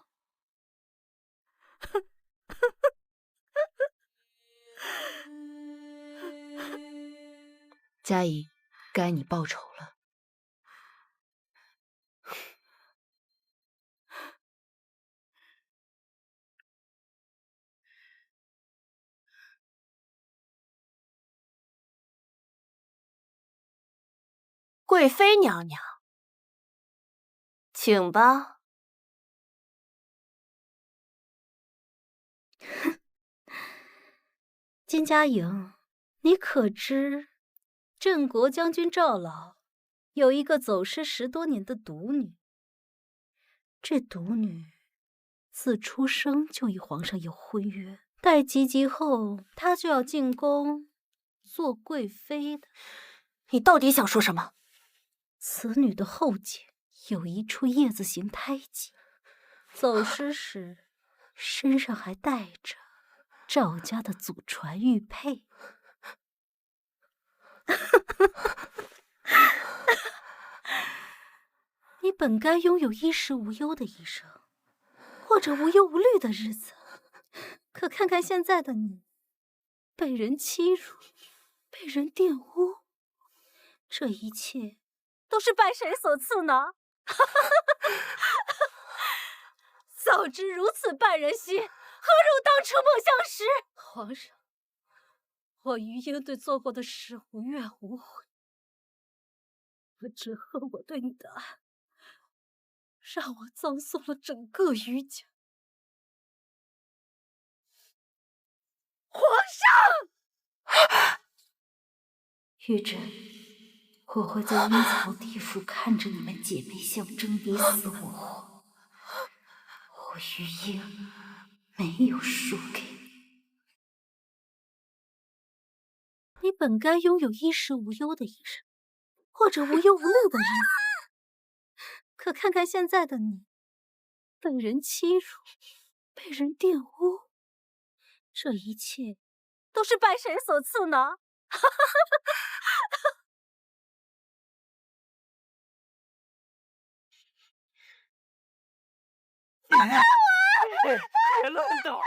佳怡，该你报仇了。贵妃娘娘，请吧。金佳莹，你可知镇国将军赵老有一个走失10多年的独女？这独女自出生就与皇上有婚约，待及笄后，她就要进宫做贵妃的。你到底想说什么？此女的后颈有一处叶子形胎记，走失时身上还带着赵家的祖传玉佩。你本该拥有衣食无忧的一生，过着无忧无虑的日子，可看看现在的你，被人欺辱，被人玷污，这一切都是拜谁所赐呢？早知如此绊人心，何如当初梦相识？皇上，我于英对做过的事无怨无悔，我只恨我对你的爱，让我葬送了整个于家。皇上，玉珍，我会在阴曹地府看着你们姐妹相争，你死我活。我于英没有输给你。你本该拥有衣食无忧的一生，过着无忧无虑的日子，可看看现在的你，被人欺辱，被人玷污，这一切都是拜谁所赐呢？别乱动！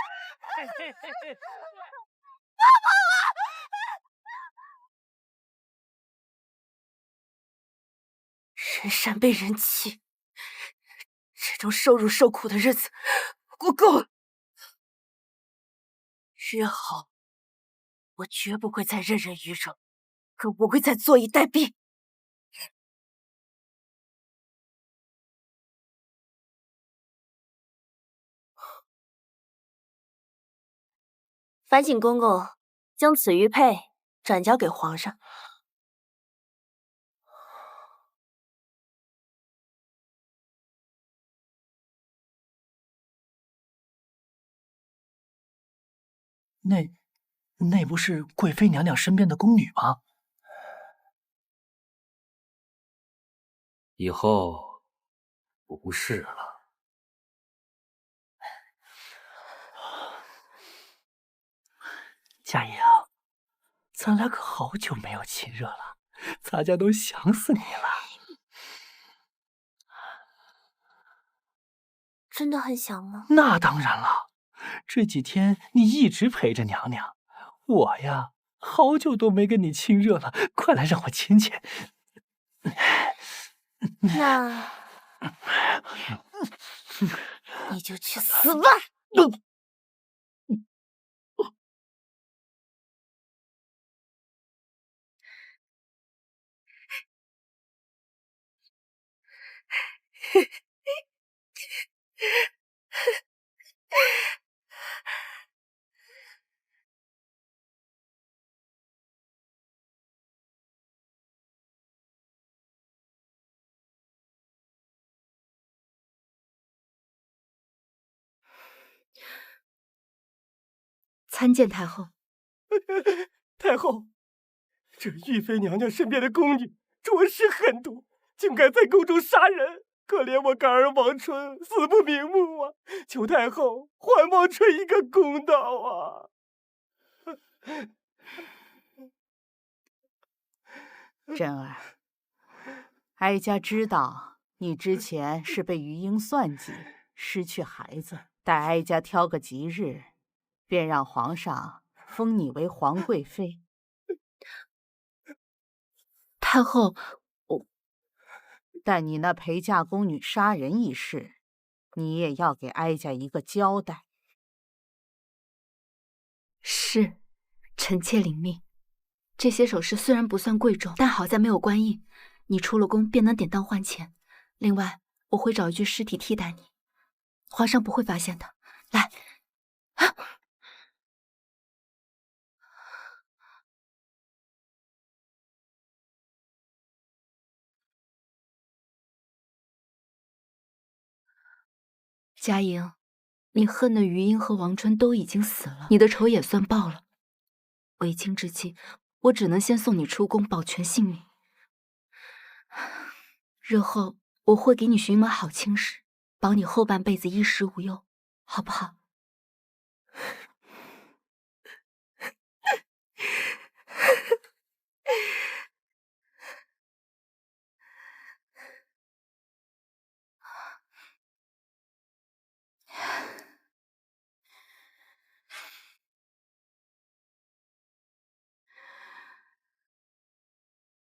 人善被人欺，这种受辱受苦的日子，我够了。约好，我绝不会再任人鱼肉，更不会再坐以待毙。烦请公公将此玉佩转交给皇上。那不是贵妃娘娘身边的宫女吗？以后不是了。佳莹，咱俩可好久没有亲热了，咱家都想死你了。真的很想吗？那当然了，这几天你一直陪着娘娘，我呀，好久都没跟你亲热了，快来让我亲亲。那你就去死吧！参见太后。太后，这玉妃娘娘身边的宫女着实狠毒，竟敢在宫中杀人，可怜我感儿王春死不瞑目啊！求太后还王春一个公道啊！珍儿，哀家知道你之前是被余英算计，失去孩子，待哀家挑个吉日，便让皇上封你为皇贵妃。太后，但你那陪嫁宫女杀人一事，你也要给哀家一个交代。是，臣妾领命。这些首饰虽然不算贵重，但好在没有官印，你出了宫便能典当换钱。另外，我会找一具尸体替代你，皇上不会发现的。来，佳莹，你恨的余英和王春都已经死了，你的仇也算报了。为今之计，我只能先送你出宫，保全性命。日后我会给你寻门好亲事，保你后半辈子衣食无忧，好不好？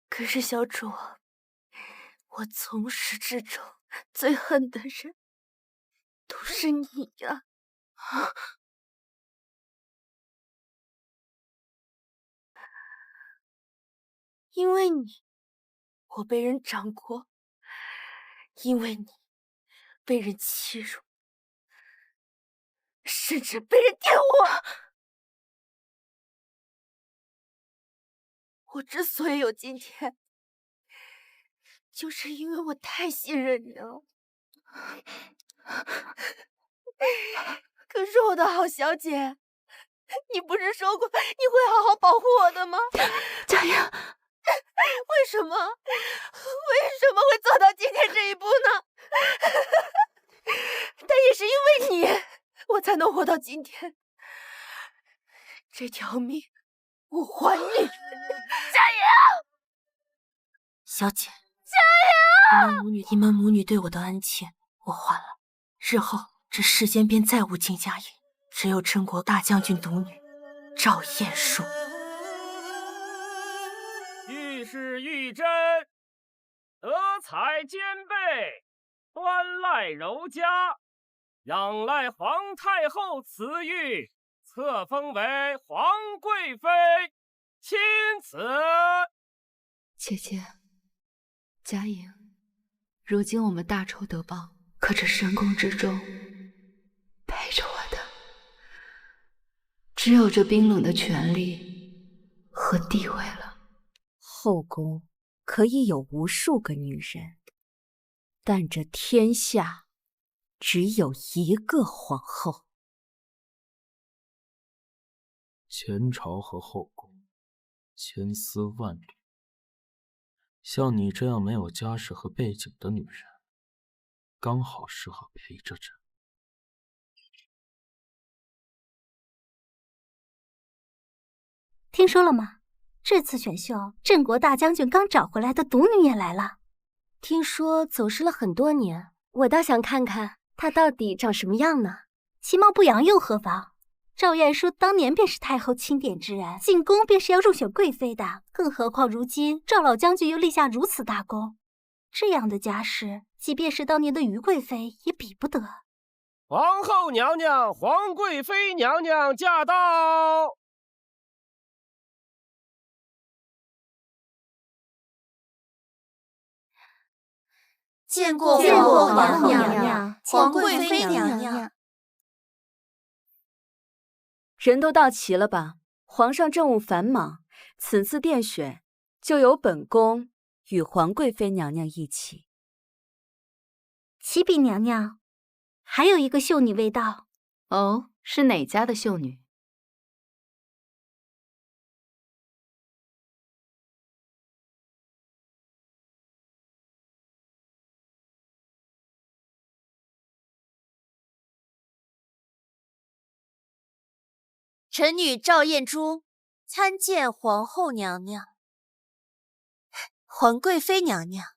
可是小主，我从始至终最恨的人都是你呀！因为你，我被人掌掴；因为你，被人欺辱，甚至被人玷污。我之所以有今天，就是因为我太信任你了。可是我的好小姐，你不是说过你会好好保护我的吗？佳莹，为什么会走到今天这一步呢？但也是因为你，我才能活到今天。这条命我还你。佳莹，小姐，佳莹，你们母女对我的恩情我还了，日后这世间便再无金佳莹，只有陈国大将军独女赵晏殊。玉是玉贞，德才兼备，端赖柔嘉，仰赖皇太后赐玉，册封为皇贵妃，钦此。姐姐，佳莹，如今我们大仇得报，可这深宫之中，陪着我的只有这冰冷的权力和地位了。后宫可以有无数个女人，但这天下只有一个皇后。前朝和后宫，千丝万缕。像你这样没有家世和背景的女人，刚好适合陪着朕。听说了吗？这次选秀，镇国大将军刚找回来的独女也来了。听说走失了很多年，我倒想看看她到底长什么样呢。其貌不扬又何妨？赵晏殊当年便是太后钦点之人，进宫便是要入选贵妃的。更何况如今赵老将军又立下如此大功，这样的家世，即便是当年的于贵妃也比不得。皇后娘娘、皇贵妃娘娘驾到！见过皇后娘娘、皇贵妃娘娘。人都到齐了吧？皇上政务繁忙，此次殿选就由本宫与皇贵妃娘娘一起。启禀娘娘，还有一个秀女未到。哦，是哪家的秀女？臣女赵晏珠参见皇后娘娘、皇贵妃娘娘。